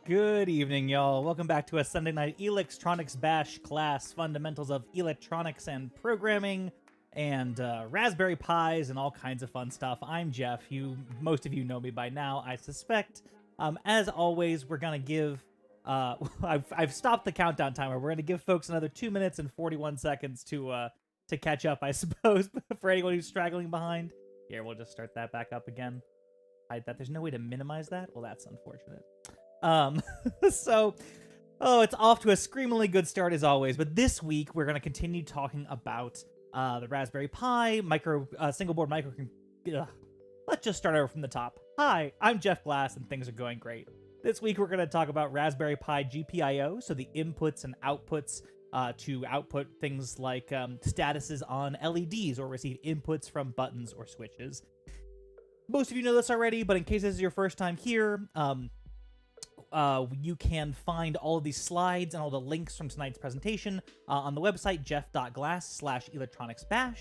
Good evening, y'all. Welcome back to a Sunday night Electronics Bash class, fundamentals of electronics and programming, and Raspberry Pis and all kinds of fun stuff. I'm Jeff. Most of you know me by now, I suspect. As always, we're gonna give. I've stopped the countdown timer. We're gonna give folks another 2 minutes and 41 seconds to catch up, I suppose. For anyone who's straggling behind, here we'll just start that back up again. Hide that. There's no way to minimize that. Well, that's unfortunate. It's off to a screamingly good start as always, but this week we're going to continue talking about, the Raspberry Pi, single board micro, let's just start over from the top. Hi, I'm Jeff Glass and things are going great. This week we're going to talk about Raspberry Pi Gpio, so the inputs and outputs, to output things like, statuses on LEDs or receive inputs from buttons or switches. Most of you know this already, but in case this is your first time here, you can find all of these slides and all the links from tonight's presentation on the website jeff.glass/electronicsbash.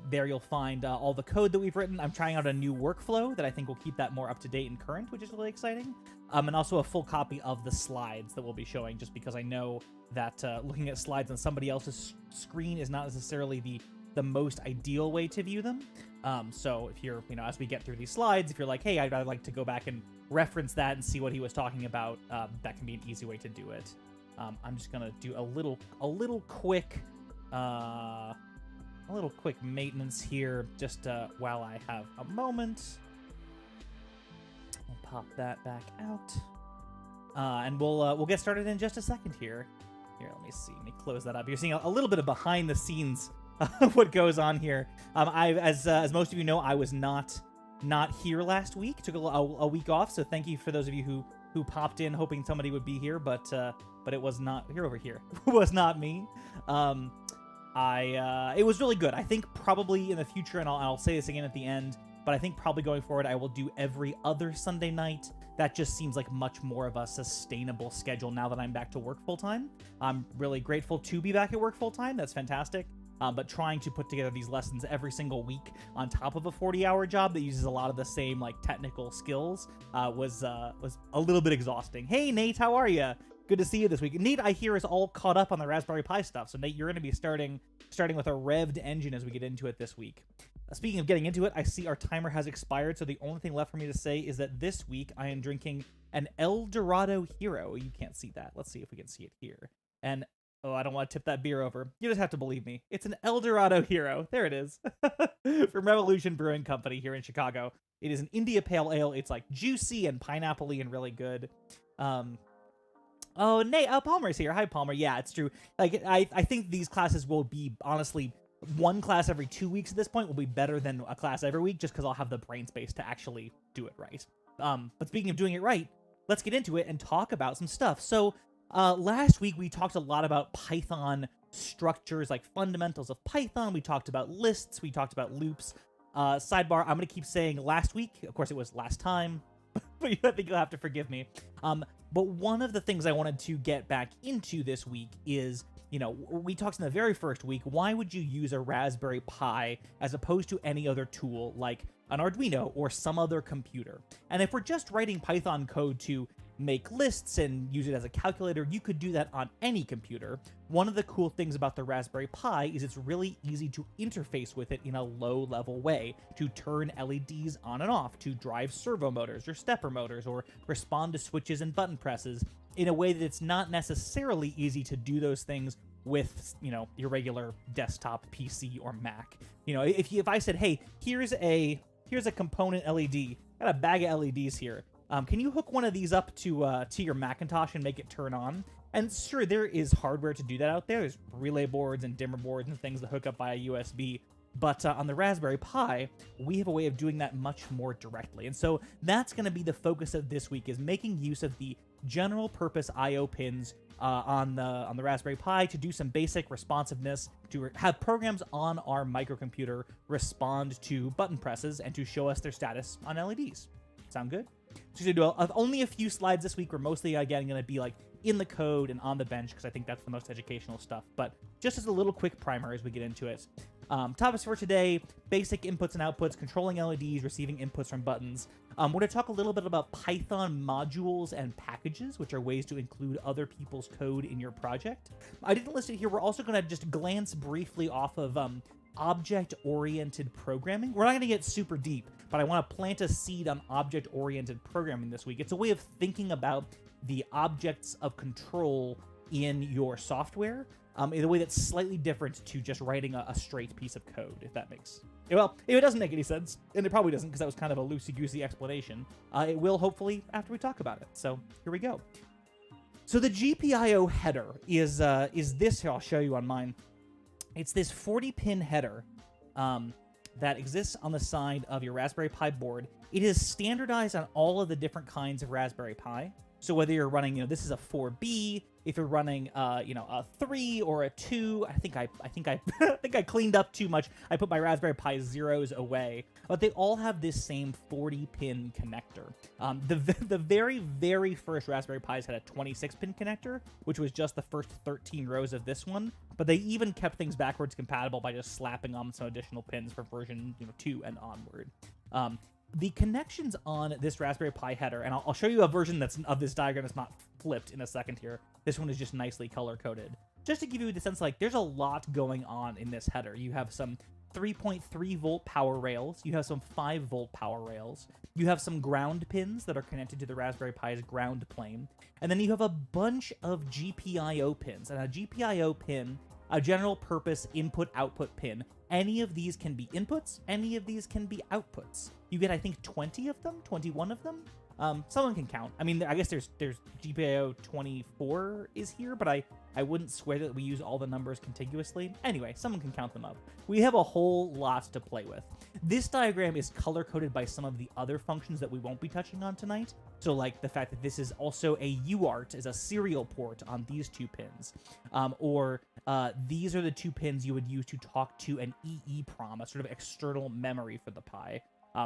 There you'll find all the code that we've written. I'm trying out a new workflow that I think will keep that more up-to-date and current, which is really exciting. And also a full copy of the slides that we'll be showing, just because I know that looking at slides on somebody else's screen is not necessarily the most ideal way to view them. So if you're, as we get through these slides, if you're like, hey, I'd like to go back and reference that and see what he was talking about, that can be an easy way to do it. I'm just gonna do a little quick maintenance here, just while I have a moment. I'll pop that back out, and we'll get started in just a second here. Here, let me see. Let me close that up. You're seeing a little bit of behind the scenes what goes on here. As most of you know, I was not here last week. Took a week off, so thank you for those of you who popped in hoping somebody would be here, but it was not here. Over here it was not me. It was really good. I think probably in the future, and I'll say this again at the end, but I think probably going forward I will do every other Sunday night. That just seems like much more of a sustainable schedule now that I'm back to work full-time. I'm really grateful to be back at work full-time. That's fantastic. But trying to put together these lessons every single week on top of a 40-hour job that uses a lot of the same technical skills was a little bit exhausting. Hey, Nate, how are you? Good to see you this week. Nate, I hear, is all caught up on the Raspberry Pi stuff. So, Nate, you're going to be starting with a revved engine as we get into it this week. Speaking of getting into it, I see our timer has expired, so the only thing left for me to say is that this week I am drinking an El Dorado Hero. You can't see that. Let's see if we can see it here. And oh, I don't want to tip that beer over. You just have to believe me. It's an El Dorado Hero. There it is. From Revolution Brewing Company here in Chicago. It is an India Pale Ale. It's juicy and pineapple-y and really good. Oh, Nate, Palmer's here. Hi, Palmer. Yeah, it's true. I think these classes will be, honestly, one class every 2 weeks at this point will be better than a class every week, just because I'll have the brain space to actually do it right. But speaking of doing it right, let's get into it and talk about some stuff. So, last week we talked a lot about Python structures, like fundamentals of Python. We talked about lists. We talked about loops. Sidebar, I'm going to keep saying last week. Of course, it was last time, but I think you'll have to forgive me. But one of the things I wanted to get back into this week is, we talked in the very first week, why would you use a Raspberry Pi as opposed to any other tool like an Arduino or some other computer? And if we're just writing Python code to make lists and use it as a calculator, you could do that on any computer. One of the cool things about the Raspberry Pi is it's really easy to interface with it in a low-level way, to turn LEDs on and off, to drive servo motors or stepper motors, or respond to switches and button presses in a way that it's not necessarily easy to do those things with, your regular desktop PC or Mac. If I said, hey, here's a component LED, got a bag of LEDs here. Can you hook one of these up to your Macintosh and make it turn on? And sure, there is hardware to do that out there. There's relay boards and dimmer boards and things that hook up via USB. But on the Raspberry Pi, we have a way of doing that much more directly. And so that's going to be the focus of this week, is making use of the general purpose I/O pins on the Raspberry Pi to do some basic responsiveness, to have programs on our microcomputer respond to button presses and to show us their status on LEDs. Sound good? So we're going to do only a few slides this week. We're mostly, again, going to be in the code and on the bench, because I think that's the most educational stuff. But just as a little quick primer as we get into it. Topics for today: basic inputs and outputs, controlling LEDs, receiving inputs from buttons. We're going to talk a little bit about Python modules and packages, which are ways to include other people's code in your project. I didn't list it here. We're also going to just glance briefly off of object-oriented programming. We're not going to get super deep, but I want to plant a seed on object-oriented programming this week. It's a way of thinking about the objects of control in your software in a way that's slightly different to just writing a straight piece of code, if that makes... Well, if it doesn't make any sense, and it probably doesn't because that was kind of a loosey-goosey explanation, it will hopefully after we talk about it. So here we go. So the GPIO header is this here. I'll show you on mine. It's this 40-pin header that exists on the side of your Raspberry Pi board. It is standardized on all of the different kinds of Raspberry Pi. So whether you're running, this is a 4B, if you're running, a 3 or a 2, I think I cleaned up too much. I put my Raspberry Pi zeros away, but they all have this same 40-pin connector. The very, very first Raspberry Pis had a 26-pin connector, which was just the first 13 rows of this one. But they even kept things backwards compatible by just slapping on some additional pins for version 2 and onward. The connections on this Raspberry Pi header, and I'll show you a version of this diagram that's not flipped in a second here. This one is just nicely color-coded. Just to give you the sense, there's a lot going on in this header. You have some 3.3 volt power rails. You have some 5 volt power rails. You have some ground pins that are connected to the Raspberry Pi's ground plane. And then you have a bunch of GPIO pins. And a GPIO pin, a general purpose input-output pin, any of these can be inputs, any of these can be outputs. You get, I think, 20 of them, 21 of them. Someone can count. I mean, I guess there's GPIO 24 is here, but I wouldn't swear that we use all the numbers contiguously. Anyway, someone can count them up. We have a whole lot to play with. This diagram is color-coded by some of the other functions that we won't be touching on tonight. So, like the fact that this is also a UART, is a serial port on these 2 pins. These are the 2 pins you would use to talk to an EEPROM, a sort of external memory for the Pi.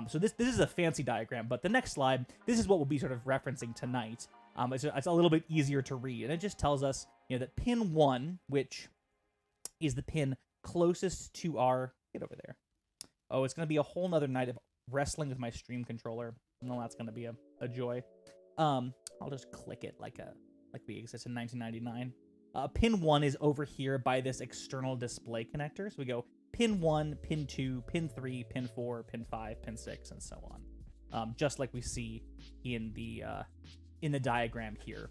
So this is a fancy diagram, but the next slide, this is what we'll be sort of referencing tonight. It's a little bit easier to read, and it just tells us, that pin 1, which is the pin closest to our... Get over there. Oh, it's going to be a whole nother night of wrestling with my stream controller. No, that's going to be a joy. I'll just click it like we exist in 1999. Pin 1 is over here by this external display connector. So we go pin 1, pin 2, pin 3, pin 4, pin 5, pin 6, and so on. Just like we see in the diagram here.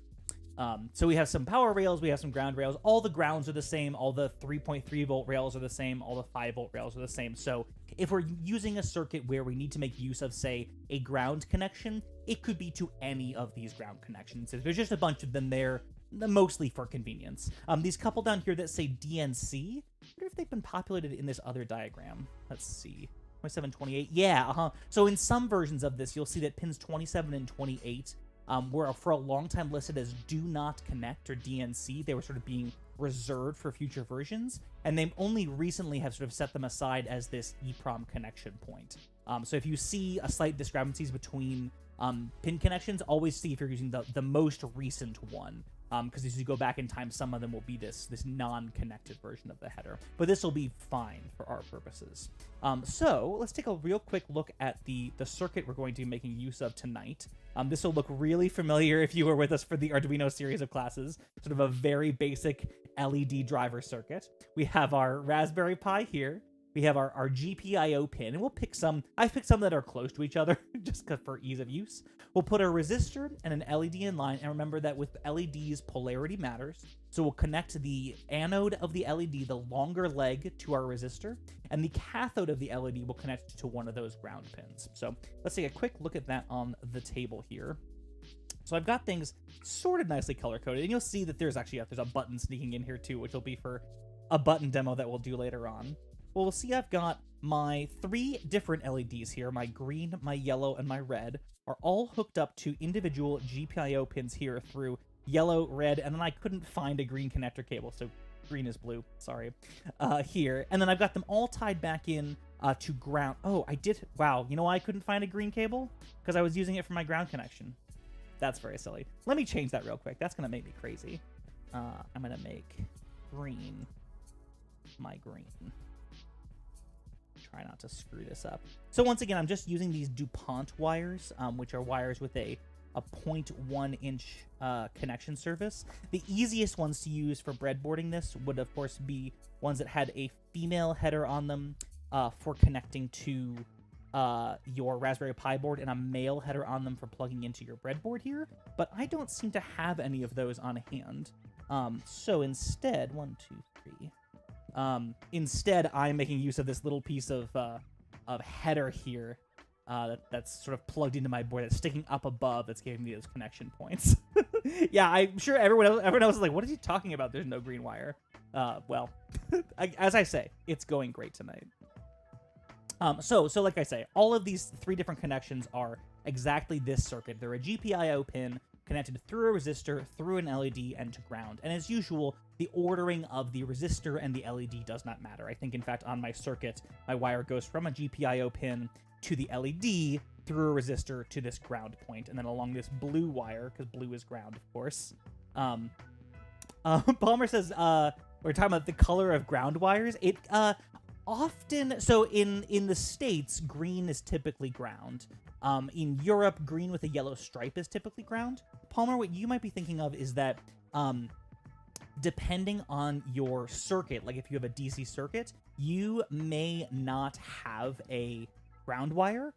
So we have some power rails, we have some ground rails. All the grounds are the same. All the 3.3 volt rails are the same. All the 5 volt rails are the same. So if we're using a circuit where we need to make use of, say, a ground connection, it could be to any of these ground connections. There's just a bunch of them there, mostly for convenience. These couple down here that say DNC, I wonder if they've been populated in this other diagram. Let's see. 27, 28. Yeah, So in some versions of this, you'll see that pins 27 and 28 were for a long time listed as do not connect, or DNC. They were sort of being reserved for future versions, and they only recently have sort of set them aside as this EEPROM connection point. So if you see a slight discrepancies between pin connections, always see if you're using the most recent one. Because as you go back in time, some of them will be this non-connected version of the header. But this will be fine for our purposes. So let's take a real quick look at the circuit we're going to be making use of tonight. This will look really familiar if you were with us for the Arduino series of classes. Sort of a very basic LED driver circuit. We have our Raspberry Pi here. We have our GPIO pin, and we'll pick some. I've picked some that are close to each other, just for ease of use. We'll put a resistor and an LED in line, and remember that with LEDs, polarity matters. So we'll connect the anode of the LED, the longer leg, to our resistor, and the cathode of the LED will connect to one of those ground pins. So let's take a quick look at that on the table here. So I've got things sort of nicely color-coded, and you'll see that there's a button sneaking in here too, which will be for a button demo that we'll do later on. Well, we'll see I've got my 3 different LEDs here. My green, my yellow, and my red are all hooked up to individual GPIO pins here through yellow, red, and then I couldn't find a green connector cable, so green is blue, sorry, here. And then I've got them all tied back in to ground. Oh, I did. Wow, you know why I couldn't find a green cable? Because I was using it for my ground connection. That's very silly. Let me change that real quick. That's going to make me crazy. I'm going to make green my green. Try not to screw this up. So once again, I'm just using these DuPont wires, which are wires with a 0.1 inch connection surface. The easiest ones to use for breadboarding this would, of course, be ones that had a female header on them for connecting to your Raspberry Pi board and a male header on them for plugging into your breadboard here, but I don't seem to have any of those on hand. So instead, instead I'm making use of this little piece of header here that's sort of plugged into my board that's sticking up above that's giving me those connection points. Yeah, I'm sure everyone else is like, what are you talking about? There's no green wire. Well, as I say, it's going great tonight. So like I say, all of these 3 different connections are exactly this circuit. They're a GPIO pin connected through a resistor, through an LED, and to ground. And as usual, the ordering of the resistor and the LED does not matter. I think, in fact, on my circuit, my wire goes from a GPIO pin to the LED, through a resistor to this ground point, and then along this blue wire, because blue is ground, of course. Palmer says, we're talking about the color of ground wires. It, often, so in the States, green is typically ground. In Europe, green with a yellow stripe is typically ground. Palmer, what you might be thinking of is that, depending on your circuit, like if you have a DC circuit, you may not have a ground wire.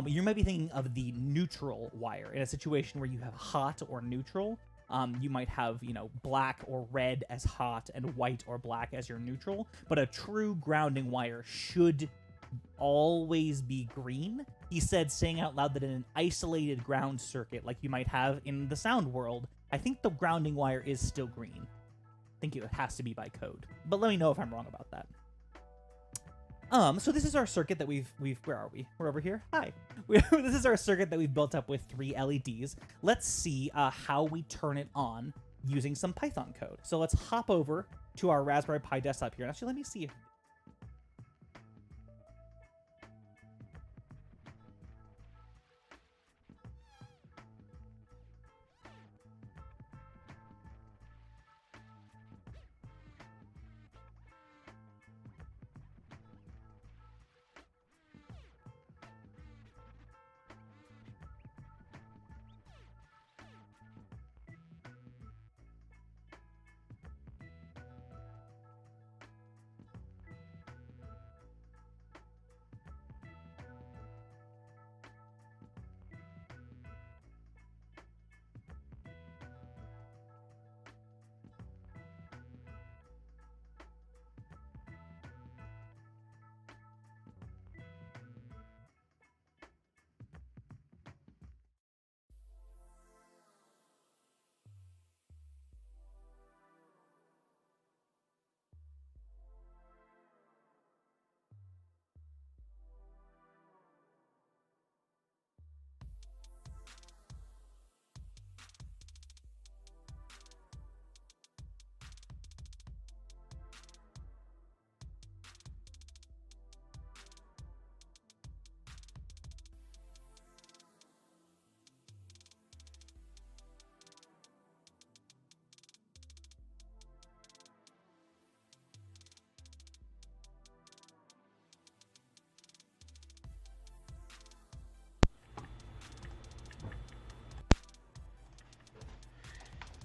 You might be thinking of the neutral wire. In a situation where you have hot or neutral, you might have, black or red as hot and white or black as your neutral, but a true grounding wire should always be green. He said, saying out loud, that in an isolated ground circuit like you might have in the sound world, I think the grounding wire is still green. I think it has to be by code, but let me know if I'm wrong about that. So this is our circuit that we've where are we? We're over here. Hi. This is our circuit that we've built up with 3 LEDs. Let's see how we turn it on using some Python code. So let's hop over to our Raspberry Pi desktop here. Actually, let me see.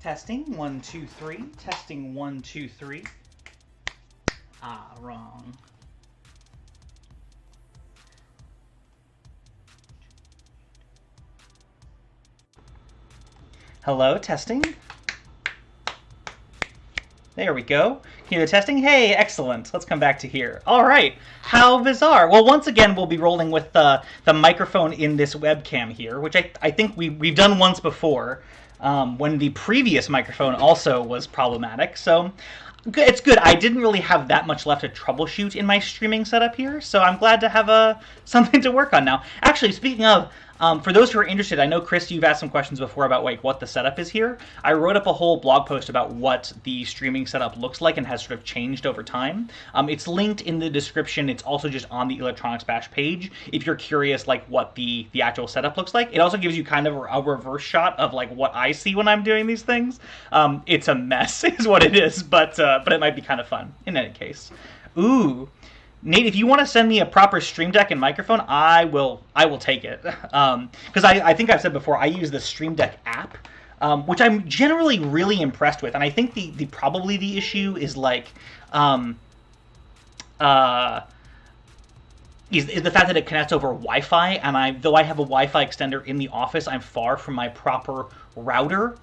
Testing 1 2 3. Testing 1 2 3. Ah, wrong. Hello, testing. There we go. Can you hear the testing? Hey, excellent. Let's come back to here. All right. How bizarre. Well, once again, we'll be rolling with the microphone in this webcam here, which I think we've done once before. When the previous microphone also was problematic, so it's good. I didn't really have that much left to troubleshoot in my streaming setup here, so I'm glad to have something to work on now. Actually, speaking of, For those who are interested, I know, Chris, you've asked some questions before about like what the setup is here. I wrote up a whole blog post about what the streaming setup looks like and has sort of changed over time. It's linked in the description. It's also just on the Electronics Bash page if you're curious like what the actual setup looks like. It also gives you kind of a reverse shot of like what I see when I'm doing these things. It's a mess is what it is, but it might be kind of fun in any case. Ooh. Nate, if you want to send me a proper Stream Deck and microphone, I will take it. Because I think I've said before, I use the Stream Deck app, which I'm generally really impressed with. And I think probably the issue is like is the fact that it connects over Wi-Fi. And though I have a Wi-Fi extender in the office, I'm far from my proper router.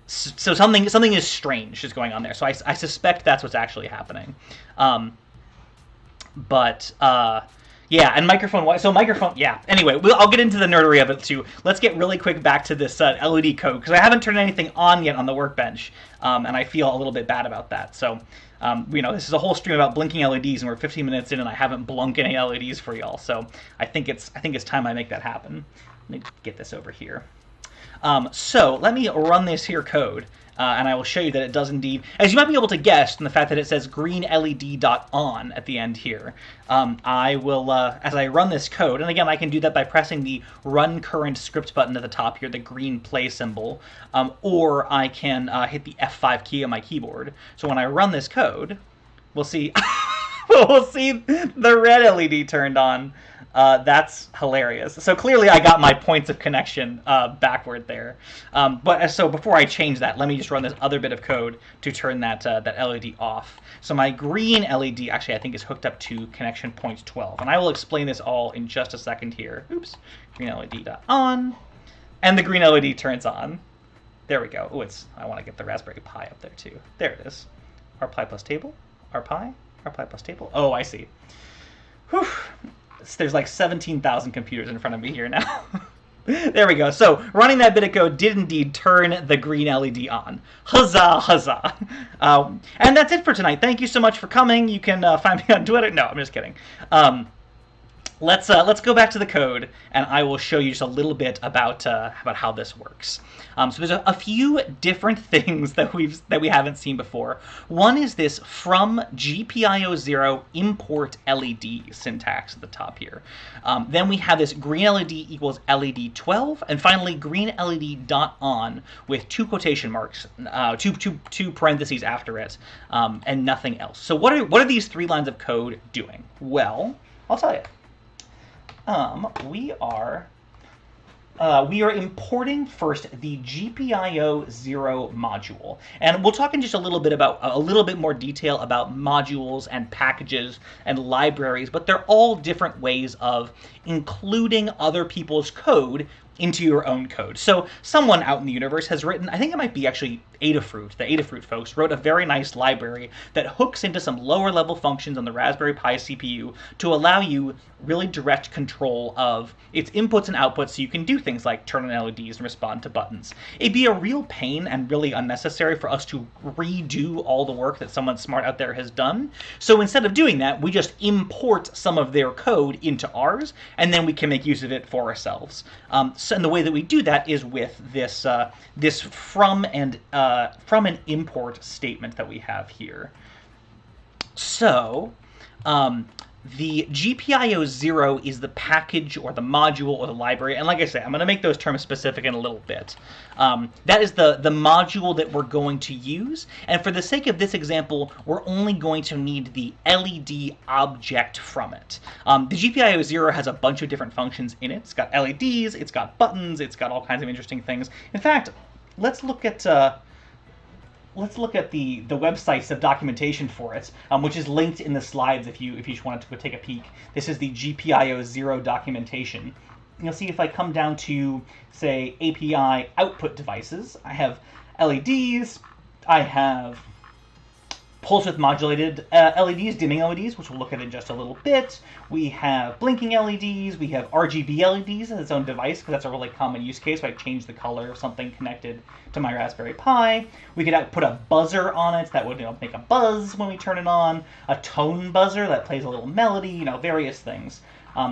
So something is strange is going on there. So I suspect that's what's actually happening. Yeah, and microphone. So microphone. Yeah. Anyway, I'll get into the nerdery of it too. Let's get really quick back to this LED code because I haven't turned anything on yet on the workbench, and I feel a little bit bad about that. So, this is a whole stream about blinking LEDs, and we're 15 minutes in, and I haven't blunk any LEDs for y'all. So I think it's time I make that happen. Let me get this over here. So let me run this here code. And I will show you that it does indeed, as you might be able to guess from the fact that it says green LED.on at the end here. I will, as I run this code, and again, I can do that by pressing the run current script button at the top here, the green play symbol, or I can hit the F5 key on my keyboard. So when I run this code, we'll see, we'll see the red LED turned on. That's hilarious. So clearly I got my points of connection backward there. So before I change that, let me just run this other bit of code to turn that LED off. So my green LED actually I think is hooked up to connection point 12. And I will explain this all in just a second here. Oops. Green LED.on. And the green LED turns on. There we go. Oh, I want to get the Raspberry Pi up there too. There it is. RPi plus table. RPi plus table. Oh, I see. Whew. There's like 17,000 computers in front of me here now. There we go. So running that bit of code did indeed turn the green LED on. Huzzah, huzzah. And that's it for tonight. Thank you so much for coming. You can find me on Twitter. No, I'm just kidding. Let's go back to the code, and I will show you just a little bit about how this works. So there's a few different things that we haven't seen before. One is this from gpiozero import LED syntax at the top here. Then we have this green LED equals LED 12, and finally green LED dot on with two quotation marks, two parentheses after it, and nothing else. So what are these three lines of code doing? Well, I'll tell you. We are importing first the GPIO0 module, and we'll talk in just a little bit more detail about modules and packages and libraries, but they're all different ways of including other people's code into your own code. So someone out in the universe has written, I think it might be actually Adafruit, the Adafruit folks, wrote a very nice library that hooks into some lower level functions on the Raspberry Pi CPU to allow you really direct control of its inputs and outputs so you can do things like turn on LEDs and respond to buttons. It'd be a real pain and really unnecessary for us to redo all the work that someone smart out there has done. So instead of doing that, we just import some of their code into ours, and then we can make use of it for ourselves. And the way that we do that is with this this from and import statement that we have here. So the GPIO0 is the package or the module or the library, and like I say, I'm going to make those terms specific in a little bit. That is the module that we're going to use, and for the sake of this example, we're only going to need the LED object from it. The GPIO0 has a bunch of different functions in it. It's got LEDs, it's got buttons, it's got all kinds of interesting things. In fact, let's look at the websites of documentation for it, which is linked in the slides if you just wanted to go take a peek. This is the GPIO0 documentation. You'll see if I come down to, say, API output devices, I have LEDs, I have pulse width modulated LEDs, dimming LEDs, which we'll look at in just a little bit. We have blinking LEDs, we have RGB LEDs as its own device, because that's a really common use case, where I change the color of something connected to my Raspberry Pi. We could put a buzzer on it that would make a buzz when we turn it on, a tone buzzer that plays a little melody, various things.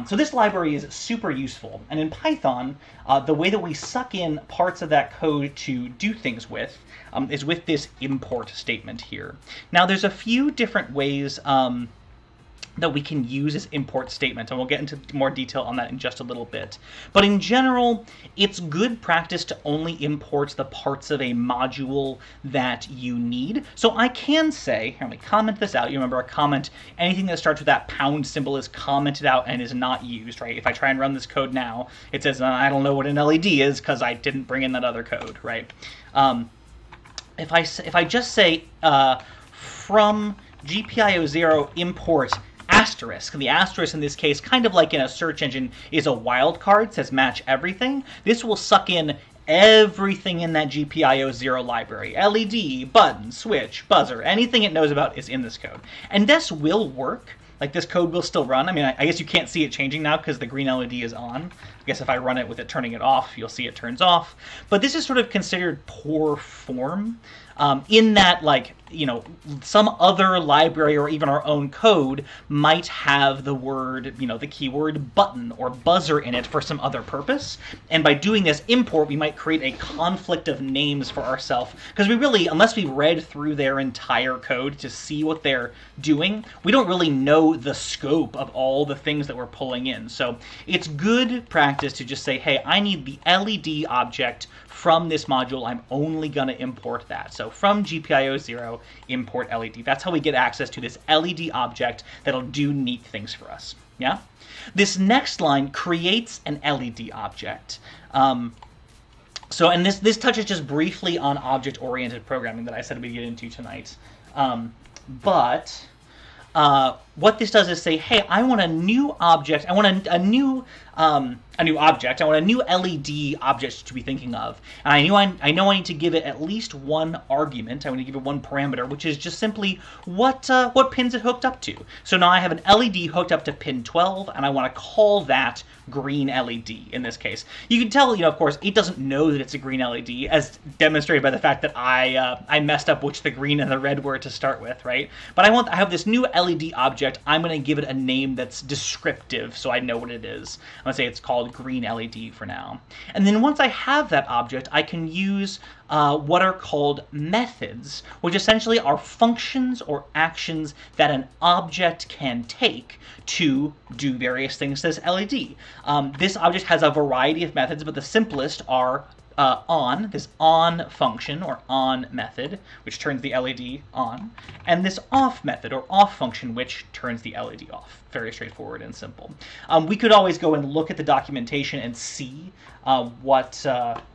So this library is super useful. And in Python, the way that we suck in parts of that code to do things with is with this import statement here. Now, there's a few different ways that we can use this import statement, and we'll get into more detail on that in just a little bit. But in general, it's good practice to only import the parts of a module that you need. So I can say, here, let me comment this out. You remember a comment, anything that starts with that pound symbol is commented out and is not used, right? If I try and run this code now, it says, I don't know what an LED is because I didn't bring in that other code, right? If I just say from gpiozero import asterisk, and the asterisk in this case, kind of like in a search engine, is a wildcard, says match everything. This will suck in everything in that gpiozero library. LED, button, switch, buzzer, anything it knows about is in this code. And this will work. Like, this code will still run. I mean, I guess you can't see it changing now because the green LED is on. I guess if I run it with it turning it off, you'll see it turns off. But this is sort of considered poor form in that, like, you know, some other library or even our own code might have the word, you know, the keyword button or buzzer in it for some other purpose. And by doing this import, we might create a conflict of names for ourselves. Because we really, unless we read through their entire code to see what they're doing, we don't really know the scope of all the things that we're pulling in. So it's good practice to just say, hey, I need the LED object from this module. I'm only going to import that. So from gpiozero, import LED. That's how we get access to this LED object that'll do neat things for us. Yeah? This next line creates an LED object. And this touches just briefly on object-oriented programming that I said we'd get into tonight. What this does is say, hey, I want a new object. I want a new object. I want a new LED object to be thinking of. And I know I need to give it at least one argument. I want to give it one parameter, which is just simply what pins it hooked up to. So now I have an LED hooked up to pin 12, and I want to call that green LED in this case. You can tell, you know, of course, it doesn't know that it's a green LED, as demonstrated by the fact that I messed up which the green and the red were to start with, right? But I have this new LED object. I'm going to give it a name that's descriptive so I know what it is. I'm going to say it's called green LED for now. And then once I have that object, I can use what are called methods, which essentially are functions or actions that an object can take to do various things to this LED. This object has a variety of methods, but the simplest are this on function or on method, which turns the LED on, and this off method or off function, which turns the LED off. Very straightforward and simple. We could always go and look at the documentation and see what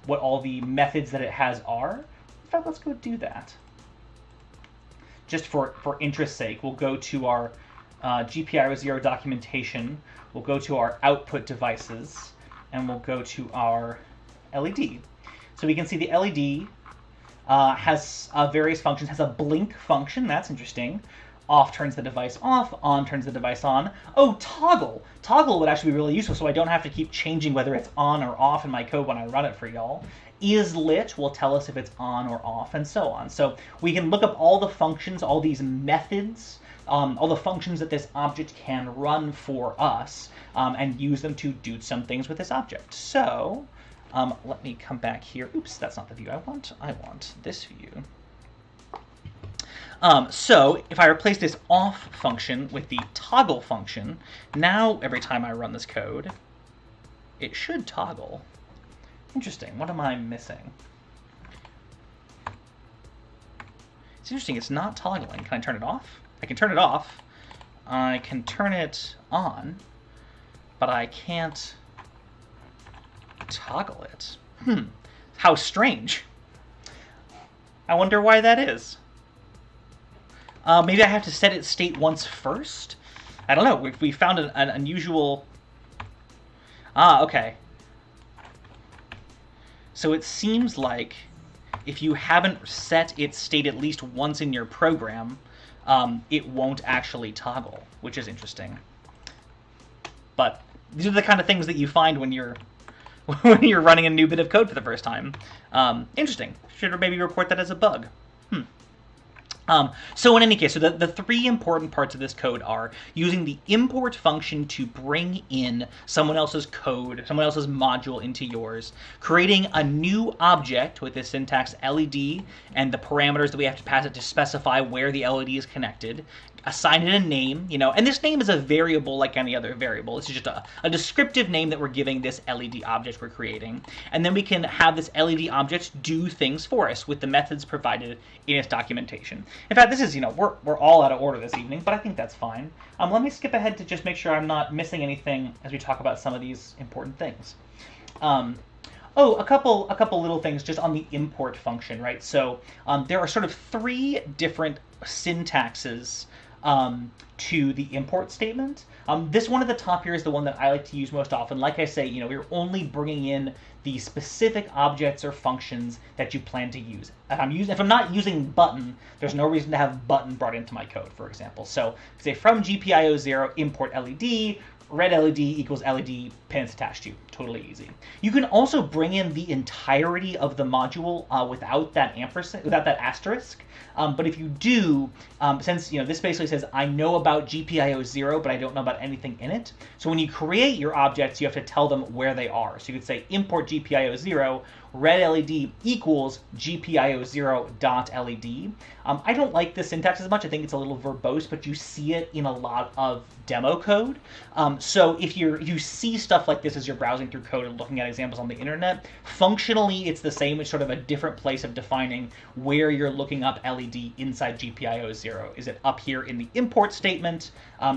all the methods that it has are. In fact, let's go do that. Just for interest's sake, we'll go to our gpiozero documentation. We'll go to our output devices, and we'll go to our LED. So we can see the LED has various functions, has a blink function, that's interesting. Off turns the device off, on turns the device on. Oh, toggle. Toggle would actually be really useful so I don't have to keep changing whether it's on or off in my code when I run it for y'all. Is lit will tell us if it's on or off, and so on. So we can look up all the functions, all these methods, all the functions that this object can run for us, and use them to do some things with this object. So let me come back here. Oops, that's not the view I want. I want this view. So if I replace this off function with the toggle function, now every time I run this code, it should toggle. Interesting. What am I missing? It's interesting. It's not toggling. Can I turn it off? I can turn it off. I can turn it on, but I can't toggle it. How strange. I wonder why that is. Maybe I have to set its state once first? I don't know. We found an unusual... okay. So it seems like if you haven't set its state at least once in your program, it won't actually toggle, which is interesting. But these are the kind of things that you find when you're running a new bit of code for the first time. Interesting. Should maybe report that as a bug. So in any case, so the three important parts of this code are using the import function to bring in someone else's code, someone else's module into yours, creating a new object with the syntax LED and the parameters that we have to pass it to specify where the LED is connected, assign it a name, and this name is a variable like any other variable. It's just a descriptive name that we're giving this LED object we're creating. And then we can have this LED object do things for us with the methods provided in its documentation. In fact, this is, we're all out of order this evening, but I think that's fine. Let me skip ahead to just make sure I'm not missing anything as we talk about some of these important things. A couple little things just on the import function, right? So there are sort of three different syntaxes to the import statement. This one at the top here is the one that I like to use most often. Like I say, we're only bringing in the specific objects or functions that you plan to use. If I'm not using button, there's no reason to have button brought into my code, for example. So say from gpiozero import LED, red LED equals LED pin it's attached to. Totally easy. You can also bring in the entirety of the module without that ampersand, without that asterisk. But if you do, since this basically says I know about gpiozero, but I don't know about anything in it. So when you create your objects, you have to tell them where they are. So you could say import gpiozero, red LED equals gpiozero.led. I don't like this syntax as much. I think it's a little verbose, but you see it in a lot of demo code. So if you see stuff like this as you're browsing through code and looking at examples on the internet, functionally it's the same. It's sort of a different place of defining where you're looking up LED inside gpiozero. Is it up here in the import statement?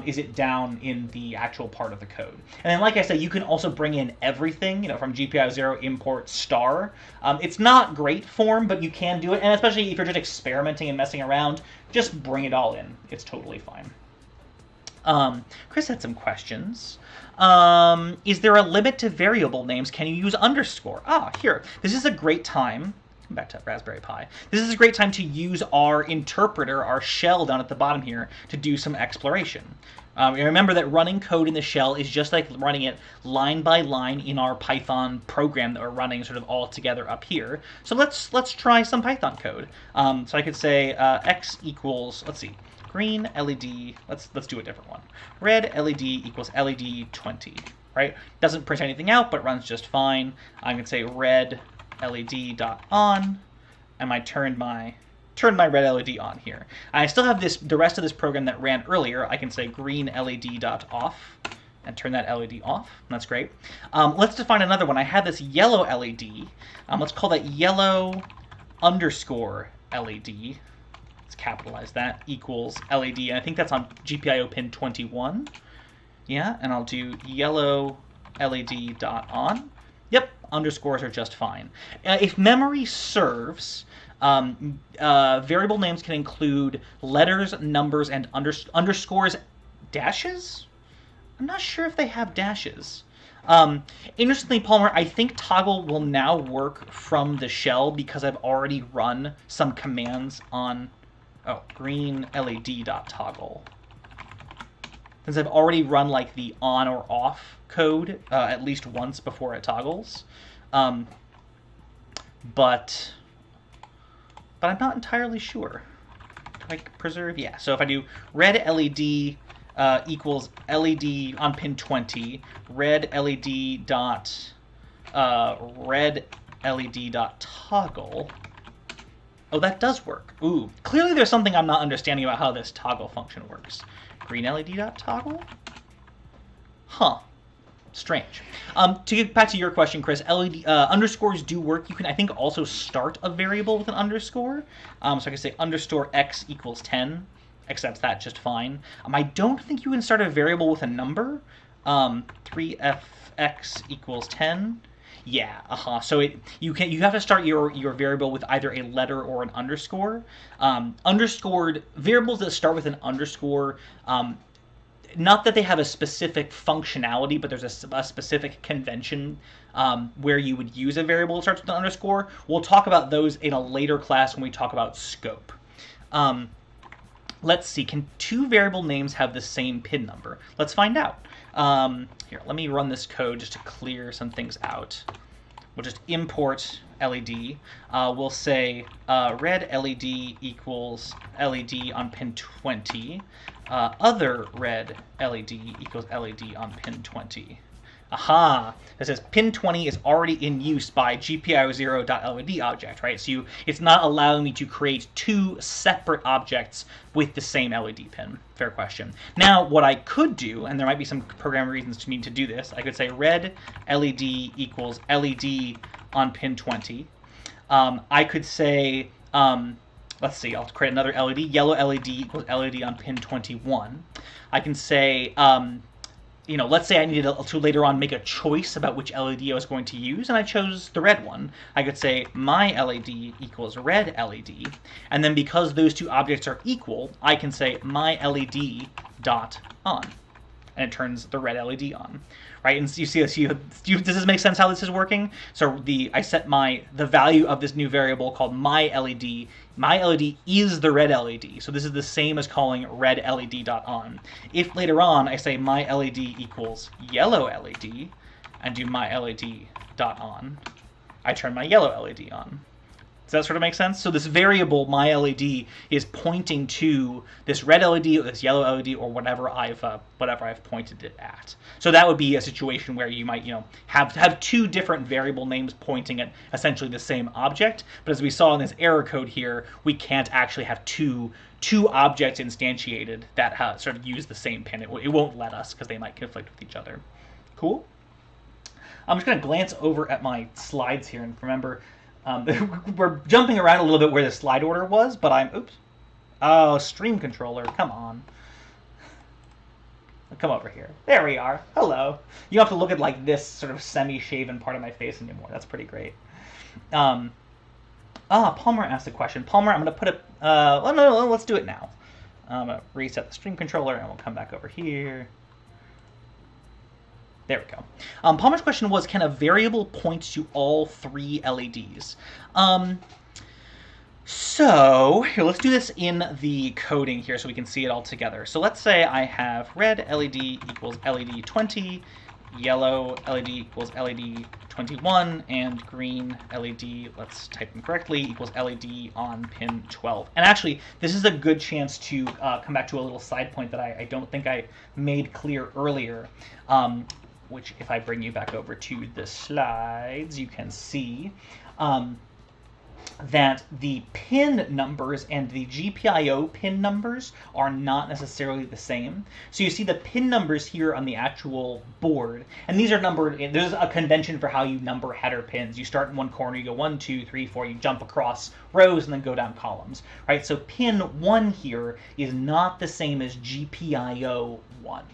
Is it down in the actual part of the code? And then, like I said, you can also bring in everything, from gpiozero import star. It's not great form, but you can do it. And especially if you're just experimenting and messing around, just bring it all in. It's totally fine. Chris had some questions. Is there a limit to variable names? Can you use underscore? Here. This is a great time. Come back to Raspberry Pi. This is a great time to use our interpreter, our shell down at the bottom here, to do some exploration. Remember that running code in the shell is just like running it line by line in our Python program that we're running sort of all together up here. So let's try some Python code. So I could say x equals, let's see, green LED, let's do a different one. Red LED equals LED 20, right? Doesn't print anything out, but runs just fine. I can say red LED dot on, and I turned my red LED on here. I still have the rest of this program that ran earlier. I can say green LED dot off and turn that LED off. That's great. Let's define another one. I have this yellow LED. Let's call that yellow underscore LED. Let's capitalize that, equals LED. And I think that's on GPIO pin 21. Yeah, and I'll do yellow LED dot on. Yep, underscores are just fine. If memory serves, variable names can include letters, numbers, and underscores, dashes? I'm not sure if they have dashes. Interestingly, Palmer, I think toggle will now work from the shell because I've already run some commands on green LED.toggle. Since I've already run like the on or off code at least once before it toggles. But I'm not entirely sure. Do I preserve? Yeah, so if I do red LED equals LED on pin 20, red LED dot red LED dot toggle. Oh, that does work. Ooh, clearly there's something I'm not understanding about how this toggle function works. Green LED dot toggle? Huh. Strange. To get back to your question, Chris, LED underscores do work. You can, I think, also start a variable with an underscore. So I can say underscore x equals 10. Accepts that just fine. I don't think you can start a variable with a number. 3fx equals 10. Yeah, So you have to start your variable with either a letter or an underscore. Underscored variables that start with an underscore. Not that they have a specific functionality, but there's a specific convention where you would use a variable that starts with an underscore. We'll talk about those in a later class when we talk about scope. Let's see, can two variable names have the same PIN number? Let's find out. Here, let me run this code just to clear some things out. we'll just import LED. We'll say red LED equals LED on pin 20. Other red LED equals LED on pin 20. Aha! It says pin 20 is already in use by gpiozero.led object, right? So it's not allowing me to create two separate objects with the same LED pin. Fair question. Now, what I could do, and there might be some programming reasons to need to do this, I could say red LED equals LED on pin 20. I could say, let's see, I'll create another LED. Yellow LED equals LED on pin 21. I can say, let's say I needed to later on make a choice about which LED I was going to use, and I chose the red one. I could say my LED equals red LED, and then because those two objects are equal, I can say my LED dot on, and it turns the red LED on, right? And you see this. Does this make sense how this is working? So I set the value of this new variable called my LED. My LED is the red LED, so this is the same as calling red LED dot on. If later on I say my LED equals yellow LED and do my LED dot on, I turn my yellow LED on. Does that sort of make sense? So this variable, my LED, is pointing to this red LED or this yellow LED or whatever I've pointed it at. So that would be a situation where you might, have two different variable names pointing at essentially the same object. But as we saw in this error code here, we can't actually have two objects instantiated that sort of use the same pin. It won't let us because they might conflict with each other. Cool. I'm just going to glance over at my slides here and remember. We're jumping around a little bit where the slide order was, but oh, stream controller, come on. Come over here. There we are. Hello. You don't have to look at like this sort of semi-shaven part of my face anymore. That's pretty great. Palmer asked a question. Palmer, I'm going to put no, let's do it now. I'm going to reset the stream controller and we'll come back over here. There we go. Palmer's question was, can a variable point to all three LEDs? So here, let's do this in the coding here so we can see it all together. So let's say I have red LED equals LED 20, yellow LED equals LED 21, and green LED, let's type them correctly, equals LED on pin 12. And actually, this is a good chance to come back to a little side point that I don't think I made clear earlier. Which if I bring you back over to the slides, you can see that the pin numbers and the GPIO pin numbers are not necessarily the same. So you see the pin numbers here on the actual board, and these are numbered. There's a convention for how you number header pins. You start in one corner, you go 1, 2, 3, 4, you jump across rows and then go down columns, right? So pin 1 here is not the same as GPIO 1.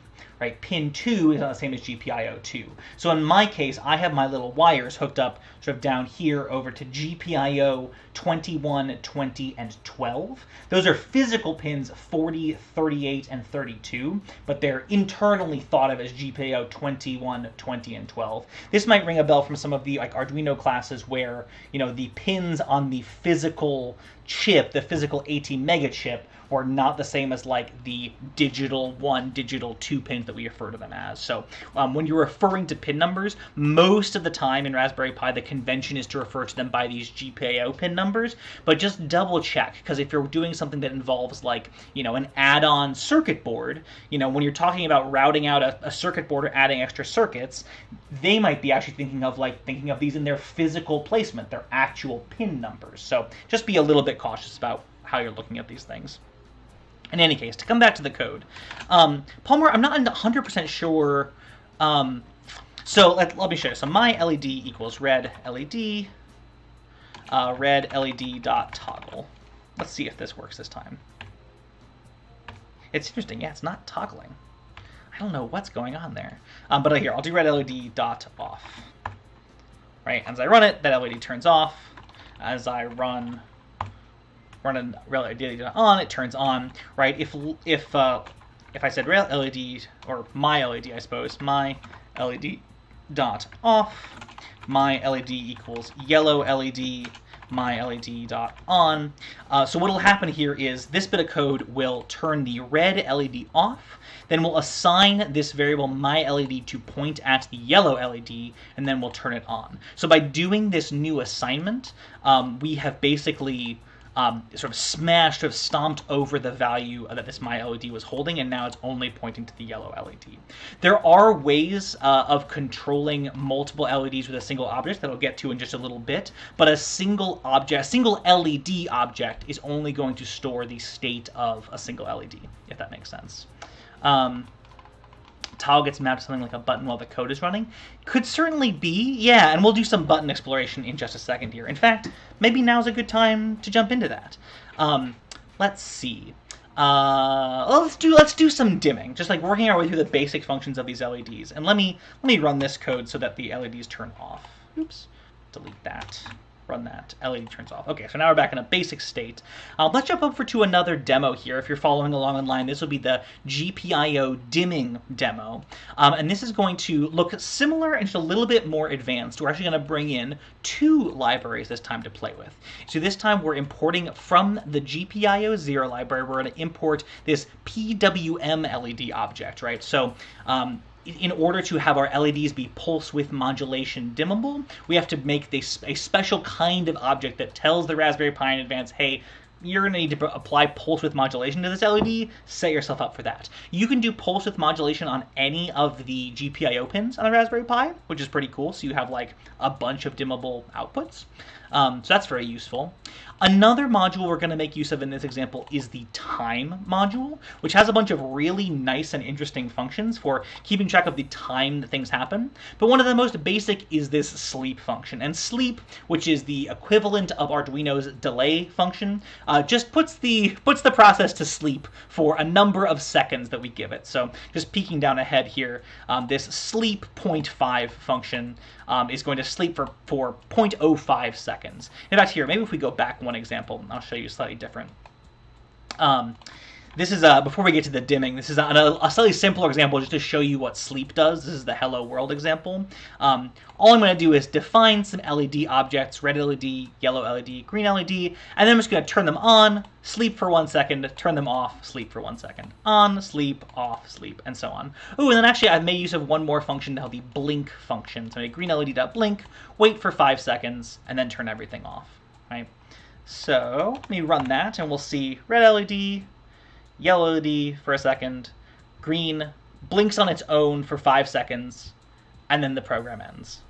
Right, pin 2 is not the same as GPIO 2. So in my case, I have my little wires hooked up sort of down here over to GPIO 21, 20, and 12. Those are physical pins 40, 38, and 32, but they're internally thought of as GPIO 21, 20, and 12. This might ring a bell from some of the Arduino classes where, the pins on the physical chip, the physical AT mega chip, or not the same as the digital 1, digital 2 pins that we refer to them as. So when you're referring to pin numbers, most of the time in Raspberry Pi, the convention is to refer to them by these GPIO pin numbers, but just double check, because if you're doing something that involves an add-on circuit board, when you're talking about routing out a circuit board or adding extra circuits, they might be actually thinking of these in their physical placement, their actual pin numbers. So just be a little bit cautious about how you're looking at these things. In any case, to come back to the code, Palmer, I'm not 100% sure. So let me show you. So my LED equals red LED, red LED dot toggle. Let's see if this works this time. It's interesting. Yeah, it's not toggling. I don't know what's going on there. But here, I'll do red LED dot off. Right, as I run it, that LED turns off. As I run a LED on, it turns on, right? If I said red LED, or my LED, I suppose, my LED dot off, my LED equals yellow LED, myLED.on. So what will happen here is this bit of code will turn the red LED off, then we'll assign this variable myLED to point at the yellow LED, and then we'll turn it on. So by doing this new assignment, we have basically sort of stomped over the value that this myLED was holding, and now it's only pointing to the yellow LED. There are ways of controlling multiple LEDs with a single object that I'll get to in just a little bit, but a single LED object is only going to store the state of a single LED, if that makes sense. Toggle gets mapped to something like a button while the code is running. Could certainly be, yeah, and we'll do some button exploration in just a second here. In fact, maybe now's a good time to jump into that. Let's see. Let's do some dimming, just like working our way through the basic functions of these LEDs. And let me run this code so that the LEDs turn off. Oops, delete that. Run that. LED turns off. Okay, so now we're back in a basic state. Let's jump over to another demo here. If you're following along online, this will be the Gpio dimming demo. And this is going to look similar and just a little bit more advanced. We're actually going to bring in 2 libraries this time to play with. So this time we're importing from the gpiozero library. We're going to import this PWM LED object, right? So in order to have our LEDs be pulse width modulation dimmable, we have to make this a special kind of object that tells the Raspberry Pi in advance, hey, you're going to need to apply pulse width modulation to this LED, set yourself up for that. You can do pulse width modulation on any of the GPIO pins on the Raspberry Pi, which is pretty cool, so you have like a bunch of dimmable outputs. So that's very useful. Another module we're going to make use of in this example is the time module, which has a bunch of really nice and interesting functions for keeping track of the time that things happen. But one of the most basic is this sleep function. And sleep, which is the equivalent of Arduino's delay function, just puts the process to sleep for a number of seconds that we give it. So just peeking down ahead here, this sleep 0.5 function is going to sleep for 0.05 seconds. In fact, here, maybe if we go back one example, I'll show you slightly different. This is, before we get to the dimming, this is a slightly simpler example just to show you what sleep does. This is the hello world example. All I'm going to do is define some LED objects, red LED, yellow LED, green LED, and then I'm just going to turn them on, sleep for 1 second, turn them off, sleep for 1 second. On, sleep, off, sleep, and so on. Ooh, and then actually I've made use of one more function now, the blink function. So a green LED.blink, wait for 5 seconds, and then turn everything off, right? So let me run that, and we'll see red LED, yellow LED for a second, green blinks on its own for 5 seconds, and then the program ends.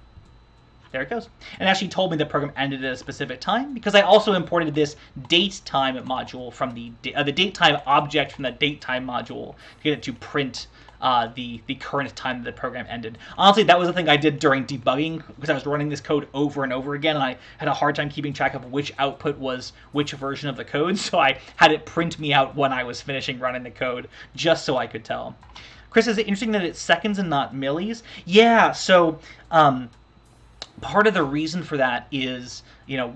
There it goes. And it actually told me the program ended at a specific time because I also imported this datetime module from the datetime object from the datetime module to get it to print the current time that the program ended. Honestly, that was the thing I did during debugging because I was running this code over and over again, and I had a hard time keeping track of which output was which version of the code, so I had it print me out when I was finishing running the code just so I could tell. Chris, is it interesting that it's seconds and not millis? Yeah, so part of the reason for that is,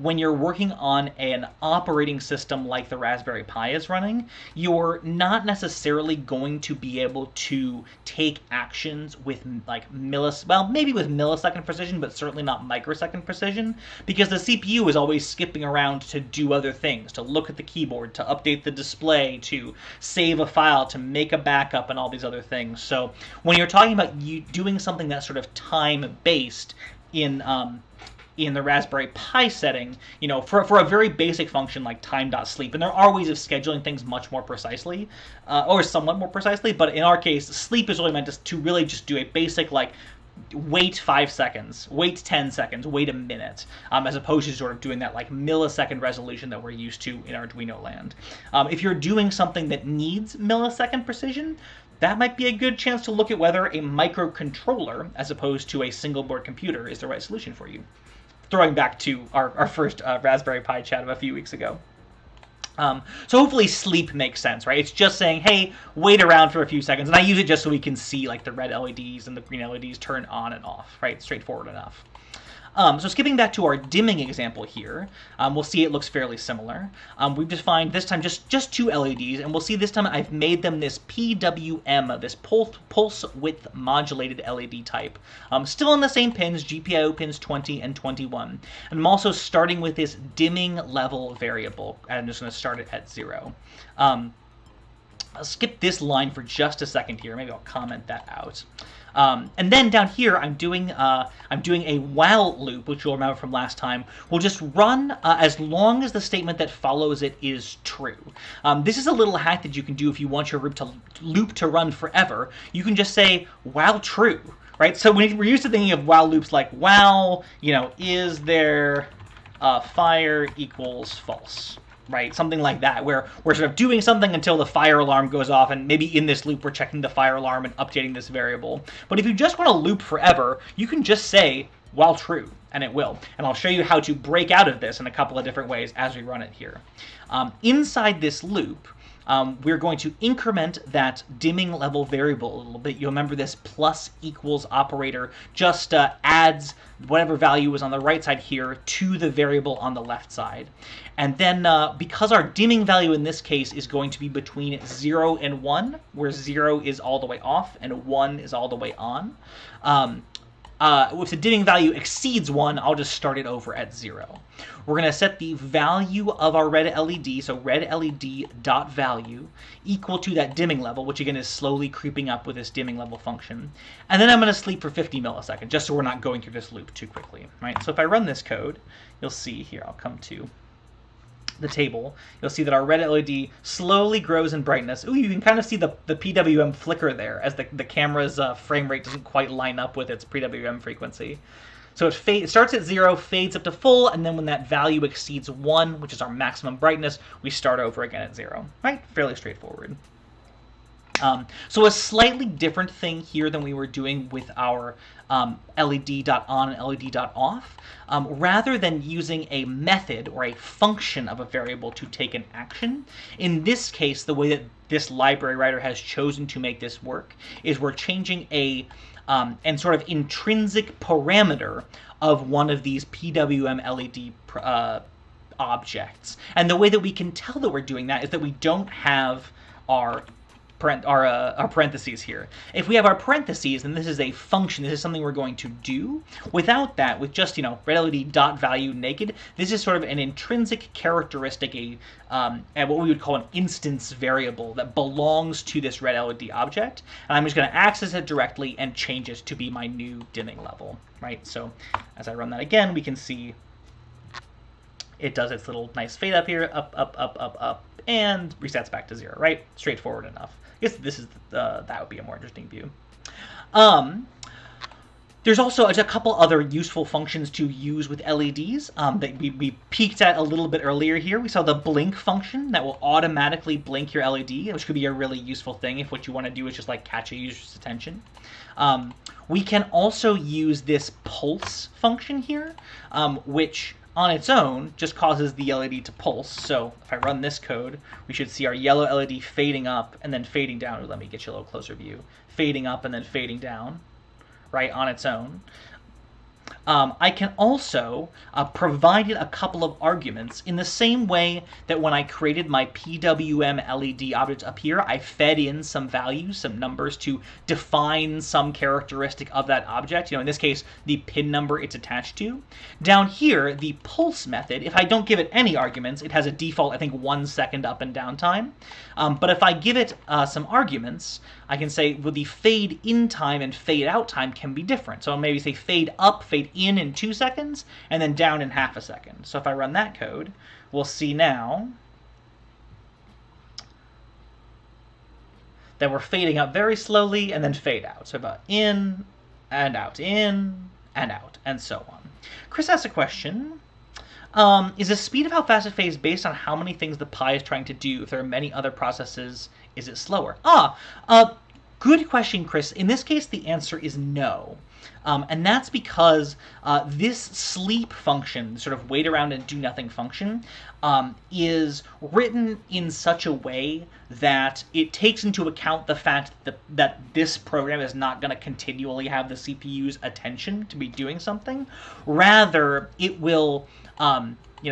when you're working on an operating system like the Raspberry Pi is running, you're not necessarily going to be able to take actions with maybe with millisecond precision, but certainly not microsecond precision, because the CPU is always skipping around to do other things, to look at the keyboard, to update the display, to save a file, to make a backup, and all these other things. So when you're talking about you doing something that's sort of time-based, in the Raspberry Pi setting, for a very basic function like time.sleep, and there are ways of scheduling things much more precisely, or somewhat more precisely, but in our case, sleep is really meant to really just do a basic, wait 5 seconds, wait 10 seconds, wait a minute, as opposed to sort of doing that millisecond resolution that we're used to in Arduino land. If you're doing something that needs millisecond precision, that might be a good chance to look at whether a microcontroller, as opposed to a single board computer, is the right solution for you. Throwing back to our first Raspberry Pi chat of a few weeks ago. So hopefully sleep makes sense, right? It's just saying, hey, wait around for a few seconds, and I use it just so we can see the red LEDs and the green LEDs turn on and off, right? Straightforward enough. So skipping back to our dimming example here, we'll see it looks fairly similar. We've defined this time just 2 LEDs, and we'll see this time I've made them this PWM, this pulse width modulated LED type. Still on the same pins, GPIO pins 20 and 21. And I'm also starting with this dimming level variable, and I'm just going to start it at 0. I'll skip this line for just a second here. Maybe I'll comment that out. And then down here, I'm doing a while loop, which you'll remember from last time. Will just run as long as the statement that follows it is true. This is a little hack that you can do if you want your loop to run forever. You can just say while true, right? So we're used to thinking of while loops like while, is there fire equals false. Right, something like that, where we're sort of doing something until the fire alarm goes off, and maybe in this loop we're checking the fire alarm and updating this variable. But if you just want to loop forever, you can just say while true, and it will. And I'll show you how to break out of this in a couple of different ways as we run it here. Inside this loop, we're going to increment that dimming level variable a little bit. You'll remember this plus equals operator just adds whatever value was on the right side here to the variable on the left side. And then because our dimming value in this case is going to be between 0 and 1, where 0 is all the way off and 1 is all the way on, if the dimming value exceeds 1, I'll just start it over at 0. We're going to set the value of our red LED, so red LED dot value, equal to that dimming level, which again is slowly creeping up with this dimming level function. And then I'm going to sleep for 50 milliseconds, just so we're not going through this loop too quickly. Right? So if I run this code, you'll see here, I'll come to the table, you'll see that our red LED slowly grows in brightness. Ooh, you can kind of see the PWM flicker there as the camera's frame rate doesn't quite line up with its PWM frequency. So it starts at 0, fades up to full, and then when that value exceeds 1, which is our maximum brightness, we start over again at 0. Right? Fairly straightforward. So a slightly different thing here than we were doing with our LED.on and LED.off. Rather than using a method or a function of a variable to take an action, in this case, the way that this library writer has chosen to make this work is we're changing a and sort of intrinsic parameter of one of these PWM LED objects. And the way that we can tell that we're doing that is that we don't have our parentheses here. If we have our parentheses, then this is a function. This is something we're going to do. Without that, with just, red LED dot value naked, this is sort of an intrinsic characteristic, and what we would call an instance variable that belongs to this red LED object. And I'm just going to access it directly and change it to be my new dimming level, right? So as I run that again, we can see it does its little nice fade up here, up, and resets back to 0, right? Straightforward enough. I guess this is that would be a more interesting view. There's also a couple other useful functions to use with LEDs that we peeked at a little bit earlier here. We saw the blink function that will automatically blink your LED, which could be a really useful thing if what you want to do is just like catch a user's attention. We can also use this pulse function here, which on its own just causes the LED to pulse. So if I run this code, we should see our yellow LED fading up and then fading down. Let me get you a little closer view. Fading up and then fading down, right, on its own. I can also provide it a couple of arguments in the same way that when I created my PWM LED object up here, I fed in some values, some numbers to define some characteristic of that object. In this case, the pin number it's attached to. Down here, the pulse method, if I don't give it any arguments, it has a default, I think, 1 second up and down time. But if I give it some arguments, I can say, well, the fade in time and fade out time can be different. So I'll maybe say fade up, fade in 2 seconds, and then down in half a second. So if I run that code, we'll see now that we're fading up very slowly and then fade out. So about in and out, and so on. Chris asks a question. Is the speed of how fast it fades based on how many things the Pi is trying to do? If there are many other processes, is it slower? Good question, Chris. In this case, the answer is no. And that's because this sleep function, sort of wait around and do nothing function, is written in such a way that it takes into account the fact that this program is not going to continually have the CPU's attention to be doing something. Rather, it will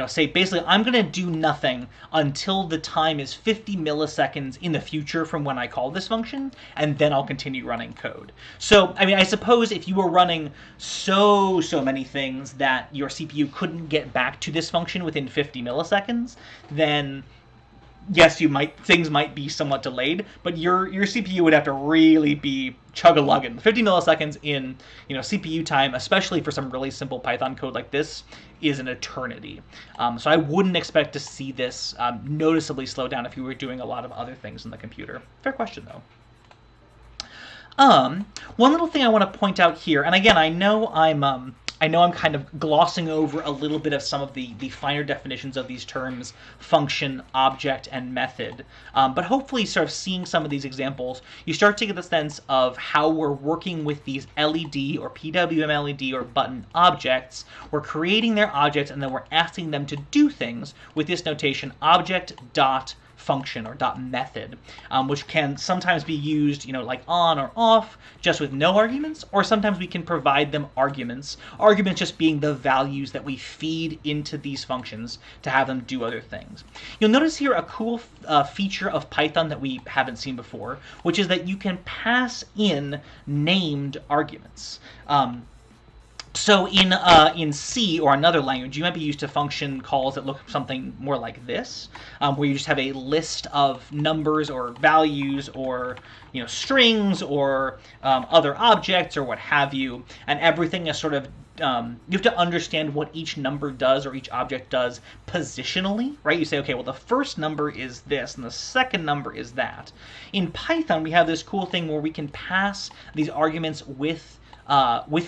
say basically I'm going to do nothing until the time is 50 milliseconds in the future from when I call this function, and then I'll continue running code. So, I mean, I suppose if you were running so many things that your CPU couldn't get back to this function within 50 milliseconds, then yes, things might be somewhat delayed, but your CPU would have to really be chug-a-lugging. 50 milliseconds in CPU time, especially for some really simple Python code like this, is an eternity. So I wouldn't expect to see this noticeably slow down if you were doing a lot of other things in the computer. Fair question, though. One little thing I want to point out here, and again, I know I'm kind of glossing over a little bit of some of the finer definitions of these terms, function, object, and method. But hopefully sort of seeing some of these examples, you start to get the sense of how we're working with these LED or PWM LED or button objects. We're creating their objects, and then we're asking them to do things with this notation, object dot function or dot method, which can sometimes be used, like on or off, just with no arguments, or sometimes we can provide them arguments. Arguments just being the values that we feed into these functions to have them do other things. You'll notice here a cool feature of Python that we haven't seen before, which is that you can pass in named arguments. So in C or another language, you might be used to function calls that look something more like this, where you just have a list of numbers or values or strings or other objects or what have you, and everything is sort of you have to understand what each number does or each object does positionally, right? You say, okay, well, the first number is this and the second number is that. In Python, we have this cool thing where we can pass these arguments with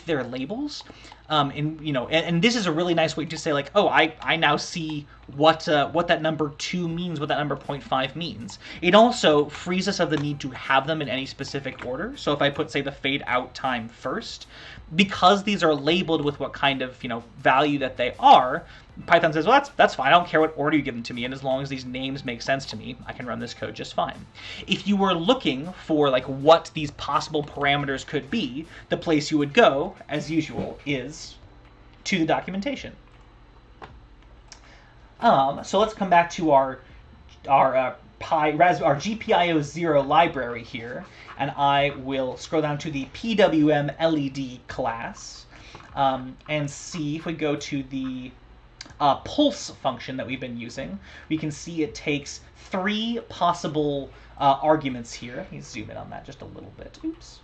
their labels, and this is a really nice way to say, like, oh, I now see what that number 2 means, what that number 0.5 means. It also frees us of the need to have them in any specific order. So if I put, say, the fade out time first, because these are labeled with what kind of value that they are, Python says, well, that's fine. I don't care what order you give them to me, and as long as these names make sense to me, I can run this code just fine. If you were looking for like what these possible parameters could be, the place you would go, as usual, is to the documentation. So let's come back to our GPIO0 library here, and I will scroll down to the PWM LED class and see if we go to the pulse function that we've been using. We can see it takes 3 possible arguments here. Let me zoom in on that just a little bit. Oops.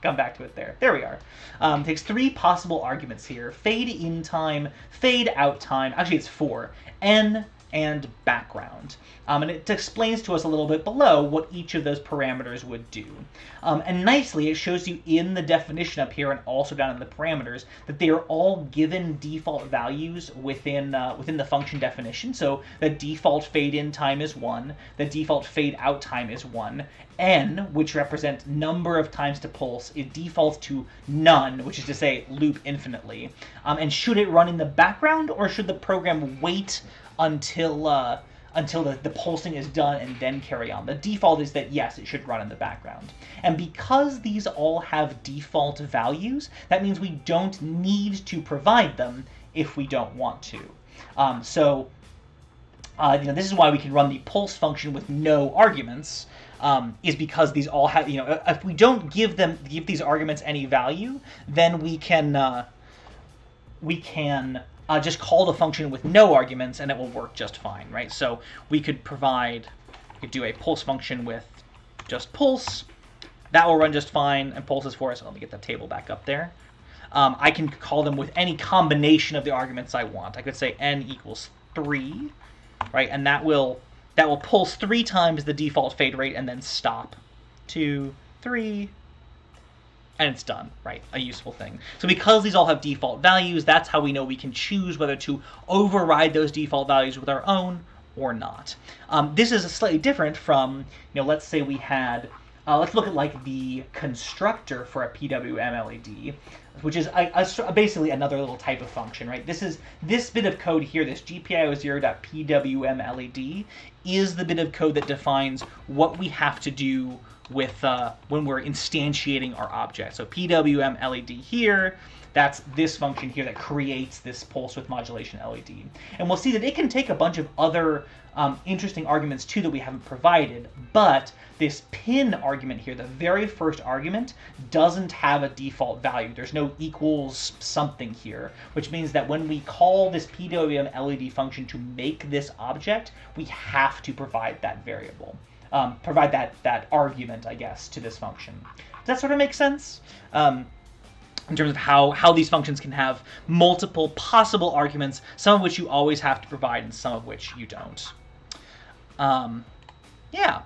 Come back to it there. There we are. It takes 3 possible arguments here. Fade in time, fade out time. Actually, it's 4. N and background. And it explains to us a little bit below what each of those parameters would do. And nicely, it shows you in the definition up here and also down in the parameters that they are all given default values within the function definition. So the default fade in time is 1, the default fade out time is 1, N, which represents number of times to pulse, it defaults to none, which is to say loop infinitely. And should it run in the background, or should the program wait until the pulsing is done and then carry on? The default is that, yes, it should run in the background. And because these all have default values, that means we don't need to provide them if we don't want to. This is why we can run the pulse function with no arguments, is because these all have, if we don't give these arguments any value, then we can just call the function with no arguments and it will work just fine, right? So we could do a pulse function with just pulse. That will run just fine, and pulse is for us. So let me get the table back up there. I can call them with any combination of the arguments I want. I could say n equals 3, right? And that will pulse 3 times the default fade rate and then stop. 2, 3, and it's done, right? A useful thing. So because these all have default values, that's how we know we can choose whether to override those default values with our own or not. This is slightly different from, let's say we had let's look at like the constructor for a PWM LED, which is basically another little type of function, right? This bit of code here, this gpiozero.pwm LED, is the bit of code that defines what we have to do with when we're instantiating our object. So PWM LED here, that's this function here that creates this pulse width modulation LED. And we'll see that it can take a bunch of other interesting arguments too that we haven't provided, but this pin argument here, the very first argument, doesn't have a default value. There's no equals something here, which means that when we call this PWM LED function to make this object, we have to provide that variable. Provide that argument, I guess, to this function. Does that sort of make sense? In terms of how these functions can have multiple possible arguments, some of which you always have to provide and some of which you don't. Yeah.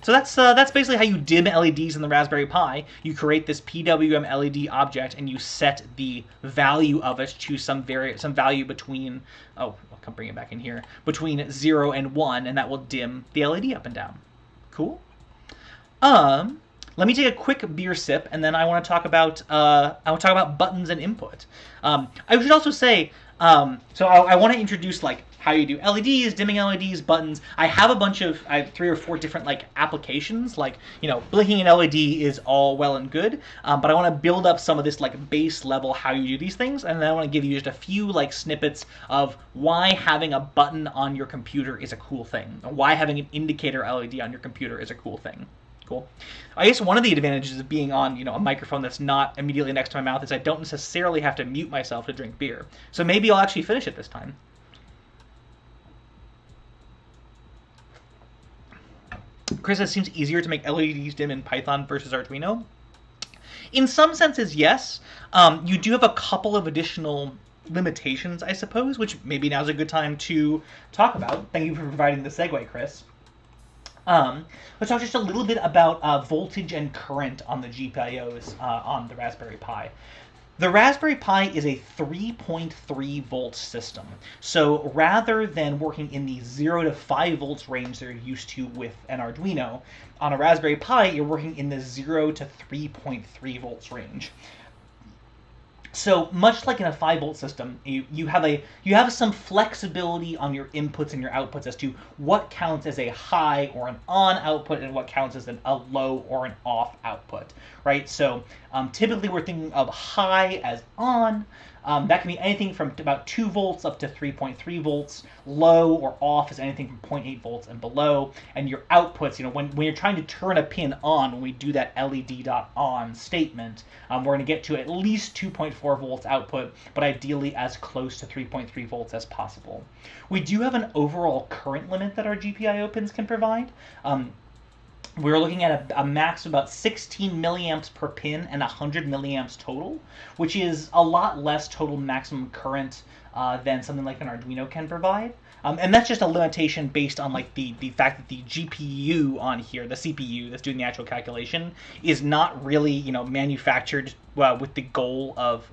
So that's basically how you dim LEDs in the Raspberry Pi. You create this PWM LED object and you set the value of it to some value between, oh, I'll bring it back in here, between 0 and 1, and that will dim the LED up and down. Cool. Let me take a quick beer sip, and then I want to talk about buttons and input. I should also say, so I want to introduce like how you do LEDs, dimming LEDs, buttons. I have a bunch of 3 or 4 different like applications. Like, you know, blinking an LED is all well and good, but I want to build up some of this like base level how you do these things, and then I want to give you just a few like snippets of why having a button on your computer is a cool thing, or why having an indicator LED on your computer is a cool thing. Cool. I guess one of the advantages of being on, you know, a microphone that's not immediately next to my mouth is I don't necessarily have to mute myself to drink beer. So maybe I'll actually finish it this time. Chris, it seems easier to make LEDs dim in Python versus Arduino. In some senses, yes. You do have a couple of additional limitations, I suppose, which maybe now's a good time to talk about. Thank you for providing the segue, Chris. Let's talk just a little bit about voltage and current on the GPIOs on the Raspberry Pi. The Raspberry Pi is a 3.3 volt system. So rather than working in the 0 to 5 volts range they're used to with an Arduino, on a Raspberry Pi you're working in the 0 to 3.3 volts range. So much like in a 5-volt system, you have some flexibility on your inputs and your outputs as to what counts as a high or an on output and what counts as a low or an off output, right? So typically we're thinking of high as on. That can be anything from about 2 volts up to 3.3 volts. Low or off is anything from 0.8 volts and below. And your outputs, you know, when you're trying to turn a pin on, when we do that LED.on statement, we're going to get to at least 2.4 volts output, but ideally as close to 3.3 volts as possible. We do have an overall current limit that our GPIO pins can provide. We're looking at a max of about 16 milliamps per pin and 100 milliamps total, which is a lot less total maximum current than something like an Arduino can provide. And that's just a limitation based on like the fact that the GPU on here, the CPU that's doing the actual calculation, is not really, you know, manufactured with the goal of,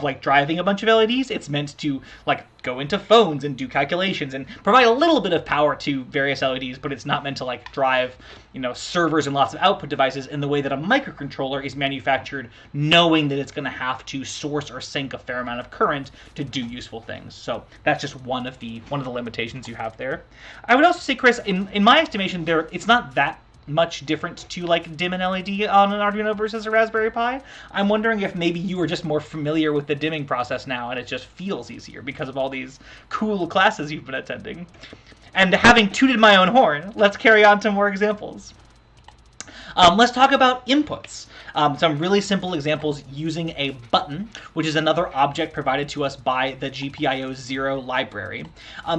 like driving a bunch of LEDs. It's meant to like go into phones and do calculations and provide a little bit of power to various LEDs, but it's not meant to like drive, you know, servers and lots of output devices in the way that a microcontroller is manufactured, knowing that it's going to have to source or sink a fair amount of current to do useful things. So that's just one of the limitations you have there. I would also say, Chris, in my estimation, it's not that much different to like dim an LED on an Arduino versus a Raspberry Pi. I'm wondering if maybe you are just more familiar with the dimming process now and it just feels easier because of all these cool classes you've been attending. And having tooted my own horn, let's carry on to more examples. Let's talk about inputs. Some really simple examples using a button, which is another object provided to us by the gpiozero library.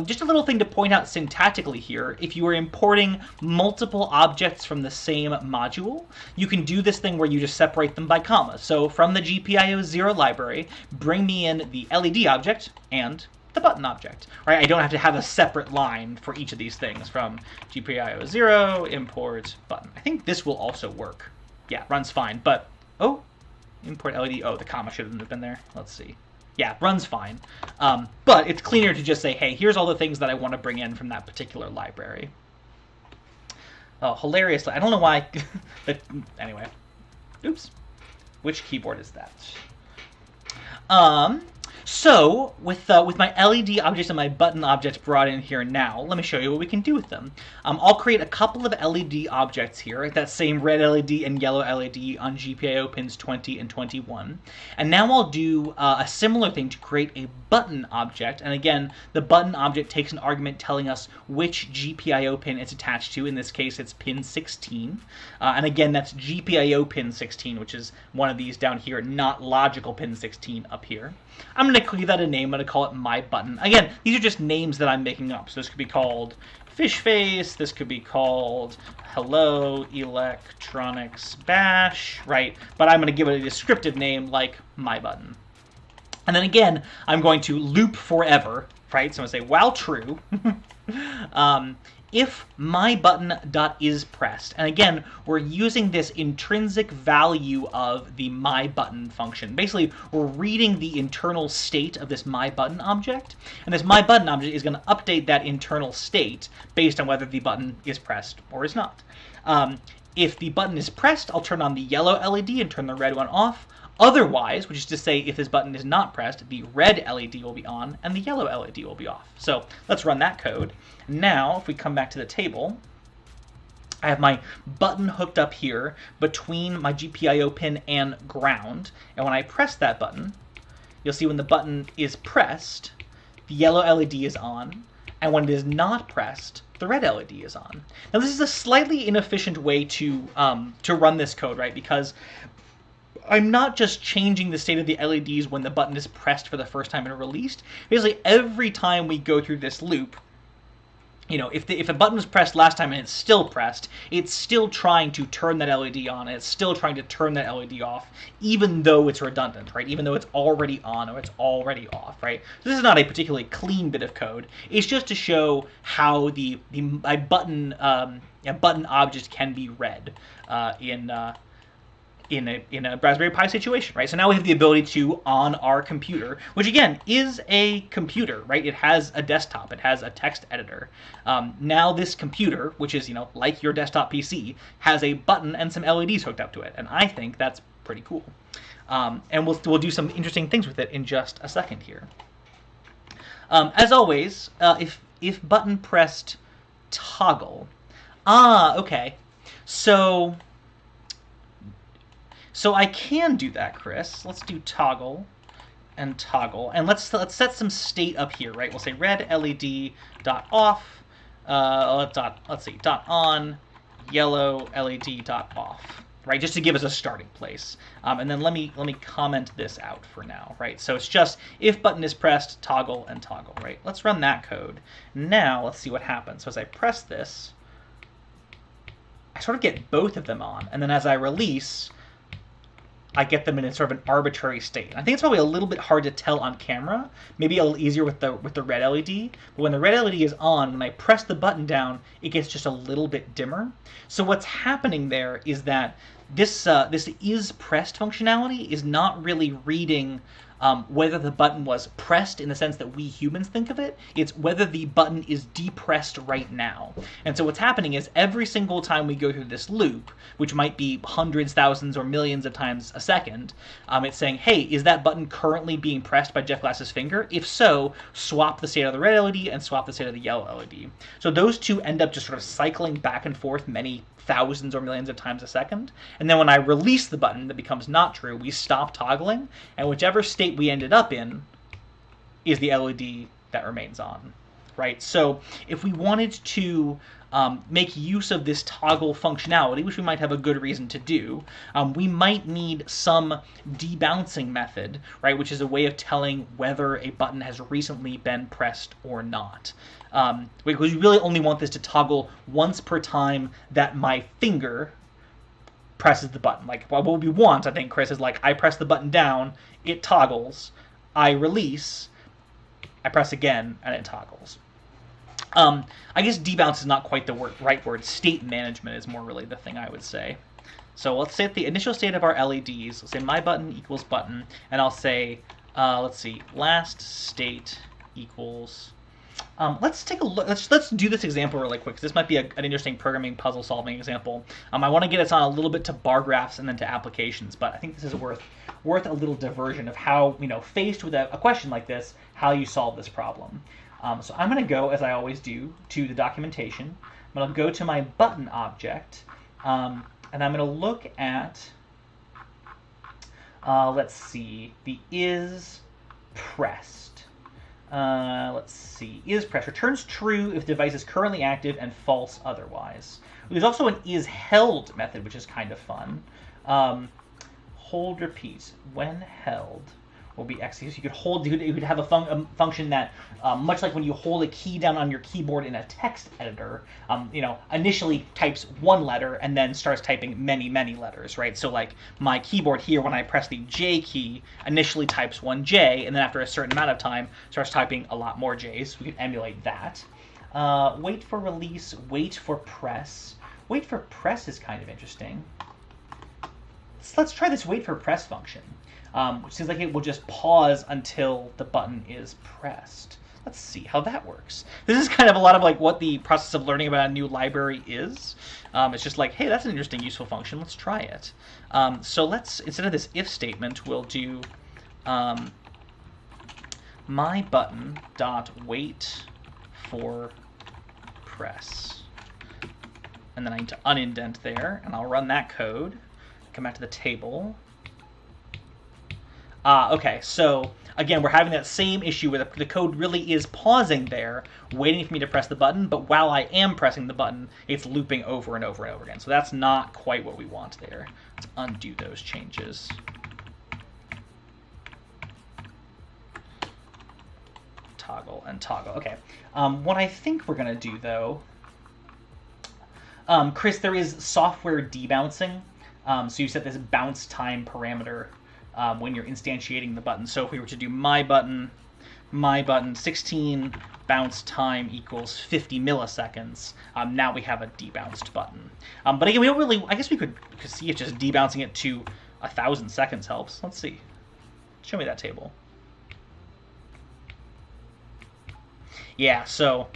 Just a little thing to point out syntactically here, if you are importing multiple objects from the same module, you can do this thing where you just separate them by commas. So from the gpiozero library, bring me in the LED object and the button object, right? I don't have to have a separate line for each of these things from gpiozero, import, button. I think this will also work. Yeah, runs fine, but, oh, import LED, oh, the comma shouldn't have been there. Let's see. Yeah, runs fine. But it's cleaner to just say, hey, here's all the things that I want to bring in from that particular library. Oh, hilariously, I don't know why. But anyway, oops. Which keyboard is that? So with my LED objects and my button objects brought in here now, let me show you what we can do with them. I'll create a couple of LED objects here, that same red LED and yellow LED on GPIO pins 20 and 21. And now I'll do a similar thing to create a button object. And again, the button object takes an argument telling us which GPIO pin it's attached to. In this case, it's pin 16. And again, that's GPIO pin 16, which is one of these down here, not logical pin 16 up here. I'm going to give that a name. I'm going to call it my button. Again, these are just names that I'm making up. So this could be called Fish Face. This could be called Hello Electronics Bash, right? But I'm going to give it a descriptive name like my button. And then again, I'm going to loop forever, right? So I'm going to say while true. If my button dot is pressed, and again, we're using this intrinsic value of the my button function. Basically, we're reading the internal state of this my button object, and this my button object is going to update that internal state based on whether the button is pressed or is not. If the button is pressed, I'll turn on the yellow LED and turn the red one off. Otherwise, which is to say if this button is not pressed, the red LED will be on and the yellow LED will be off. So let's run that code. Now, if we come back to the table, I have my button hooked up here between my GPIO pin and ground. And when I press that button, you'll see when the button is pressed, the yellow LED is on. And when it is not pressed, the red LED is on. Now, this is a slightly inefficient way to run this code, right? Because I'm not just changing the state of the LEDs when the button is pressed for the first time and released. Basically, every time we go through this loop, you know, if a button was pressed last time and it's still pressed, it's still trying to turn that LED on, and it's still trying to turn that LED off, even though it's redundant, right? Even though it's already on or it's already off, right? This is not a particularly clean bit of code. It's just to show how the button object can be read in a Raspberry Pi situation, right? So now we have the ability to, on our computer, which again is a computer, right? It has a desktop, it has a text editor. Now this computer, which is, you know, like your desktop PC, has a button and some LEDs hooked up to it, and I think that's pretty cool. And we'll do some interesting things with it in just a second here. As always, if button pressed toggle, okay, so I can do that, Chris. Let's do toggle and toggle, and let's set some state up here, right? We'll say red LED dot off, let's see, dot on, yellow LED dot off, right? Just to give us a starting place. And then let me comment this out for now, right? So it's just if button is pressed, toggle and toggle, right? Let's run that code. Now let's see what happens. So as I press this, I sort of get both of them on, and then as I release, I get them in a sort of an arbitrary state. I think it's probably a little bit hard to tell on camera, maybe a little easier with the red LED, but when the red LED is on, when I press the button down, it gets just a little bit dimmer. So what's happening there is that this is pressed functionality is not really reading whether the button was pressed in the sense that we humans think of it. It's whether the button is depressed right now. And so what's happening is every single time we go through this loop, which might be hundreds, thousands, or millions of times a second, it's saying, hey, is that button currently being pressed by Jeff Glass's finger? If so, swap the state of the red LED and swap the state of the yellow LED. So those two end up just sort of cycling back and forth many thousands or millions of times a second. And then when I release the button that becomes not true, we stop toggling, and whichever state we ended up in is the LED that remains on, right? So if we wanted to make use of this toggle functionality, which we might have a good reason to do, we might need some debouncing method, right, which is a way of telling whether a button has recently been pressed or not. Because we really only want this to toggle once per time that my finger presses the button. Like, what we want, I think, Chris, is like, I press the button down, it toggles, I release, I press again, and it toggles. I guess debounce is not quite the right word. State management is more really the thing I would say. So let's say the initial state of our LEDs, let's say my button equals button, and I'll say, let's see, last state equals Let's take a look. Let's do this example really quick. This might be an interesting programming puzzle solving example. I want to get us on a little bit to bar graphs and then to applications, but I think this is worth a little diversion of how, faced with a question like this, how you solve this problem. So I'm going to go, as I always do, to the documentation. I'm going to go to my button object, and I'm going to look at, let's see, the is pressed. Let's see, is pressed returns true if the device is currently active and false otherwise. There's also an is held method, which is kind of fun. Hold repeat when held will be executed. So you could hold. You could have a function that, much like when you hold a key down on your keyboard in a text editor, initially types one letter and then starts typing many letters, right? So like my keyboard here, when I press the J key, initially types one J, and then after a certain amount of time starts typing a lot more J's. We can emulate that. Wait for release. Wait for press. Wait for press is kind of interesting. Let's try this wait for press function, which seems like it will just pause until the button is pressed. Let's see how that works. This is kind of a lot of like what the process of learning about a new library is. It's just like, hey, that's an interesting, useful function. Let's try it. So let's, instead of this if statement, we'll do my button dot wait for press. And then I need to unindent there, and I'll run that code. Come back to the table. Okay, so again, we're having that same issue where the code really is pausing there, waiting for me to press the button, but while I am pressing the button, it's looping over and over and over again. So that's not quite what we want there. Let's undo those changes. Toggle and toggle. Okay. What I think we're going to do, though, Chris, there is software debouncing. So you set this bounce time parameter when you're instantiating the button. So if we were to do my button 16 bounce time equals 50 milliseconds, now we have a debounced button. But again, we don't really, I guess we could see if just debouncing it to 1,000 seconds helps. Let's see. Show me that table. Yeah, so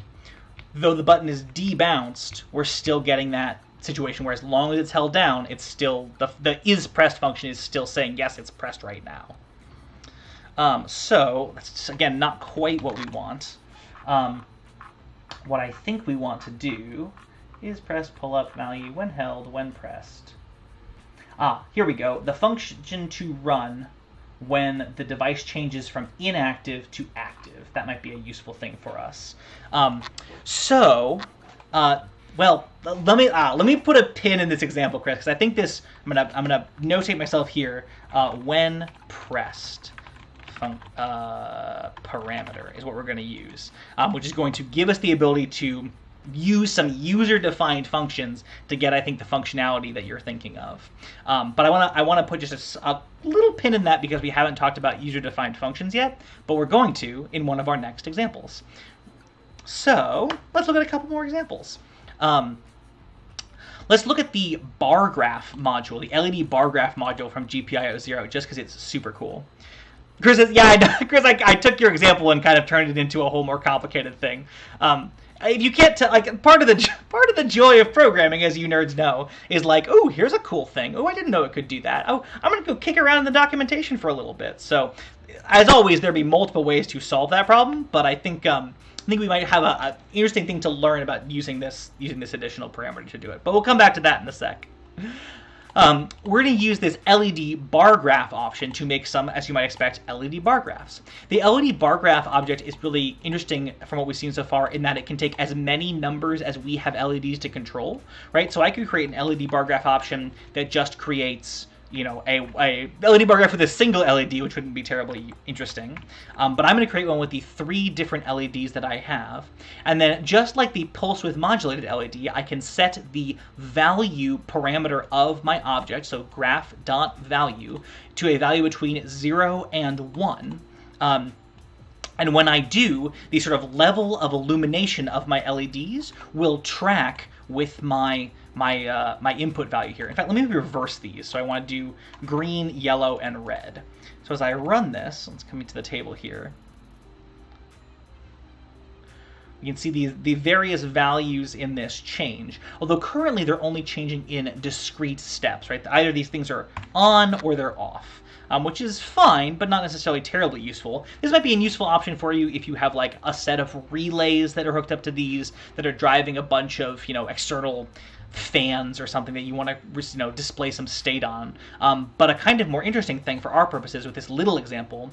though the button is debounced, we're still getting that situation where as long as it's held down, it's still, the is pressed function is still saying, yes, it's pressed right now. So that's, again, not quite what we want. What I think we want to do is press pull up value when held, when pressed. Here we go. The function to run when the device changes from inactive to active. That might be a useful thing for us. Well, let me put a pin in this example, Chris, because I think this, I'm gonna notate myself here. When pressed parameter is what we're going to use, which is going to give us the ability to use some user-defined functions to get, I think, the functionality that you're thinking of. But I want to put just a little pin in that because we haven't talked about user-defined functions yet, but we're going to in one of our next examples. So let's look at a couple more examples. Let's look at the bar graph module, the LED bar graph module from gpiozero, just because it's super cool. Chris, Chris, I took your example and kind of turned it into a whole more complicated thing. If you can't tell, like, part of the joy of programming, as you nerds know, is like, oh, here's a cool thing. Oh, I didn't know it could do that. Oh, I'm gonna go kick around in the documentation for a little bit. So, as always, there'll be multiple ways to solve that problem, but I think we might have an interesting thing to learn about using this additional parameter to do it. But we'll come back to that in a sec. We're going to use this LED bar graph option to make some, as you might expect, LED bar graphs. The LED bar graph object is really interesting from what we've seen so far in that it can take as many numbers as we have LEDs to control, right? So I could create an LED bar graph option that just creates, a LED bar graph with a single LED, which wouldn't be terribly interesting. But I'm going to create one with the 3 different LEDs that I have. And then just like the pulse width modulated LED, I can set the value parameter of my object, so graph.value, to a value between 0 and 1. And when I do, the sort of level of illumination of my LEDs will track with my input value here. In fact, let me reverse these. So I want to do green, yellow, and red. So as I run this, let's come into the table here. You can see the various values in this change, although currently they're only changing in discrete steps, right? Either these things are on or they're off, which is fine, but not necessarily terribly useful. This might be a useful option for you if you have like a set of relays that are hooked up to these that are driving a bunch of, external fans or something that you want to display some state on. But a kind of more interesting thing for our purposes with this little example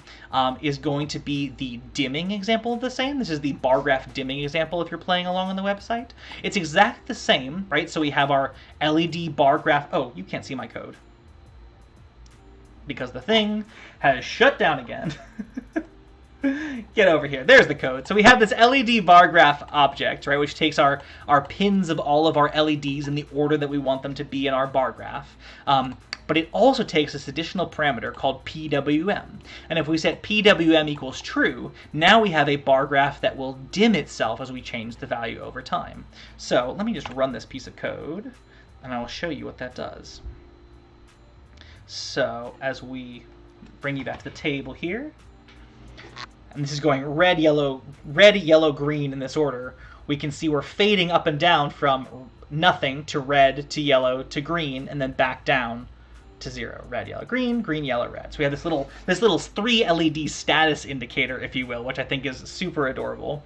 is going to be the dimming example of the same. This is the bar graph dimming example if you're playing along on the website. It's exactly the same, right? So we have our LED bar graph. Oh, you can't see my code because the thing has shut down again. Get over here. There's the code. So we have this LED bar graph object, right, which takes our pins of all of our LEDs in the order that we want them to be in our bar graph. But it also takes this additional parameter called PWM. And if we set PWM equals true, now we have a bar graph that will dim itself as we change the value over time. So let me just run this piece of code, and I will show you what that does. So as we bring you back to the table here, and this is going red, yellow, green in this order, we can see we're fading up and down from nothing to red to yellow to green, and then back down to 0. Red, yellow, green, yellow, red. So we have this little 3 LED status indicator, if you will, which I think is super adorable.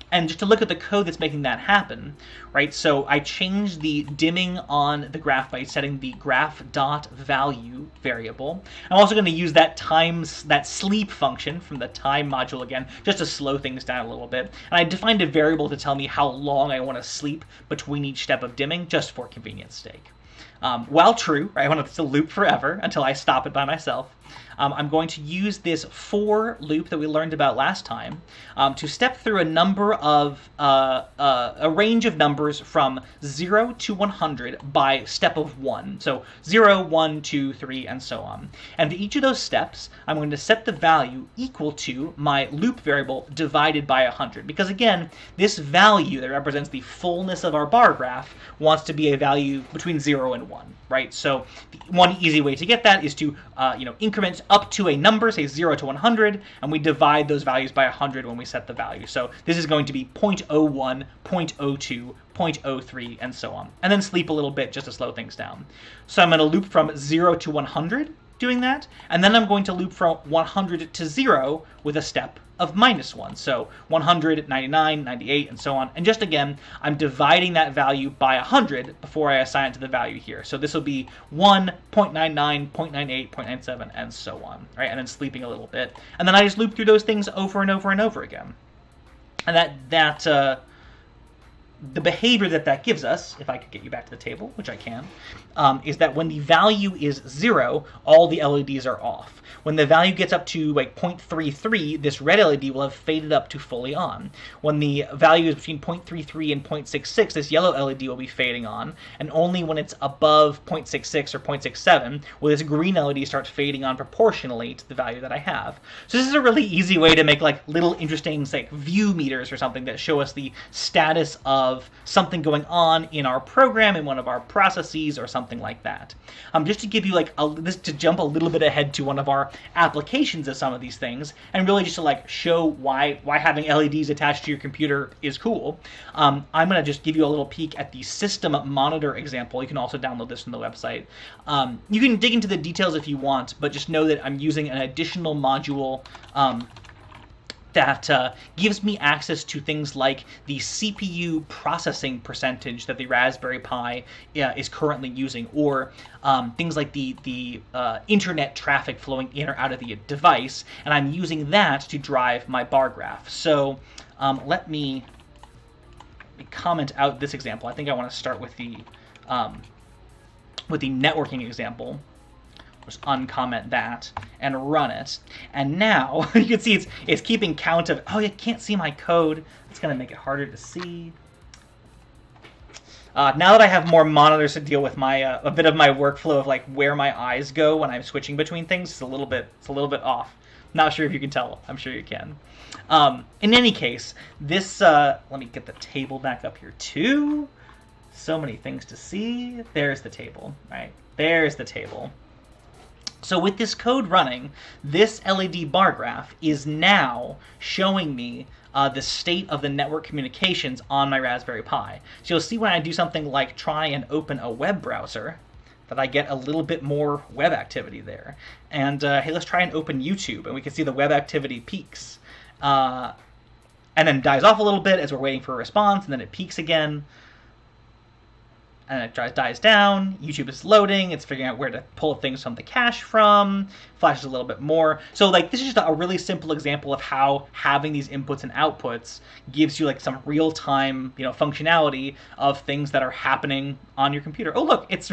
And just to look at the code that's making that happen, right? So I changed the dimming on the graph by setting the graph.value variable. I'm also going to use that sleep function from the time module again, just to slow things down a little bit. And I defined a variable to tell me how long I want to sleep between each step of dimming, just for convenience sake. While true, right, I want it to loop forever until I stop it by myself. I'm going to use this for loop that we learned about last time to step through a number of a range of numbers from 0 to 100 by step of 1. So 0, 1, 2, 3, and so on. And for each of those steps, I'm going to set the value equal to my loop variable divided by 100. Because again, this value that represents the fullness of our bar graph wants to be a value between 0 and 1, right? So one easy way to get that is to increment up to a number, say 0 to 100, and we divide those values by 100 when we set the value. So this is going to be 0.01, 0.02, 0.03, and so on. And then sleep a little bit just to slow things down. So I'm going to loop from 0 to 100 doing that, and then I'm going to loop from 100 to 0 with a step of -1. So 100, 99, 98, and so on. And just again, I'm dividing that value by 100 before I assign it to the value here. So this will be 1, 0.99, 0.98, 0.97, and so on, right? And then sleeping a little bit. And then I just loop through those things over and over and over again. And the behavior that gives us, if I could get you back to the table, which I can, is that when the value is 0, all the LEDs are off. When the value gets up to like 0.33, this red LED will have faded up to fully on. When the value is between 0.33 and 0.66, this yellow LED will be fading on. And only when it's above 0.66 or 0.67 will this green LED start fading on proportionally to the value that I have. So this is a really easy way to make like little interesting like view meters or something that show us the status of something going on in our program, in one of our processes, or something like that. Just to give you like to jump a little bit ahead to one of our applications of some of these things, and really just to like show why having LEDs attached to your computer is cool. I'm going to just give you a little peek at the system monitor example. You can also download this from the website. You can dig into the details if you want, but just know that I'm using an additional module that gives me access to things like the CPU processing percentage that the Raspberry Pi is currently using, or things like the internet traffic flowing in or out of the device, and I'm using that to drive my bar graph. So let me comment out this example. I think I want to start with the networking example. Just uncomment that and run it, and now you can see it's keeping count of, oh, you can't see my code. It's going to make it harder to see. Now that I have more monitors to deal with, my a bit of my workflow of like where my eyes go when I'm switching between things is a little bit off. Not sure if you can tell. I'm sure you can. In any case, this let me get the table back up here too. So many things to see. There's the table, right? There's the table. So with this code running, this LED bar graph is now showing me the state of the network communications on my Raspberry Pi. So you'll see when I do something like try and open a web browser that I get a little bit more web activity there. And hey, let's try and open YouTube, and we can see the web activity peaks. And then dies off a little bit as we're waiting for a response, and then it peaks again. And it dies down. YouTube is loading. It's figuring out where to pull things from the cache from. Flashes a little bit more. So like this is just a really simple example of how having these inputs and outputs gives you like some real-time, functionality of things that are happening on your computer. Oh look, it's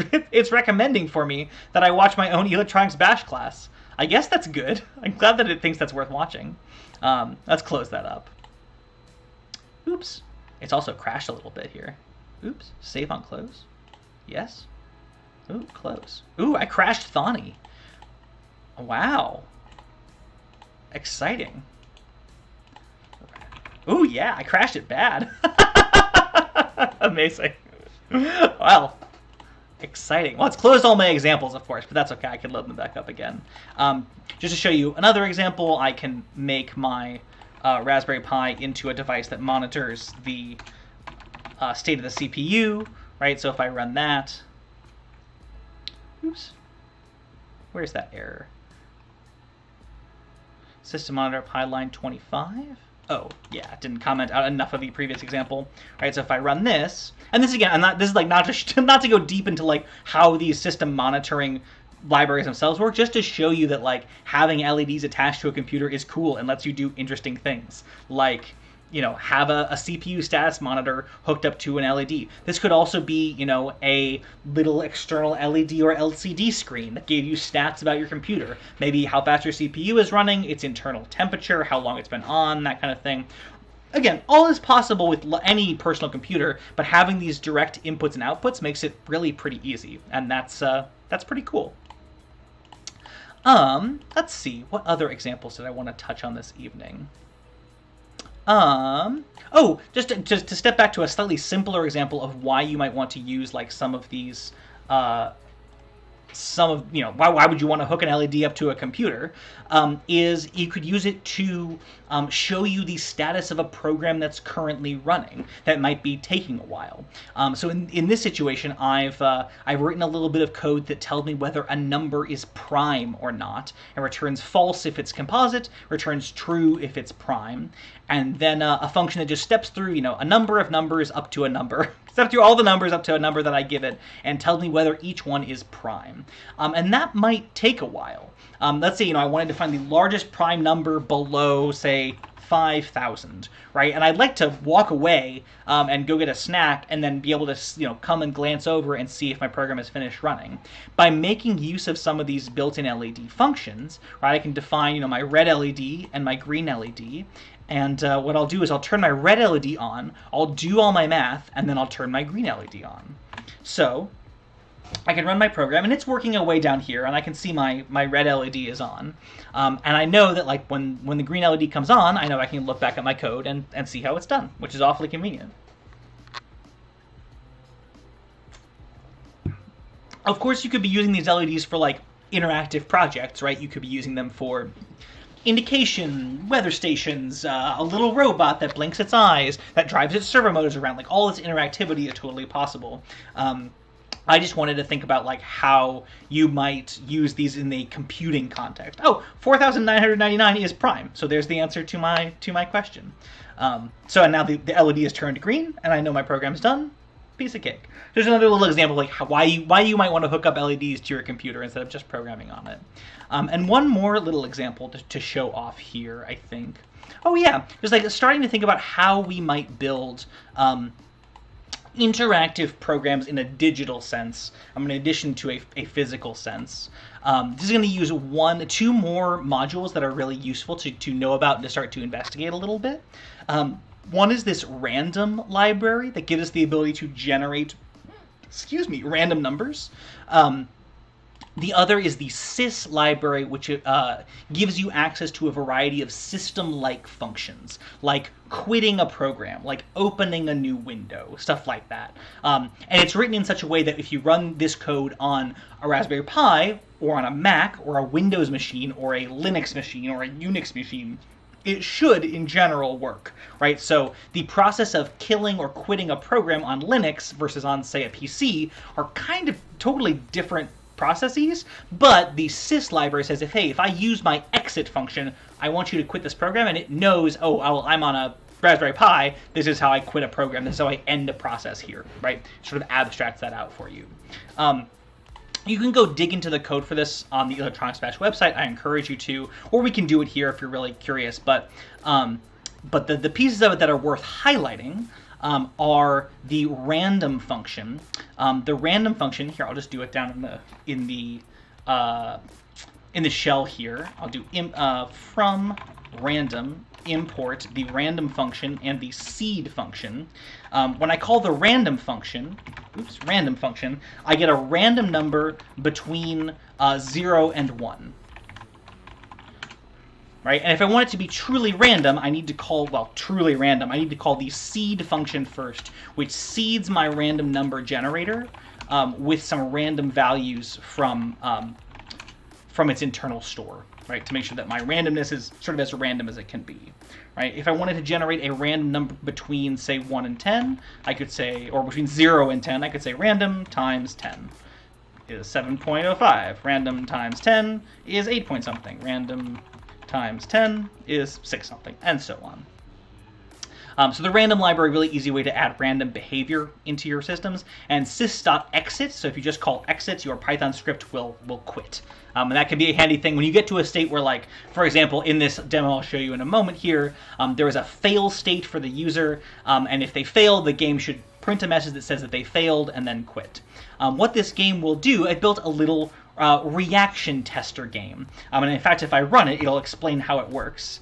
recommending for me that I watch my own electronics bash class. I guess that's good. I'm glad that it thinks that's worth watching. Let's close that up. Oops. It's also crashed a little bit here. Oops. Save on close. Yes. Ooh, close. Ooh, I crashed Thani. Wow. Exciting. Ooh, yeah, I crashed it bad. Amazing. Well, exciting. Well, it's closed all my examples, of course, but that's okay. I can load them back up again. Just to show you another example, I can make my Raspberry Pi into a device that monitors the state of the CPU, right? So if I run that, oops, where's that error? System monitor Pi line 25. Oh yeah, didn't comment out enough of the previous example, right? So if I run this, and this again, this is like not to go deep into like how these system monitoring libraries themselves work, just to show you that like having LEDs attached to a computer is cool and lets you do interesting things, like have a CPU status monitor hooked up to an LED. This could also be, a little external LED or LCD screen that gave you stats about your computer. Maybe how fast your CPU is running, its internal temperature, how long it's been on, that kind of thing. Again, all is possible with any personal computer, but having these direct inputs and outputs makes it really pretty easy, and that's pretty cool. Let's see, what other examples did I want to touch on this evening? Just to step back to a slightly simpler example of why you might want to use like some of these, why would you want to hook an LED up to a computer, is you could use it to show you the status of a program that's currently running that might be taking a while. So in this situation, I've written a little bit of code that tells me whether a number is prime or not, and returns false if it's composite, returns true if it's prime, and then a function that just steps through a number of numbers up to a number. Step through all the numbers up to a number that I give it and tells me whether each one is prime. And that might take a while. Let's say, I wanted to find the largest prime number below, say, 5,000, right? And I'd like to walk away and go get a snack and then be able to, come and glance over and see if my program is finished running. By making use of some of these built-in LED functions, right, I can define, my red LED and my green LED. And what I'll do is I'll turn my red LED on, I'll do all my math, and then I'll turn my green LED on. So I can run my program, and it's working away down here, and I can see my red LED is on. And I know that like when the green LED comes on, I know I can look back at my code and see how it's done, which is awfully convenient. Of course, you could be using these LEDs for like interactive projects, right? You could be using them for indication, weather stations, a little robot that blinks its eyes, that drives its servo motors around. Like all this interactivity is totally possible. I just wanted to think about like how you might use these in the computing context. Oh, 4,999 is prime, so there's the answer to my question. So now the LED is turned green, and I know my program's done. Piece of cake. There's another little example of like why you might want to hook up LEDs to your computer instead of just programming on it. And one more little example to show off here, I think. Oh yeah, just like starting to think about how we might build interactive programs in a digital sense, in addition to a physical sense. This is going to use two more modules that are really useful to know about and to start to investigate a little bit. One is this random library that gives us the ability to generate, random numbers. The other is the Sis Library, which gives you access to a variety of system-like functions, like quitting a program, like opening a new window, stuff like that. And it's written in such a way that if you run this code on a Raspberry Pi, or on a Mac, or a Windows machine, or a Linux machine, or a Unix machine, it should, in general, work, right? So the process of killing or quitting a program on Linux versus on, say, a PC are kind of totally different processes, but the Sis library says, if I use my exit function, I want you to quit this program, and it knows, oh, I'm on a Raspberry Pi, this is how I quit a program, this is how I end a process here, right? Sort of abstracts that out for you. You can go dig into the code for this on the Electronics Bash website. I encourage you to, or we can do it here if you're really curious. But the pieces of it that are worth highlighting are the random function. The random function here, I'll just do it down in the shell here. I'll do from random import the random function and the seed function. When I call the random function, I get a random number between 0 and 1. Right? And if I want it to be truly random, I need to call, I need to call the seed function first, which seeds my random number generator with some random values from its internal store, right? To make sure that my randomness is sort of as random as it can be, right? If I wanted to generate a random number between, say, 1 and 10, I could say, or between 0 and 10, I could say random times 10 is 7.05. Random times 10 is 8 point something. Random times 10 is 6 something, and so on. So the random library, really easy way to add random behavior into your systems. And sys.exit, so if you just call exit, your Python script will quit. And that can be a handy thing when you get to a state where, like, for example, in this demo I'll show you in a moment here, there is a fail state for the user, and if they fail, the game should print a message that says that they failed and then quit. What this game will do, I built a little reaction tester game. And in fact, if I run it, it'll explain how it works.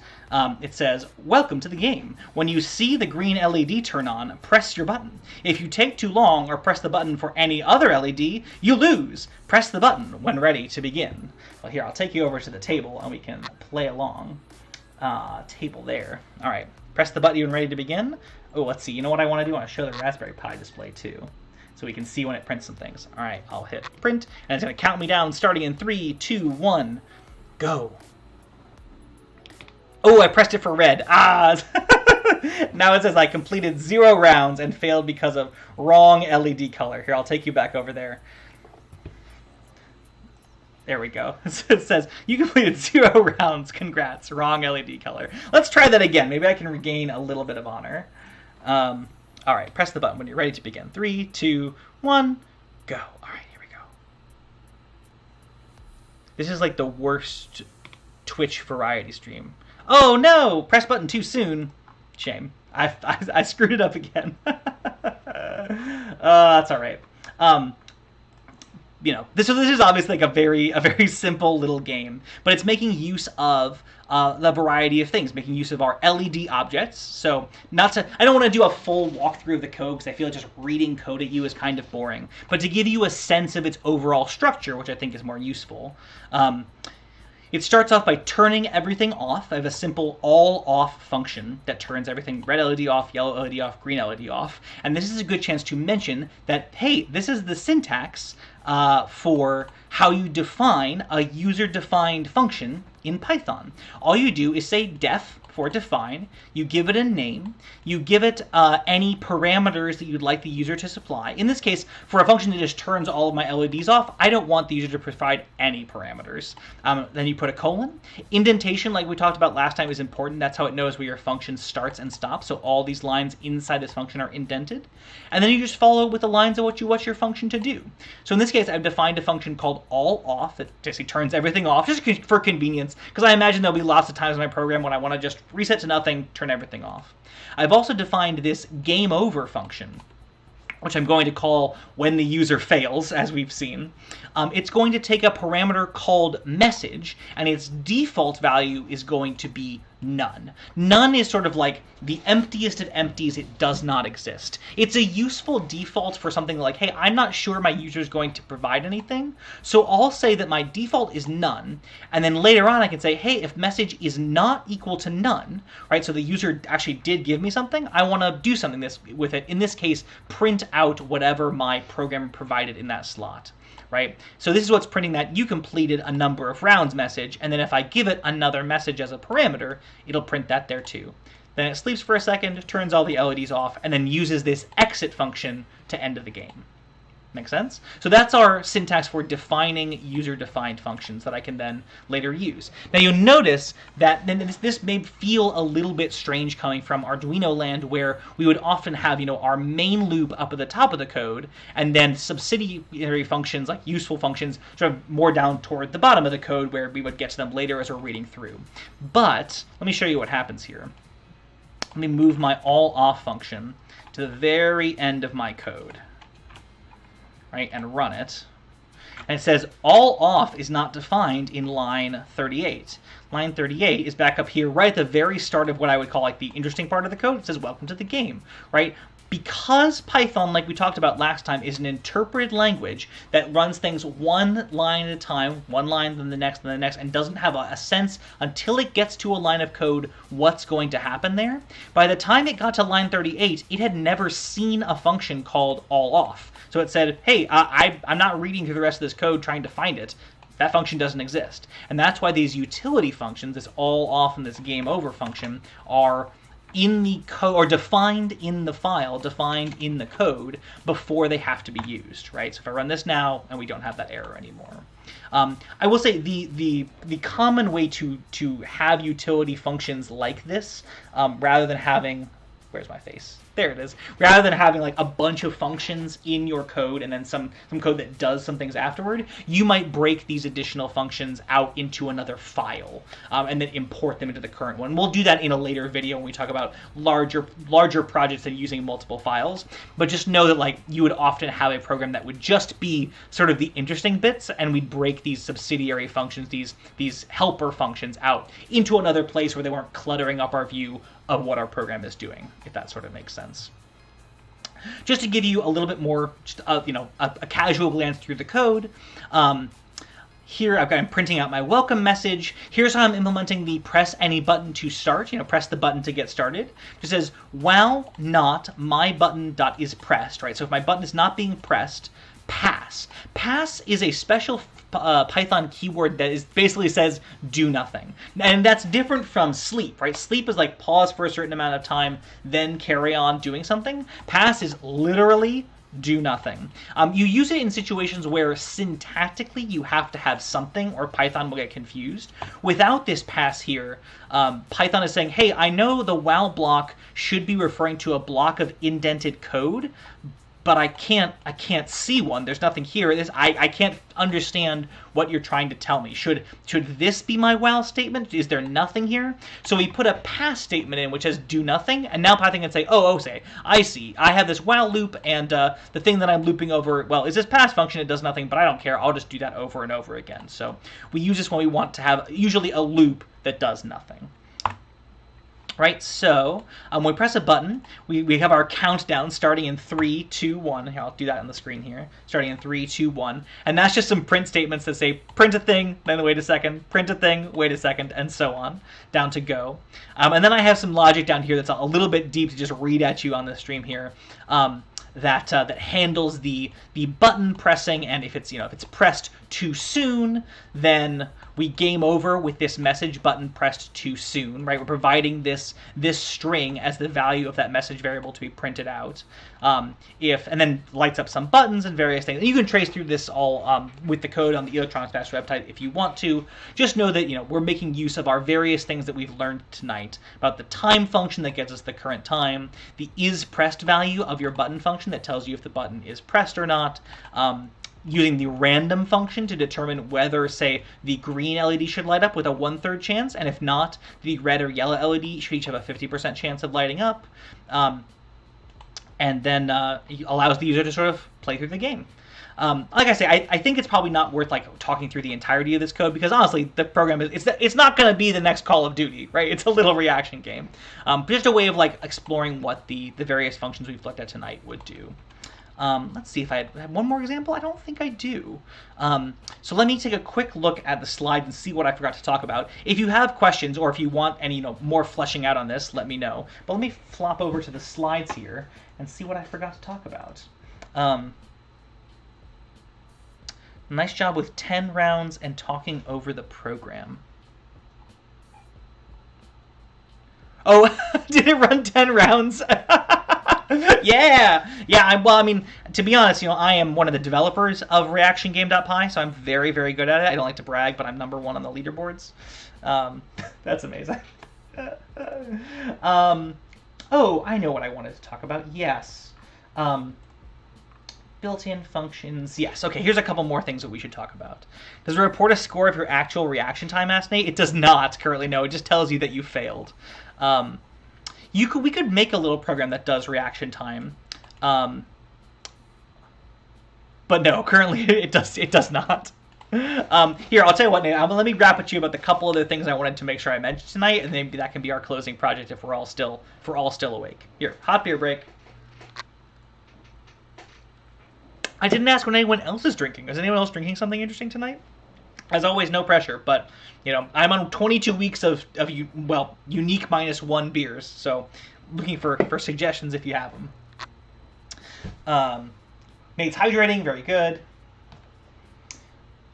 It says, welcome to the game. When you see the green LED turn on, press your button. If you take too long or press the button for any other LED, you lose. Press the button when ready to begin. Well, here, I'll take you over to the table and we can play along. Table there. All right, press the button when ready to begin. Oh, let's see. You know what I want to do? I want to show the Raspberry Pi display too, so we can see when it prints some things. All right, I'll hit print, and it's going to count me down starting in 3, 2, 1, go. Oh, I pressed it for red. Ah! Now it says I completed 0 rounds and failed because of wrong LED color. Here, I'll take you back over there. There we go. It says, you completed 0 rounds. Congrats. Wrong LED color. Let's try that again. Maybe I can regain a little bit of honor. All right, press the button when you're ready to begin. 3, 2, 1, go. All right, here we go. This is like the worst Twitch variety stream. Oh no! Press button too soon. Shame. I screwed it up again. That's all right. You know, this is obviously like a very simple little game, but it's making use of the variety of things, making use of our LED objects. So I don't want to do a full walkthrough of the code because I feel like just reading code at you is kind of boring, but to give you a sense of its overall structure, which I think is more useful. It starts off by turning everything off. I have a simple all-off function that turns everything red LED off, yellow LED off, green LED off. And this is a good chance to mention that, hey, this is the syntax for how you define a user-defined function in Python. All you do is say def for define, you give it a name, you give it any parameters that you'd like the user to supply. In this case, for a function that just turns all of my LEDs off, I don't want the user to provide any parameters. Then you put a colon. Indentation, like we talked about last time, is important. That's how it knows where your function starts and stops, so all these lines inside this function are indented. And then you just follow with the lines of what you want your function to do. So in this case, I've defined a function called all-off that basically turns everything off, just for convenience, because I imagine there'll be lots of times in my program when I want to just reset to nothing, turn everything off. I've also defined this game over function, which I'm going to call when the user fails, as we've seen. It's going to take a parameter called message, and its default value is going to be none. None is sort of like the emptiest of empties. It does not exist. It's a useful default for something like, hey, I'm not sure my user is going to provide anything, so I'll say that my default is none, and then later on I can say, hey, if message is not equal to none, right, so the user actually did give me something, I want to do something with it. In this case, print out whatever my program provided in that slot. Right? So this is what's printing that you completed a number of rounds message, and then if I give it another message as a parameter, it'll print that there too. Then it sleeps for a second, turns all the LEDs off, and then uses this exit function to end the game. Make sense? So that's our syntax for defining user-defined functions that I can then later use. Now you'll notice that this may feel a little bit strange coming from Arduino land, where we would often have, our main loop up at the top of the code, and then subsidiary functions like useful functions sort of more down toward the bottom of the code, where we would get to them later as we're reading through. But let me show you what happens here. Let me move my all-off function to the very end of my code. Right, and run it. And it says all off is not defined in line 38. Line 38 is back up here right at the very start of what I would call like the interesting part of the code. It says welcome to the game, right? Because Python, like we talked about last time, is an interpreted language that runs things one line at a time, one line, then the next, and doesn't have a sense until it gets to a line of code what's going to happen there. By the time it got to line 38, it had never seen a function called all off. So it said, hey, I'm not reading through the rest of this code trying to find it. That function doesn't exist. And that's why these utility functions, this all off and this game over function, are in the code, or defined in the file, defined in the code before they have to be used, right? So if I run this now, and we don't have that error anymore. I will say the common way to have utility functions like this, rather than having, where's my face? There it is. Rather than having like a bunch of functions in your code and then some code that does some things afterward, you might break these additional functions out into another file and then import them into the current one. We'll do that in a later video when we talk about larger projects and using multiple files. But just know that like you would often have a program that would just be sort of the interesting bits, and we'd break these subsidiary functions, these helper functions out into another place where they weren't cluttering up our view of what our program is doing, if that sort of makes sense. Just to give you a little bit more, just a casual glance through the code. Here I'm printing out my welcome message. Here's how I'm implementing the press any button to start. Press the button to get started. It says while not my button dot is pressed, right? So if my button is not being pressed, pass. Pass is a special Python keyword that basically says do nothing. And that's different from sleep, right? Sleep is like pause for a certain amount of time, then carry on doing something. Pass is literally do nothing. You use it in situations where syntactically you have to have something or Python will get confused. Without this pass here, Python is saying, hey, I know the while block should be referring to a block of indented code, but I can't see one. There's nothing here. I can't understand what you're trying to tell me. Should this be my while statement? Is there nothing here? So we put a pass statement in which says do nothing, and now Python can say, say, I see. I have this while loop, and the thing that I'm looping over, well, is this pass function. It does nothing, but I don't care. I'll just do that over and over again. So we use this when we want to have usually a loop that does nothing. Right, so when we press a button, we have our countdown starting in 3, 2, 1. Here, I'll do that on the screen here. Starting in 3, 2, 1. And that's just some print statements that say print a thing, then wait a second, print a thing, wait a second, and so on, down to go. And then I have some logic down here that's a little bit deep to just read at you on the stream here. That handles the button pressing, and if it's pressed too soon, then we game over with this message button pressed too soon, right? We're providing this string as the value of that message variable to be printed out. And then lights up some buttons and various things. And you can trace through this all with the code on the Electronics Master website if you want to. Just know that we're making use of our various things that we've learned tonight about the time function that gets us the current time, the is pressed value of your button function that tells you if the button is pressed or not, using the random function to determine whether, say, the green LED should light up with a 1/3 chance, and if not, the red or yellow LED should each have a 50% chance of lighting up. and then allows the user to sort of play through the game. Like I say, I think it's probably not worth like talking through the entirety of this code because honestly, the program it's not going to be the next Call of Duty, right? It's a little reaction game, but just a way of like exploring what the various functions we've looked at tonight would do. Let's see if I have one more example. I don't think I do. So let me take a quick look at the slide and see what I forgot to talk about. If you have questions or if you want any more fleshing out on this, let me know. But let me flop over to the slides here and see what I forgot to talk about. Nice job with 10 rounds and talking over the program. Oh, did it run 10 rounds? Yeah. Well, I mean, to be honest, I am one of the developers of reactiongame.py, so I'm very, very good at it. I don't like to brag, but I'm number 1 on the leaderboards. That's amazing. Oh, I know what I wanted to talk about. Yes. Built-in functions. Yes. Okay, here's a couple more things that we should talk about. Does it report a score of your actual reaction time, asked Nate? It does not currently, no. It just tells you that you failed. We could make a little program that does reaction time. But no, currently it does not. Here, I'll tell you what, Nate. Let me wrap with you about the couple other things I wanted to make sure I mentioned tonight, and maybe that can be our closing project if we're all still awake. Here, hot beer break. I didn't ask what anyone else is drinking. Is anyone else drinking something interesting tonight? As always, no pressure, but I'm on 22 weeks of unique -1 beers, so looking for suggestions if you have them. Nate's hydrating, very good.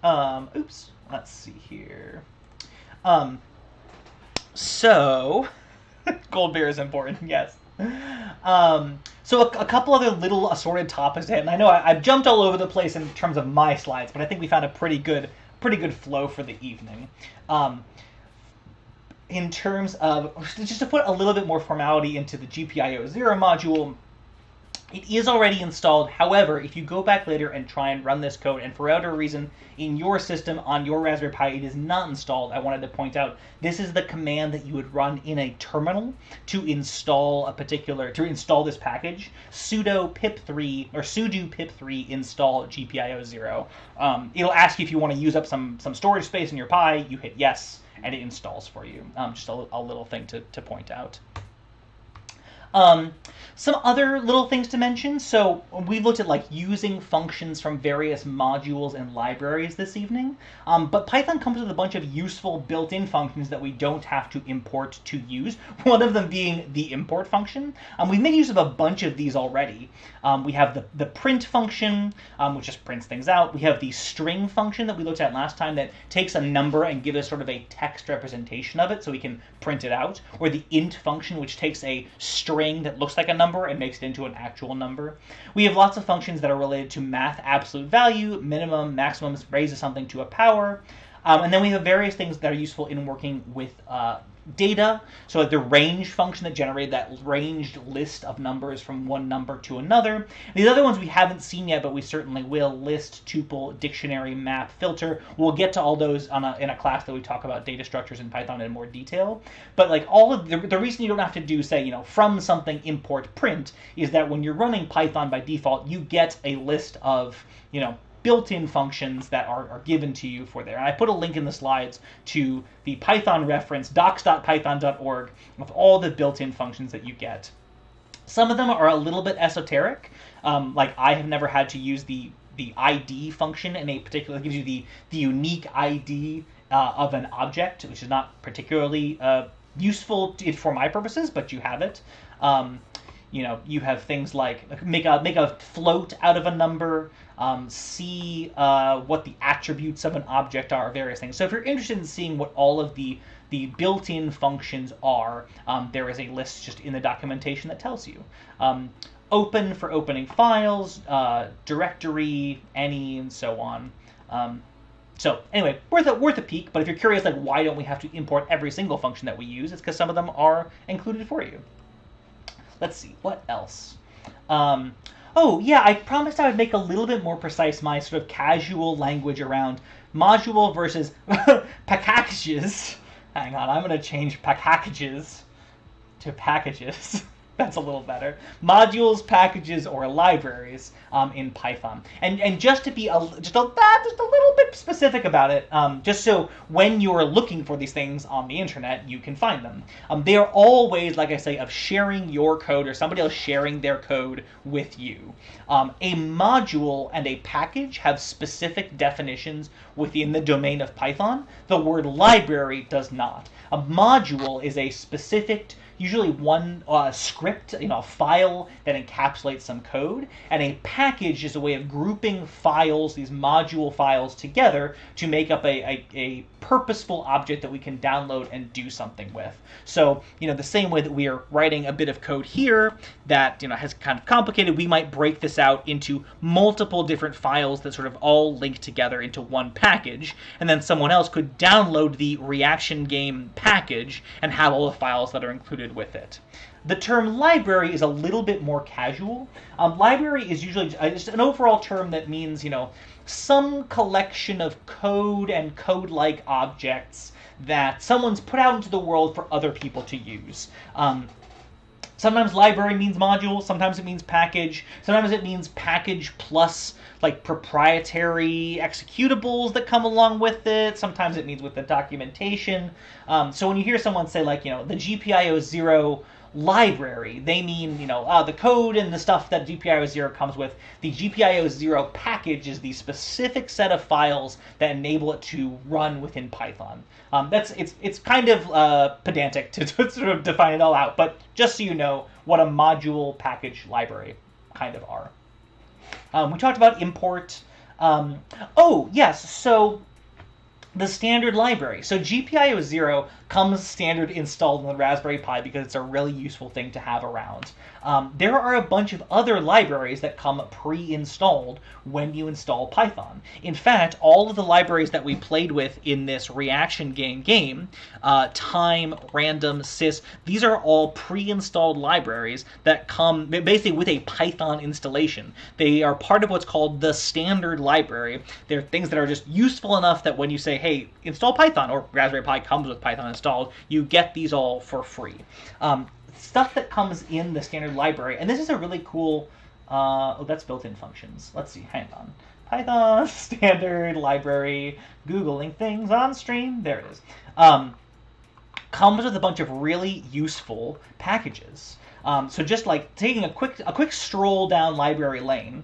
Oops, let's see here. So cold beer is important, yes. So a couple other little assorted topics to hit, and I know I've jumped all over the place in terms of my slides, but I think we found a pretty good flow for the evening. In terms of, just to put a little bit more formality into the gpiozero module, it is already installed. However, if you go back later and try and run this code, and for whatever reason in your system on your Raspberry Pi it is not installed, I wanted to point out this is the command that you would run in a terminal to install this package. Sudo pip3 or sudo pip3 install gpiozero. It'll ask you if you want to use up some storage space in your Pi. You hit yes, and it installs for you. Just a little thing to point out. Some other little things to mention. So we've looked at using functions from various modules and libraries this evening, but Python comes with a bunch of useful built-in functions that we don't have to import to use, one of them being the import function. We've made use of a bunch of these already. We have the print function, which just prints things out. We have the string function that we looked at last time that takes a number and gives us sort of a text representation of it so we can print it out, or the int function, which takes a string that looks like a number and makes it into an actual number. We have lots of functions that are related to math absolute value, minimum, maximum, raises something to a power. And then we have various things that are useful in working with data. So the range function that generated that ranged list of numbers from one number to another. These other ones we haven't seen yet, but we certainly will. List, tuple, dictionary, map, filter. We'll get to all those in a class that we talk about data structures in Python in more detail. But all of the reason you don't have to do, say, from something import print is that when you're running Python by default, you get a list of, built-in functions that are given to you for there. And I put a link in the slides to the Python reference, docs.python.org, with all the built-in functions that you get. Some of them are a little bit esoteric. I have never had to use the ID function in a particular, it gives you the unique ID of an object, which is not particularly useful for my purposes, but you have it. You have things like make a float out of a number, see what the attributes of an object are, various things. So if you're interested in seeing what all of the built-in functions are, there is a list just in the documentation that tells you. Open for opening files, directory, any, and so on. So anyway, worth a peek. But if you're curious, why don't we have to import every single function that we use? It's because some of them are included for you. Let's see, what else? Oh, yeah, I promised I would make a little bit more precise my sort of casual language around module versus packages. Hang on, I'm going to change packages to packages. That's a little better. Modules, packages, or libraries in Python. And just to be just a little bit specific about it, just so when you're looking for these things on the internet, you can find them. They are all ways, like I say, of sharing your code or somebody else sharing their code with you. A module and a package have specific definitions within the domain of Python. The word library does not. A module is a specific, usually one script, a file that encapsulates some code, and a package is a way of grouping files, these module files, together to make up a purposeful object that we can download and do something with. So, the same way that we are writing a bit of code here that, has kind of complicated, we might break this out into multiple different files that sort of all link together into one package, and then someone else could download the reaction game package and have all the files that are included with it. The term library is a little bit more casual. Library is usually just an overall term that means, some collection of code and code-like objects that someone's put out into the world for other people to use. Sometimes library means module, sometimes it means package, sometimes it means package plus like proprietary executables that come along with it, sometimes it means with the documentation. So when you hear someone say like, the gpiozero library, they mean, the code and the stuff that gpiozero comes with. The gpiozero package is the specific set of files that enable it to run within Python. It's kind of pedantic to sort of define it all out, but just so you know what a module package library kind of are. We talked about import. Oh, yes, so the standard library. So gpiozero comes standard installed in the Raspberry Pi because it's a really useful thing to have around. There are a bunch of other libraries that come pre-installed when you install Python. In fact, all of the libraries that we played with in this reaction game, time, random, sys, these are all pre-installed libraries that come basically with a Python installation. They are part of what's called the standard library. They're things that are just useful enough that when you say, hey, install Python, or Raspberry Pi comes with Python installed, you get these all for free. Stuff that comes in the standard library, and this is a really cool, that's built-in functions. Let's see, hang on. Python standard library, Googling things on stream, there it is. Comes with a bunch of really useful packages. So just like taking a quick stroll down library lane,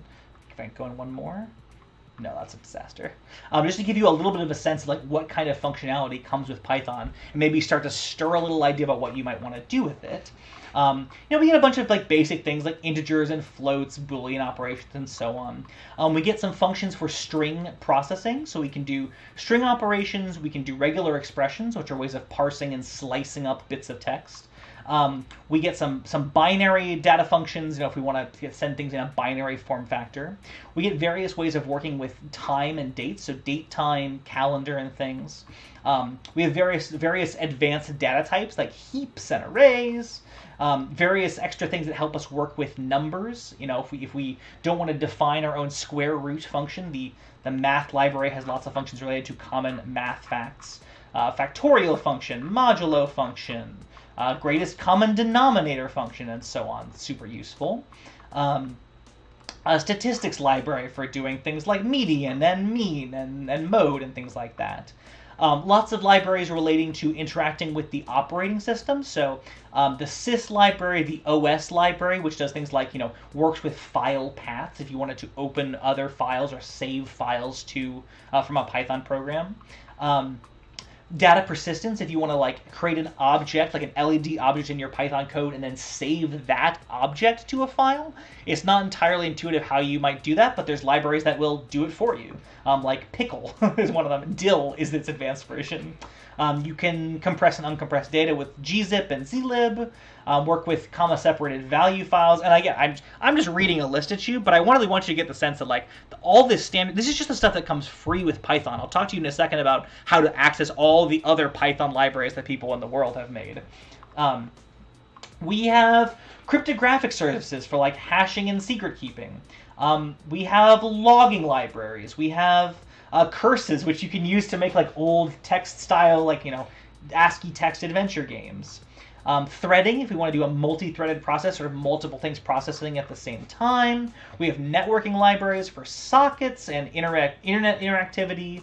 if I can go in one more. No, that's a disaster. Just to give you a little bit of a sense of like what kind of functionality comes with Python, and maybe start to stir a little idea about what you might want to do with it. We get a bunch of like basic things like integers and floats, Boolean operations, and so on. We get some functions for string processing, so we can do string operations. We can do regular expressions, which are ways of parsing and slicing up bits of text. We get some binary data functions, if we want to send things in a binary form factor. We get various ways of working with time and dates, so date, time, calendar, and things. We have various advanced data types like heaps and arrays. Various extra things that help us work with numbers. If we don't want to define our own square root function, the math library has lots of functions related to common math facts. Factorial function, modulo function, greatest common denominator function, and so on. Super useful. A statistics library for doing things like median and mean and mode and things like that. Lots of libraries relating to interacting with the operating system. So the Sis Library, the OS library, which does things like, works with file paths if you wanted to open other files or save files from a Python program. Data persistence, if you want to create an object, like an LED object in your Python code, and then save that object to a file. It's not entirely intuitive how you might do that, but there's libraries that will do it for you. Like Pickle is one of them. Dill is its advanced version. You can compress and uncompress data with gzip and zlib. Work with comma-separated value files. And again, I'm just reading a list at you, but I really want you to get the sense that all this this is just the stuff that comes free with Python. I'll talk to you in a second about how to access all the other Python libraries that people in the world have made. We have cryptographic services for hashing and secret keeping. We have logging libraries. We have curses, which you can use to make old text style, ASCII text adventure games. Threading, if we want to do a multi-threaded process, sort of multiple things processing at the same time. We have networking libraries for sockets and internet interactivity.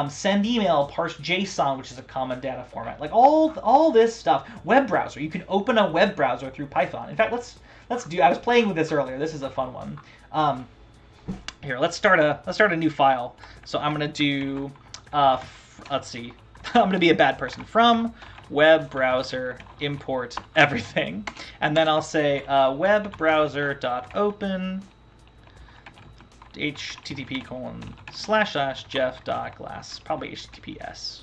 Send email, parse JSON, which is a common data format. Like all this stuff. Web browser. You can open a web browser through Python. In fact, let's do. I was playing with this earlier. This is a fun one. Here, let's start a new file. So I'm gonna do. Let's see. I'm gonna be a bad person. From web browser import everything, and then I'll say web browser.open http://jeff.glass, probably https.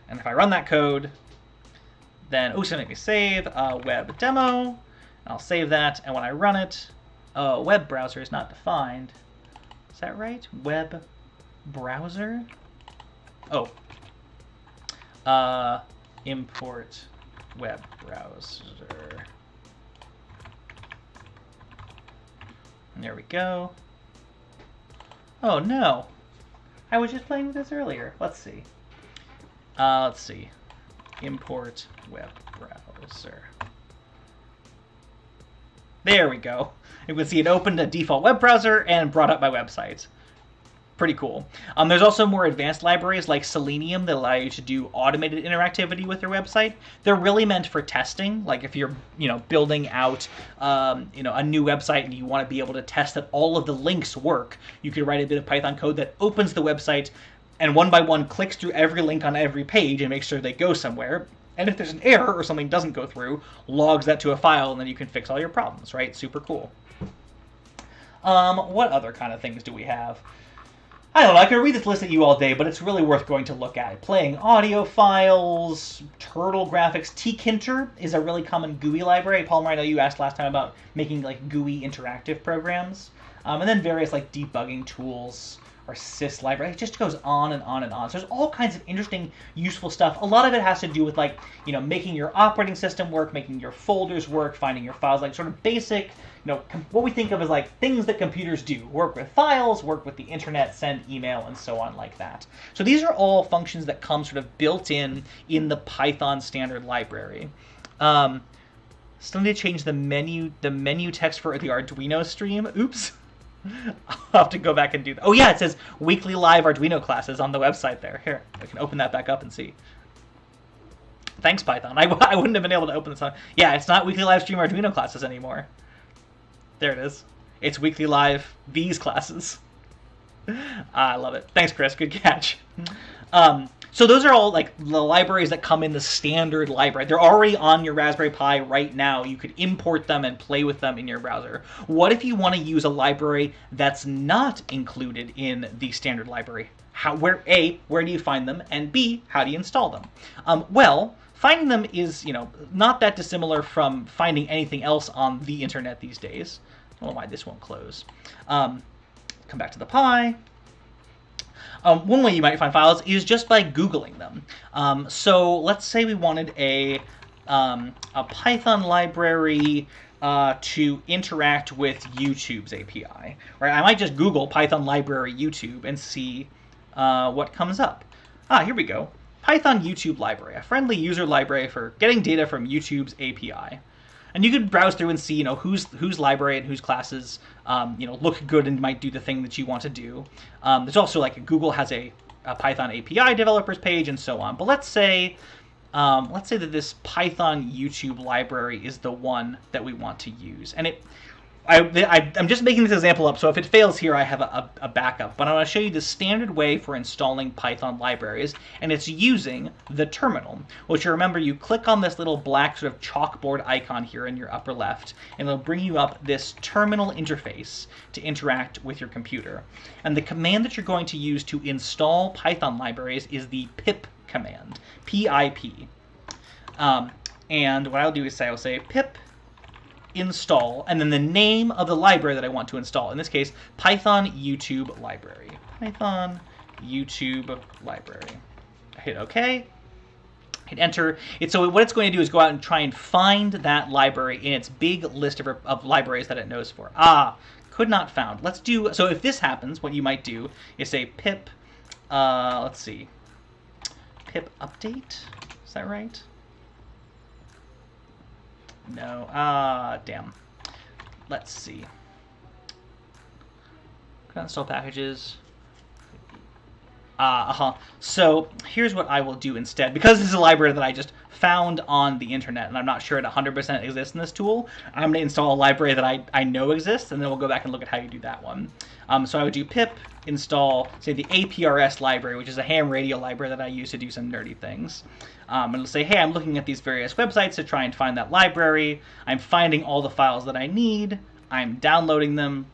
And if I run that code, then it's gonna make me save web demo, and I'll save that, and when I run it, web browser is not defined. Is that right? Web browser? Oh. Import web browser. And there we go. Oh no. I was just playing with this earlier. Let's see. Import web browser. There we go. You can see it opened a default web browser and brought up my website. Pretty cool. There's also more advanced libraries like Selenium that allow you to do automated interactivity with your website. They're really meant for testing. Like if you're, building out, a new website and you want to be able to test that all of the links work, you could write a bit of Python code that opens the website and one by one clicks through every link on every page and makes sure they go somewhere. And if there's an error or something doesn't go through, logs that to a file, and then you can fix all your problems, right? Super cool. What other kind of things do we have? I don't know, I could read this list at you all day, but it's really worth going to look at. Playing audio files, turtle graphics. tkinter is a really common GUI library. Palmer, I know you asked last time about making like GUI interactive programs. And then various like debugging tools or Sis Library. It just goes on and on and on. So there's all kinds of interesting, useful stuff. A lot of it has to do with like, making your operating system work, making your folders work, finding your files, like sort of basic, what we think of as like things that computers do. Work with files, work with the internet, send email, and so on like that. So these are all functions that come sort of built in the Python standard library. Still need to change the menu text for the Arduino stream. Oops. I'll have to go back and do that. Oh yeah, it says weekly live Arduino classes on the website there. Here, I can open that back up and see. Thanks, Python. I wouldn't have been able to open this on. Yeah, it's not weekly live stream Arduino classes anymore. There it is. It's weekly live these classes. I love it. Thanks, Chris. Good catch. So those are all like the libraries that come in the standard library. They're already on your Raspberry Pi right now. You could import them and play with them in your browser. What if you want to use a library that's not included in the standard library? Where do you find them? And B, how do you install them? Well, finding them is, not that dissimilar from finding anything else on the internet these days. I don't know why this won't close. Come back to the Pi. One way you might find files is just by Googling them. So let's say we wanted a Python library to interact with YouTube's API. Right? I might just Google Python library YouTube and see what comes up. Here we go. Python YouTube library, a friendly user library for getting data from YouTube's API. And you could browse through and see, whose library and whose classes, look good and might do the thing that you want to do. There's also like Google has a Python API developers page and so on. But let's say that this Python YouTube library is the one that we want to use. And I'm just making this example up, so if it fails here, I have a backup. But I want to show you the standard way for installing Python libraries, and it's using the terminal, which you remember you click on this little black sort of chalkboard icon here in your upper left, and it'll bring you up this terminal interface to interact with your computer. And the command that you're going to use to install Python libraries is the pip command, P-I-P. And what I'll do is I'll say pip install, and then the name of the library that I want to install. In this case, Python YouTube library. Python YouTube library. Hit OK. Hit enter. So what it's going to do is go out and try and find that library in its big list of libraries that it knows for. Could not found. Let's do, so if this happens, what you might do is say pip, let's see, pip update. Is that right? No. Damn. Let's see. Install packages. So here's what I will do instead. Because this is a library that I just found on the internet, and I'm not sure it 100% exists in this tool, I'm going to install a library that I know exists, and then we'll go back and look at how you do that one. So I would do pip install, say, the APRS library, which is a ham radio library that I use to do some nerdy things. And it'll say, hey, I'm looking at these various websites to try and find that library. I'm finding all the files that I need. I'm downloading them.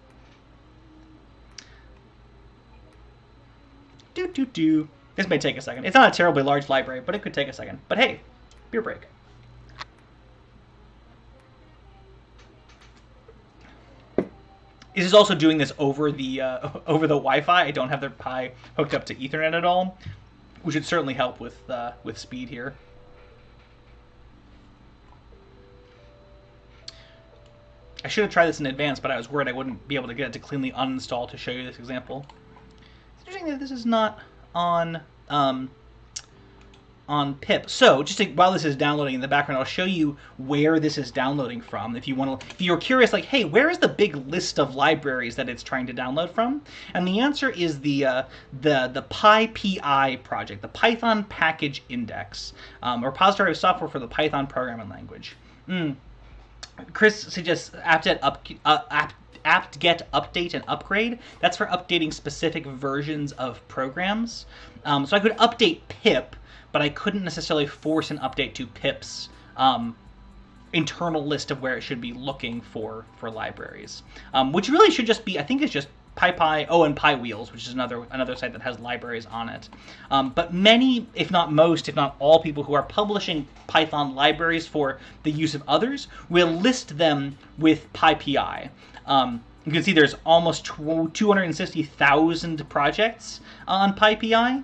This may take a second. It's not a terribly large library, but it could take a second. But hey, beer break. This is also doing this over the Wi-Fi. I don't have the Pi hooked up to Ethernet at all, which would certainly help with speed here. I should have tried this in advance, but I was worried I wouldn't be able to get it to cleanly uninstall to show you this example. It's interesting that this is not on pip. So just while this is downloading in the background, I'll show you where this is downloading from. If you're curious, like, hey, where is the big list of libraries that it's trying to download from? And the answer is the PyPI project, the Python Package Index, a repository of software for the Python programming language. Chris suggests apt-get update and upgrade. That's for updating specific versions of programs. So I could update pip, but I couldn't necessarily force an update to pip's internal list of where it should be looking for libraries, which really should just be, I think it's just PyPy, and PyWheels, which is another site that has libraries on it. But many, if not most, if not all people who are publishing Python libraries for the use of others will list them with PyPI. You can see there's almost 260,000 projects on PyPI,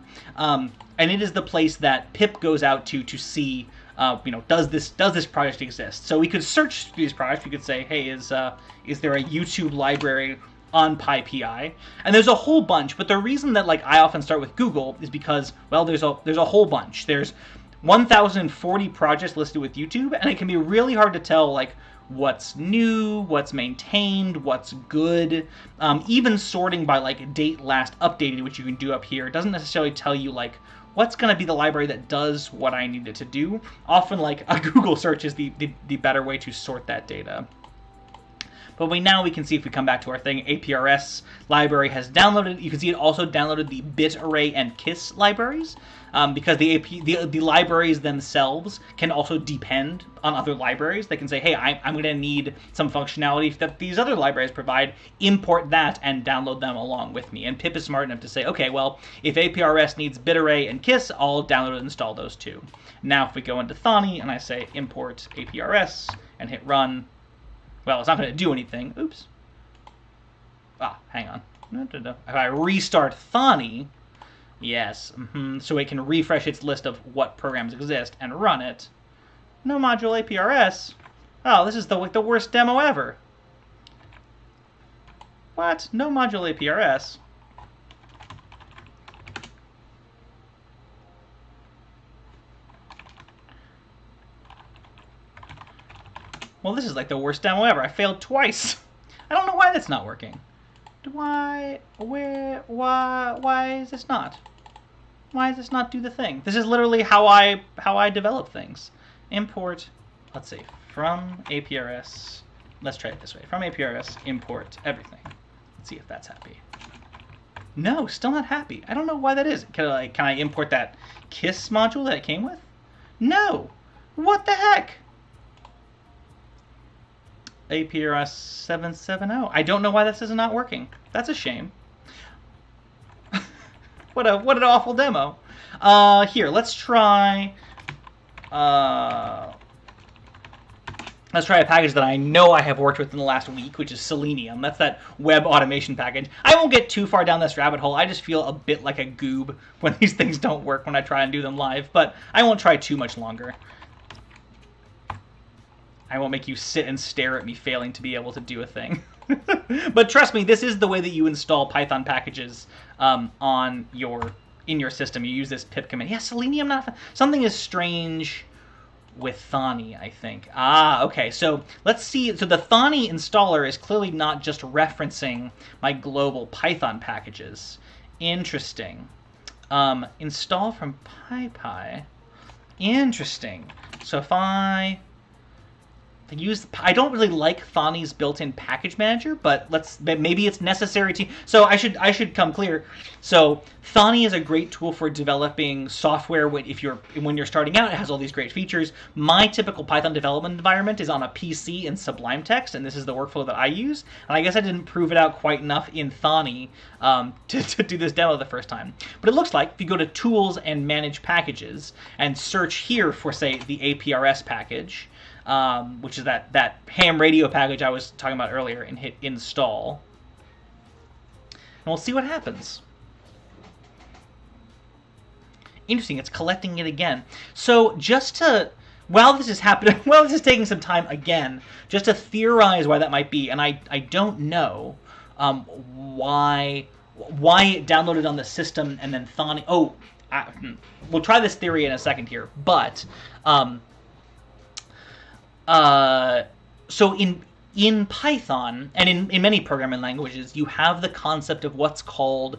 and it is the place that pip goes out to see, does this project exist? So we could search these projects. We could say, hey, is there a YouTube library on PyPI? And there's a whole bunch. But the reason that I often start with Google is because, well, there's a whole bunch. There's 1,040 projects listed with YouTube, and it can be really hard to tell what's new, what's maintained, what's good. Even sorting by date last updated, which you can do up here, doesn't necessarily tell you what's going to be the library that does what I need it to do. Often a Google search is the better way to sort that data. But now we can see, if we come back to our thing, APRS library has downloaded. You can see it also downloaded the bit array and kiss libraries, because the libraries themselves can also depend on other libraries. They can say, hey, I'm going to need some functionality that these other libraries provide, import that and download them along with me. And pip is smart enough to say, okay, well, if APRS needs bit array and kiss, I'll download and install those too. Now if we go into Thonny and I say import APRS and hit run, well, it's not going to do anything. Oops. Hang on. If I restart Thonny, yes, so it can refresh its list of what programs exist and run it. No module APRS. Oh, this is the worst demo ever. What? No module APRS. Well, this is the worst demo ever. I failed twice. I don't know why that's not working. Why is this not? Why does this not do the thing? This is literally how I develop things. Import, let's see, from APRS. Let's try it this way. From APRS, import everything. Let's see if that's happy. No, still not happy. I don't know why that is. Can I import that KISS module that it came with? No. What the heck? APRS 770. I don't know why this is not working. That's a shame. What an awful demo. Here, let's try a package that I know I have worked with in the last week, which is Selenium. That's that web automation package. I won't get too far down this rabbit hole. I just feel a bit like a goob when these things don't work when I try and do them live, but I won't try too much longer. I won't make you sit and stare at me failing to be able to do a thing. But trust me, this is the way that you install Python packages on your in your system, you use this pip command. Yeah, Selenium not something is strange with Thani, I think. Okay, so let's see. So the Thani installer is clearly not just referencing my global Python packages. Interesting. Install from PyPy. Interesting. So if I I don't really like Thani's built-in package manager, but maybe it's necessary to. So I should come clear. So Thani is a great tool for developing software when you're starting out. It has all these great features. My typical Python development environment is on a PC in Sublime Text, and this is the workflow that I use. And I guess I didn't prove it out quite enough in Thani to do this demo the first time. But it looks like if you go to Tools and Manage Packages and search here for, say, the APRS package, which is that ham radio package I was talking about earlier, and hit install. And we'll see what happens. Interesting, it's collecting it again. So just to, while this is happening, while this is taking some time again, just to theorize why that might be, and I don't know why it downloaded on the system and then Thani. We'll try this theory in a second here, but so in Python, and in many programming languages, you have the concept of what's called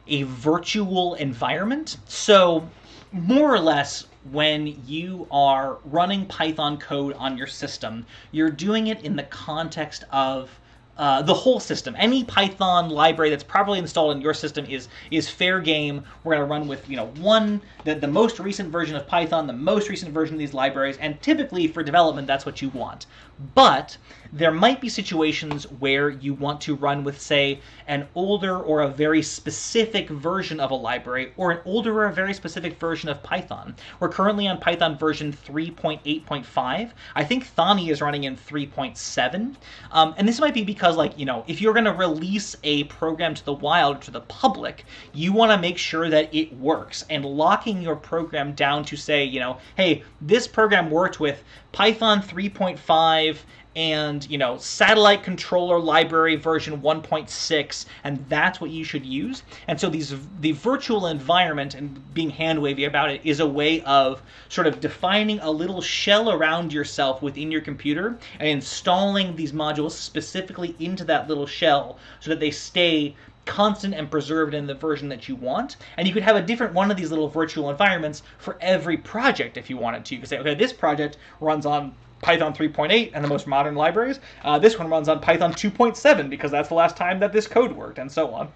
a virtual environment. So more or less, when you are running Python code on your system, you're doing it in the context of the whole system. Any Python library that's properly installed in your system is fair game. We're going to run with the most recent version of Python, the most recent version of these libraries, and typically for development that's what you want. But there might be situations where you want to run with, say, an older or a very specific version of a library, or an older or a very specific version of Python. We're currently on Python version 3.8.5. I think Thani is running in 3.7. And this might be because, if you're going to release a program to the wild, to the public, you want to make sure that it works. And locking your program down to say, hey, this program worked with Python 3.5 and satellite controller library version 1.6, and that's what you should use. And so the virtual environment, and being hand wavy about it, is a way of sort of defining a little shell around yourself within your computer and installing these modules specifically into that little shell so that they stay constant and preserved in the version that you want. And you could have a different one of these little virtual environments for every project if you wanted to. You could say, okay, this project runs on Python 3.8 and the most modern libraries. This one runs on Python 2.7 because that's the last time that this code worked, and so on.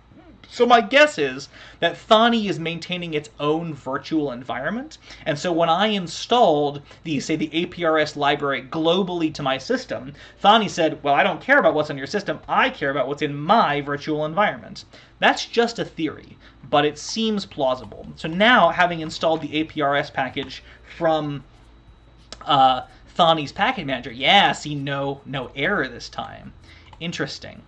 So my guess is that Thani is maintaining its own virtual environment. And so when I installed the APRS library globally to my system, Thani said, well, I don't care about what's on your system. I care about what's in my virtual environment. That's just a theory, but it seems plausible. So now, having installed the APRS package from Thani's package manager, see, no error this time. Interesting.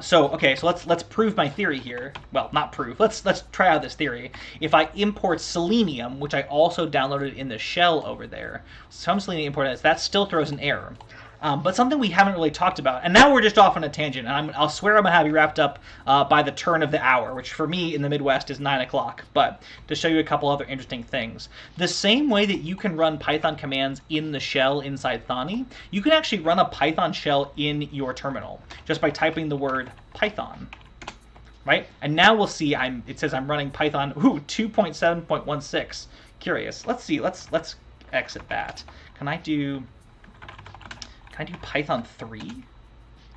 So let's prove my theory here. Well, not prove. Let's try out this theory. If I import Selenium, which I also downloaded in the shell over there, some Selenium import that still throws an error. But something we haven't really talked about, and now we're just off on a tangent, and I'll swear I'm going to have you wrapped up by the turn of the hour, which for me in the Midwest is 9 o'clock, but to show you a couple other interesting things. The same way that you can run Python commands in the shell inside Thani, you can actually run a Python shell in your terminal, just by typing the word Python. Right? And now we'll see, it says I'm running Python 2.7.16. Curious. Let's see, let's exit that. Can I do Python 3?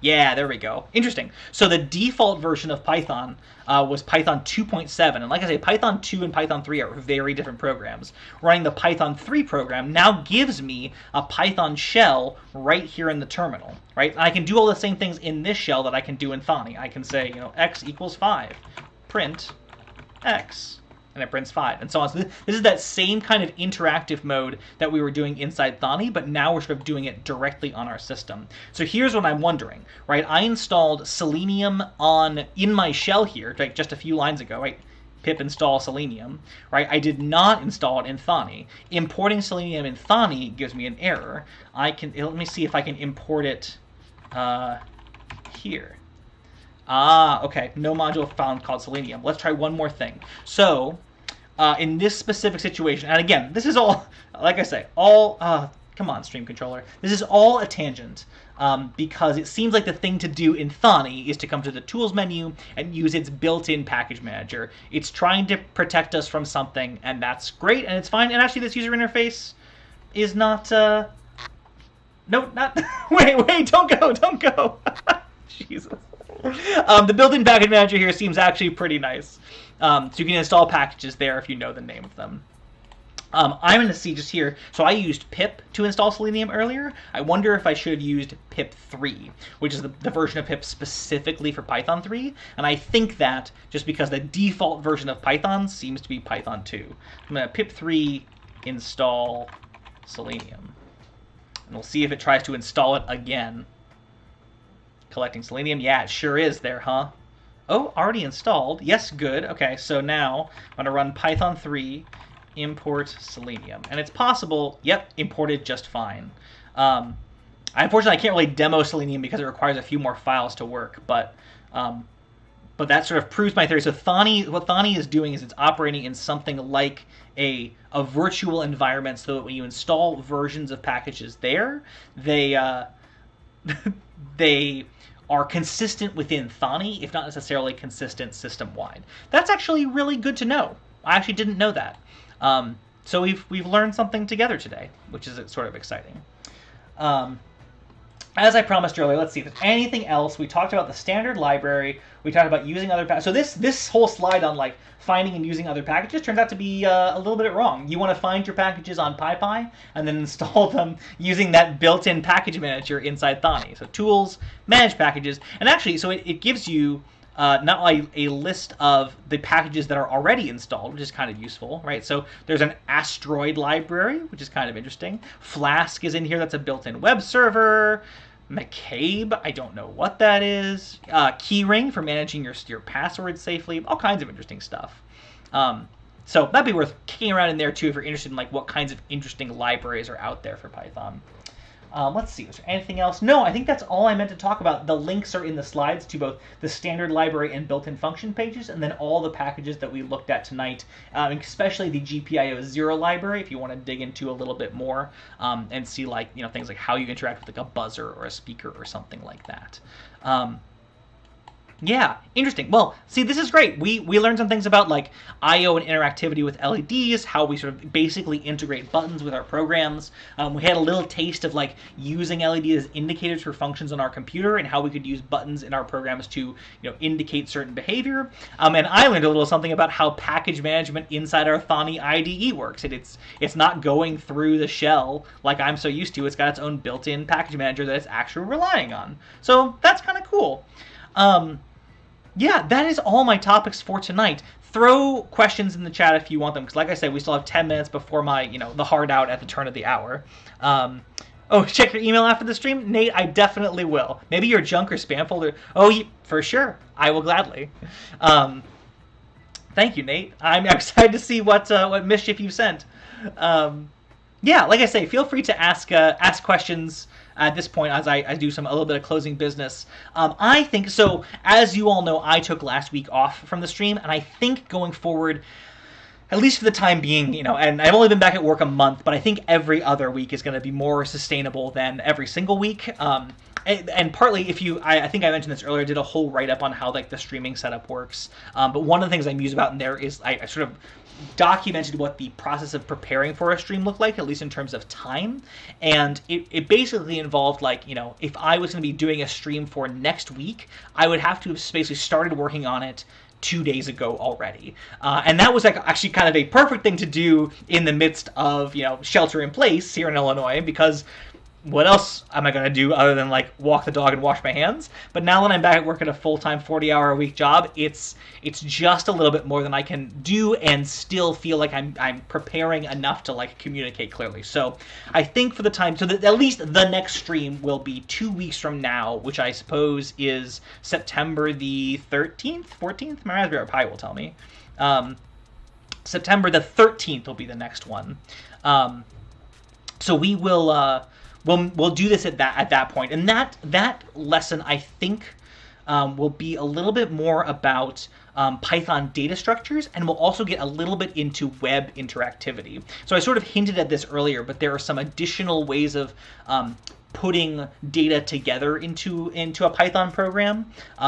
Yeah, there we go. Interesting. So the default version of Python was Python 2.7. And like I say, Python 2 and Python 3 are very different programs. Running the Python 3 program now gives me a Python shell right here in the terminal. Right? And I can do all the same things in this shell that I can do in Thani. I can say, x equals 5. Print x. And it prints 5, and so on. So this is that same kind of interactive mode that we were doing inside Thani, but now we're sort of doing it directly on our system. So here's what I'm wondering, right? I installed Selenium in my shell here, like just a few lines ago, right? Pip install Selenium, right? I did not install it in Thani. Importing Selenium in Thani gives me an error. Let me see if I can import it here. Okay. No module found called Selenium. Let's try one more thing. So, in this specific situation, and again, this is all, like I say, all, come on, stream controller. This is all a tangent, because it seems like the thing to do in Thani is to come to the tools menu and use its built-in package manager. It's trying to protect us from something, and that's great, and it's fine. And actually, this user interface is not, no, not, wait, don't go. Jesus. The built-in package manager here seems actually pretty nice. So you can install packages there if you know the name of them. I'm going to see just here, so I used pip to install Selenium earlier. I wonder if I should have used pip 3, which is the version of pip specifically for Python 3. And I think that just because the default version of Python seems to be Python 2. I'm going to pip 3 install Selenium. And we'll see if it tries to install it again. Collecting Selenium. Yeah, it sure is there, huh? Oh, already installed. Yes, good. Okay, so now I'm going to run Python 3 import Selenium. And it's possible, yep, imported just fine. Unfortunately, I can't really demo Selenium because it requires a few more files to work, but that sort of proves my theory. So what Thani is doing is it's operating in something like a virtual environment, so that when you install versions of packages there, they they are consistent within Thani, if not necessarily consistent system-wide. That's actually really good to know. I actually didn't know that. So we've learned something together today, which is sort of exciting. As I promised earlier, let's see if there's anything else. We talked about the standard library. We talked about using other packages. So this whole slide on like finding and using other packages turns out to be a little bit wrong. You want to find your packages on PyPy and then install them using that built-in package manager inside Thani. So tools, manage packages, and actually, so it gives you not only a list of the packages that are already installed, which is kind of useful, right? So there's an Asteroid library, which is kind of interesting. Flask is in here. That's a built-in web server. McCabe, I don't know what that is. Keyring for managing your passwords safely. All kinds of interesting stuff. So that'd be worth kicking around in there too if you're interested in like what kinds of interesting libraries are out there for Python. Let's see, is there anything else? No, I think that's all I meant to talk about. The links are in the slides to both the standard library and built-in function pages, and then all the packages that we looked at tonight, especially the gpiozero library, if you want to dig into a little bit more and see like things like how you interact with like a buzzer or a speaker or something like that. Yeah, interesting. Well, see, this is great. We learned some things about like I/O and interactivity with LEDs, how we sort of basically integrate buttons with our programs. We had a little taste of like using LEDs as indicators for functions on our computer and how we could use buttons in our programs to indicate certain behavior. And I learned a little something about how package management inside our Thani IDE works. It's not going through the shell like I'm so used to. It's got its own built-in package manager that it's actually relying on. So that's kind of cool. Yeah, that is all my topics for tonight. Throw questions in the chat if you want them, because like I said, we still have 10 minutes before my, the hard out at the turn of the hour. Oh, check your email after the stream? Nate, I definitely will. Maybe your junk or spam folder. Oh, for sure. I will gladly. Thank you, Nate. I'm excited to see what mischief you sent. Yeah, like I say, feel free to ask questions at this point as I do a little bit of closing business. I think, so as you all know, I took last week off from the stream, and I think going forward, at least for the time being, and I've only been back at work a month, but I think every other week is going to be more sustainable than every single week. And partly, I think I mentioned this earlier, I did a whole write-up on how like the streaming setup works. But one of the things I muse about in there is I sort of documented what the process of preparing for a stream looked like, at least in terms of time. And it basically involved like, if I was going to be doing a stream for next week, I would have to have basically started working on it 2 days ago already. And that was like actually kind of a perfect thing to do in the midst of, shelter in place here in Illinois, because what else am I going to do other than like walk the dog and wash my hands? But now that I'm back at work at a full-time 40-hour-a-week job, it's just a little bit more than I can do and still feel like I'm preparing enough to like communicate clearly. So I think for the time, so that at least the next stream will be 2 weeks from now, which I suppose is September the 13th, 14th? My Raspberry Pi will tell me. September the 13th will be the next one. So we will... We'll do this at that point, and that lesson I think will be a little bit more about Python data structures, and we'll also get a little bit into web interactivity. So I sort of hinted at this earlier, but there are some additional ways of putting data together into a Python program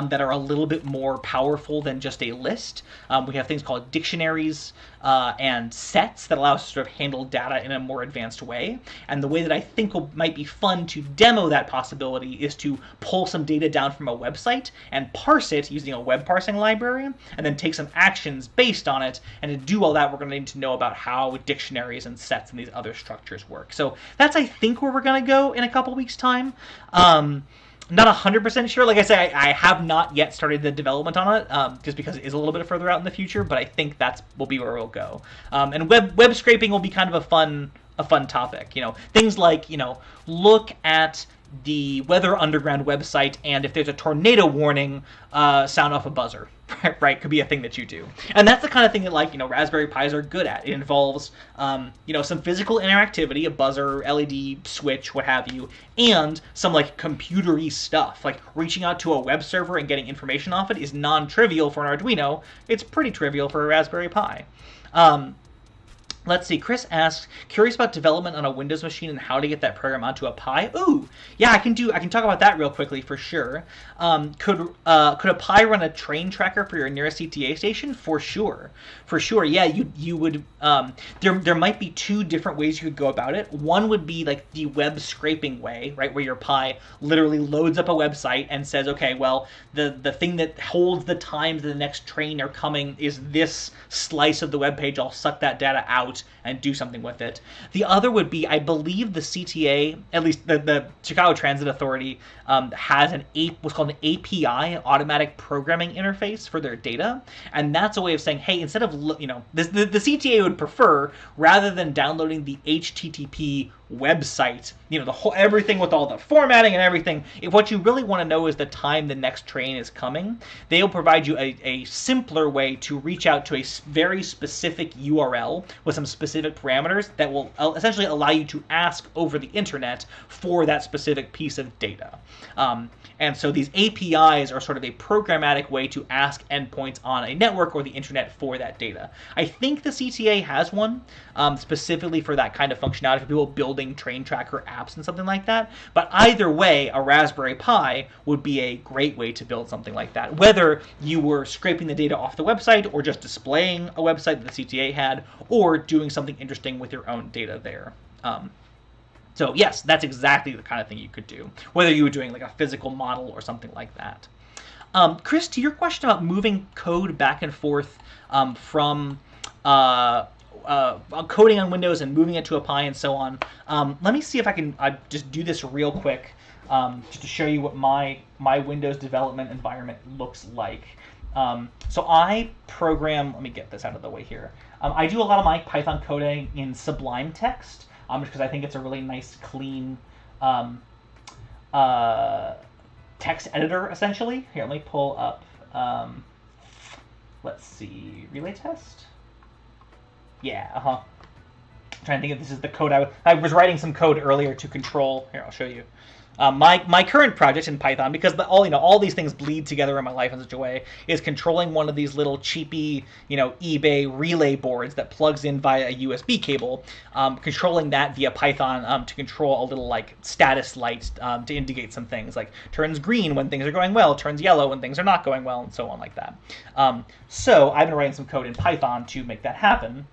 that are a little bit more powerful than just a list. We have things called dictionaries and sets that allow us to sort of handle data in a more advanced way. And the way that I think might be fun to demo that possibility is to pull some data down from a website and parse it using a web parsing library, and then take some actions based on it. And to do all that, we're going to need to know about how dictionaries and sets and these other structures work. So that's, I think, where we're going to go in a couple weeks' time. Not 100% sure. Like I say, I have not yet started the development on it, just because it is a little bit further out in the future, but I think will be where we'll go. And web scraping will be kind of a fun topic. Things like, look at the Weather Underground website, and if there's a tornado warning, sound off a buzzer, right? Could be a thing that you do. And that's the kind of thing that, Raspberry Pis are good at. It involves, some physical interactivity, a buzzer, LED switch, what have you, and some, computer-y stuff. Like, reaching out to a web server and getting information off it is non-trivial for an Arduino. It's pretty trivial for a Raspberry Pi. Let's see, Chris asks, curious about development on a Windows machine and how to get that program onto a Pi. Ooh, yeah, I can talk about that real quickly for sure. Could a Pi run a train tracker for your nearest CTA station? For sure. Yeah, you would. There might be two different ways you could go about it. One would be like the web scraping way, right, where your Pi literally loads up a website and says, okay, well, the thing that holds the times that the next train are coming is this slice of the web page. I'll suck that data out and do something with it. The other would be, I believe the CTA, at least the Chicago Transit Authority, has what's called an API, an automatic programming interface for their data, and that's a way of saying, hey, instead of the CTA would prefer, rather than downloading the HTTP website, the whole everything with all the formatting and everything, if what you really want to know is the time the next train is coming, they'll provide you a simpler way to reach out to a very specific URL with some specific parameters that will essentially allow you to ask over the internet for that specific piece of data. And so these APIs are sort of a programmatic way to ask endpoints on a network or the internet for that data. I think the CTA has one specifically for that kind of functionality for people building train tracker apps and something like that. But either way, a Raspberry Pi would be a great way to build something like that. Whether you were scraping the data off the website or just displaying a website that the CTA had, or doing something interesting with your own data there. So yes, that's exactly the kind of thing you could do, whether you were doing like a physical model or something like that. Chris, to your question about moving code back and forth from coding on Windows and moving it to a Pi and so on, let me see if I can just do this real quick, just to show you what my Windows development environment looks like. So I program, let me get this out of the way here. I do a lot of my Python coding in Sublime Text, because I think it's a really nice, clean text editor, essentially. Here, let me pull up, let's see, relay test? Yeah, I'm trying to think if this is the code I was writing some code earlier to control. Here, I'll show you. My current project in Python, because all these things bleed together in my life in such a way, is controlling one of these little cheapy, eBay relay boards that plugs in via a USB cable, controlling that via Python to control a little status light to indicate some things, like turns green when things are going well, turns yellow when things are not going well, and so on like that. So I've been writing some code in Python to make that happen,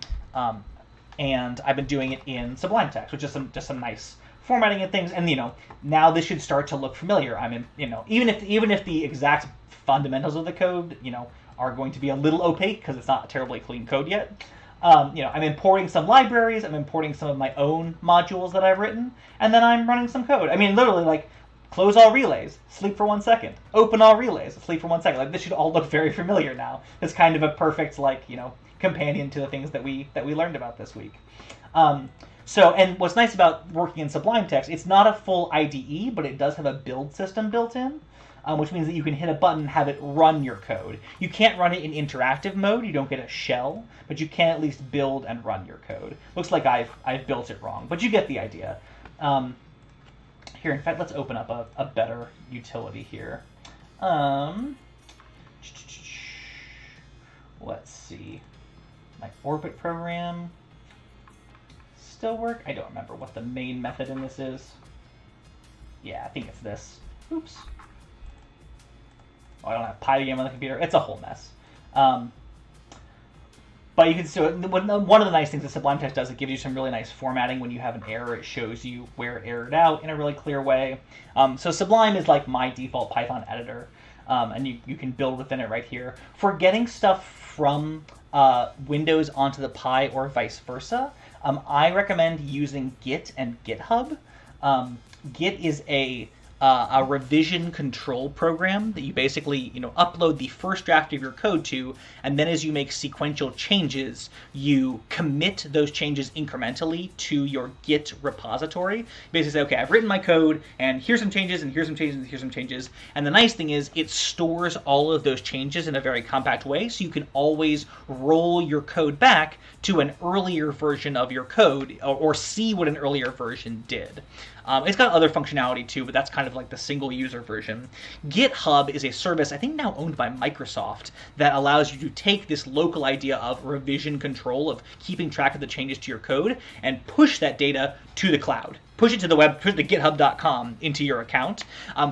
and I've been doing it in Sublime Text, which is just some nice formatting and things, and now this should start to look familiar. I mean, even if the exact fundamentals of the code, are going to be a little opaque because it's not terribly clean code yet. I'm importing some libraries, I'm importing some of my own modules that I've written, and then I'm running some code. I mean, literally, close all relays, sleep for 1 second. Open all relays, sleep for 1 second. This should all look very familiar now. It's kind of a perfect, companion to the things that we learned about this week. So, and what's nice about working in Sublime Text, it's not a full IDE, but it does have a build system built in, which means that you can hit a button and have it run your code. You can't run it in interactive mode, you don't get a shell, but you can at least build and run your code. Looks like I've built it wrong, but you get the idea. Here, in fact, let's open up a better utility here. Let's see. My orbit program still work? I don't remember what the main method in this is. Yeah, I think it's this. Oops. Oh, I don't have PyGame on the computer. It's a whole mess. But you can still, one of the nice things that Sublime Text does, it gives you some really nice formatting. When you have an error, it shows you where it errored out in a really clear way. So Sublime is like my default Python editor, and you can build within it right here. For getting stuff from Windows onto the Pi or vice versa, I recommend using Git and GitHub. Git is a revision control program that you basically, upload the first draft of your code to, and then as you make sequential changes, you commit those changes incrementally to your Git repository. Basically say, okay, I've written my code, and here's some changes, and here's some changes, and here's some changes. And the nice thing is it stores all of those changes in a very compact way, so you can always roll your code back to an earlier version of your code, or see what an earlier version did. It's got other functionality too, but that's kind of like the single user version. GitHub is a service, I think now owned by Microsoft, that allows you to take this local idea of revision control, of keeping track of the changes to your code, and push that data to the cloud. Push it to the web, push the github.com into your account,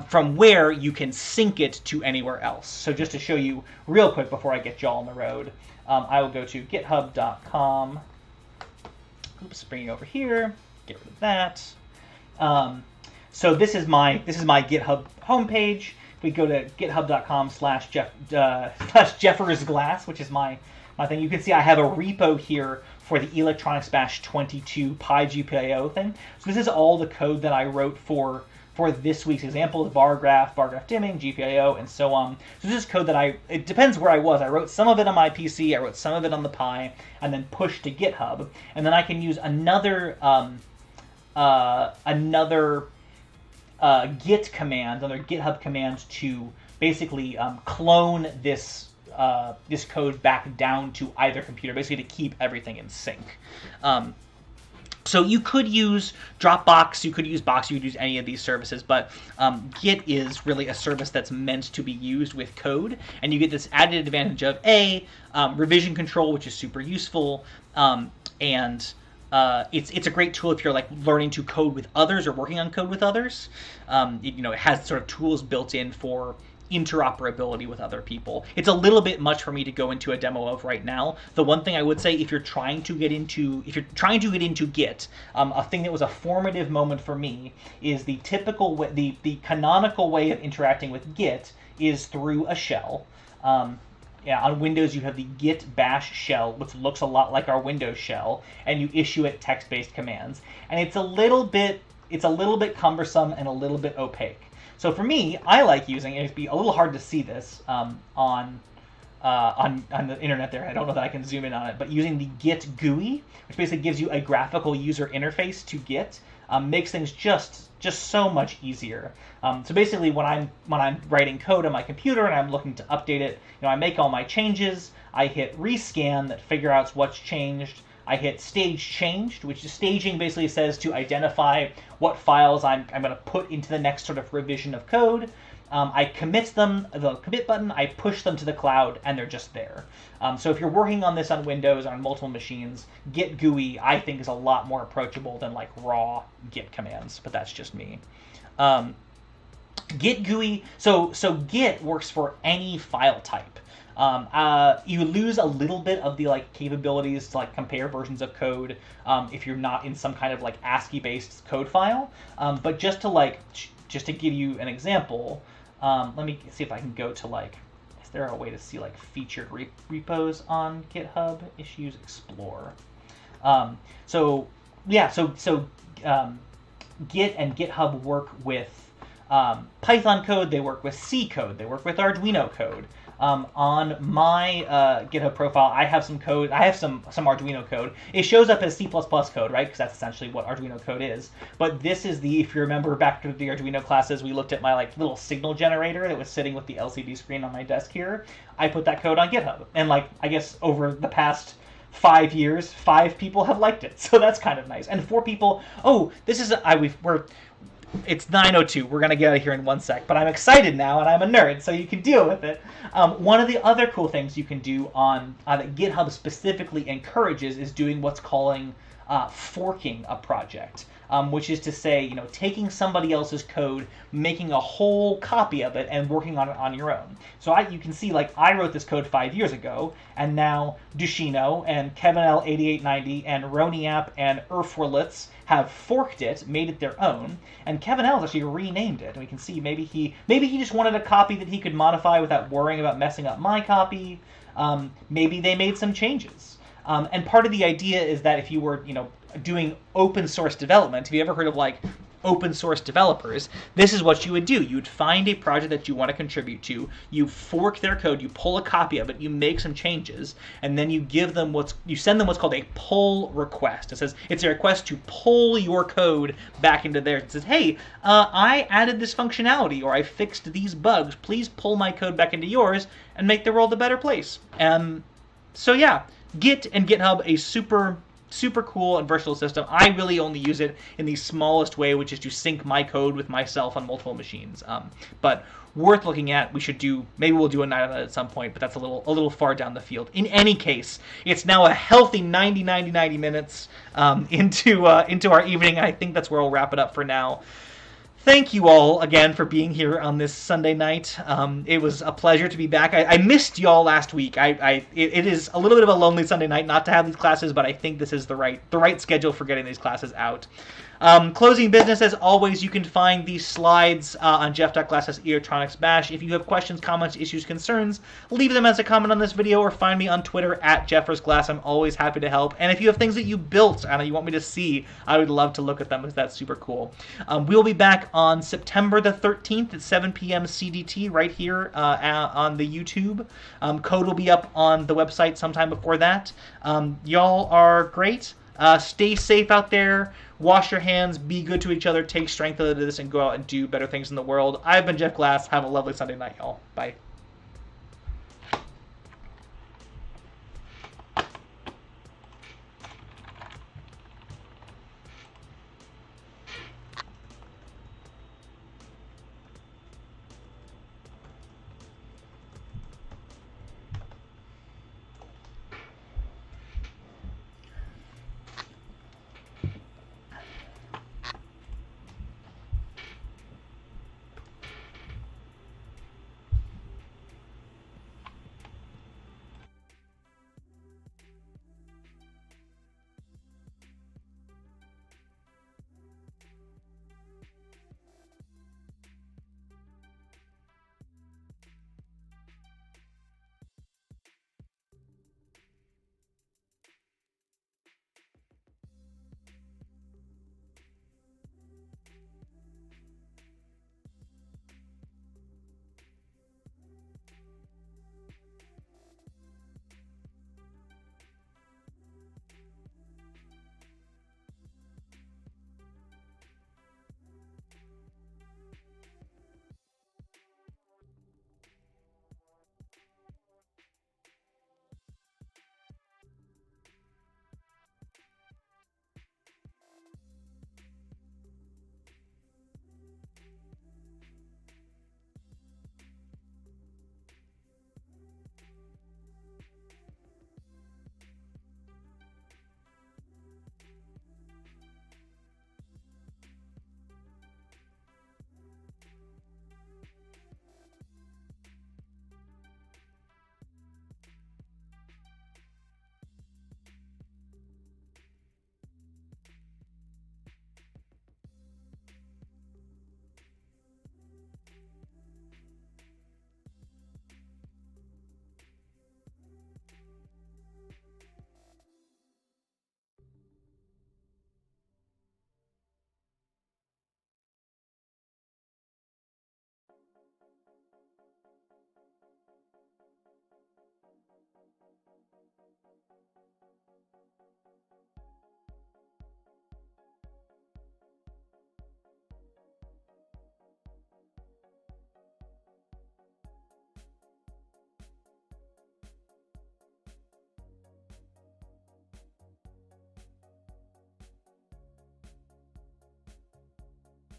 from where you can sync it to anywhere else. So just to show you real quick before I get y'all on the road, I will go to github.com. Oops, bring it over here. Get rid of that. So this is my GitHub homepage. If we go to github.com/Jeffersglass, which is my thing, you can see I have a repo here for the Electronics Bash 22 PyGpio thing. So this is all the code that I wrote for this week's example: bar graph dimming, GPIO, and so on. So this is code that it depends where I was. I wrote some of it on my PC, I wrote some of it on the Pi, and then pushed to GitHub. And then I can use another git command, another GitHub command, to basically clone this code back down to either computer, basically to keep everything in sync. So you could use Dropbox, you could use Box, you could use any of these services, but Git is really a service that's meant to be used with code, and you get this added advantage of revision control, which is super useful, and it's a great tool if you're like learning to code with others or working on code with others. It has sort of tools built in for interoperability with other people. It's a little bit much for me to go into a demo of right now. The one thing I would say, if you're trying to get into Git, a thing that was a formative moment for me is the typical way, the canonical way of interacting with Git is through a shell. On Windows, you have the git bash shell, which looks a lot like our Windows shell, and you issue it text-based commands. And it's a little bit cumbersome and a little bit opaque. So for me, I like using it. It'd be a little hard to see this on the internet there. I don't know that I can zoom in on it, but using the Git GUI, which basically gives you a graphical user interface to Git, makes things just so much easier. So basically, when I'm writing code on my computer and I'm looking to update it, I make all my changes. I hit rescan that figure out what's changed. I hit stage changed, which is staging basically says to identify what files I'm going to put into the next sort of revision of code. I commit them, the commit button, I push them to the cloud, and they're just there. So if you're working on this on Windows, on multiple machines, Git GUI, I think, is a lot more approachable than like raw Git commands, but that's just me. Git GUI, so Git works for any file type. You lose a little bit of the capabilities to compare versions of code if you're not in some kind of ASCII-based code file. But just to give you an example, let me see if I can go to is there a way to see featured repos on GitHub? Issues Explore. Git and GitHub work with Python code. They work with C code. They work with Arduino code. On my GitHub profile, I have some code. I have some Arduino code. It shows up as C++ code, right? Because that's essentially what Arduino code is. But this is if you remember back to the Arduino classes, we looked at my little signal generator that was sitting with the LCD screen on my desk here. I put that code on GitHub, and I guess over the past 5 years, 5 people have liked it. So that's kind of nice. And 4 people. Oh, this is It's 9:02. We're gonna get out of here in 1 sec, but I'm excited now, and I'm a nerd, so you can deal with it. One of the other cool things you can do on that GitHub specifically encourages is doing what's calling forking a project, which is to say, taking somebody else's code, making a whole copy of it, and working on it on your own. So you can see, like, I wrote this code 5 years ago, and now Dushino and Kevin L8890 and Roniapp and Erfwerlitz have forked it, made it their own, and Kevin L actually renamed it. And we can see maybe he just wanted a copy that he could modify without worrying about messing up my copy. Maybe they made some changes. And part of the idea is that if you were, doing open source development, have you ever heard of like open source developers? This is what you would do. You would find a project that you want to contribute to, you fork their code, you pull a copy of it, you make some changes, and then you send them what's called a pull request. It says it's a request to pull your code back into theirs. It says, hey, I added this functionality, or I fixed these bugs. Please pull my code back into yours and make the world a better place. So yeah, Git and GitHub, a super cool and versatile system. I really only use it in the smallest way, which is to sync my code with myself on multiple machines. But worth looking at. Maybe we'll do a night on it at some point, but that's a little far down the field. In any case, it's now a healthy 90 minutes into our evening. I think that's where we'll wrap it up for now. Thank you all again for being here on this Sunday night. It was a pleasure to be back. I missed y'all last week. It is a little bit of a lonely Sunday night not to have these classes, but I think this is the right schedule for getting these classes out. Closing business, as always, you can find these slides on jeff.glass/electronicsbash. If you have questions, comments, issues, concerns, leave them as a comment on this video or find me on Twitter @JeffersGlass. I'm always happy to help. And if you have things that you built and you want me to see, I would love to look at them because that's super cool. We'll be back on September the 13th at 7 p.m. CDT right here on the YouTube. Code will be up on the website sometime before that. Y'all are great. Stay safe out there. Wash your hands. Be good to each other. Take strength out of this and go out and do better things in the world. I've been Jeff Glass. Have a lovely Sunday night, y'all. Bye.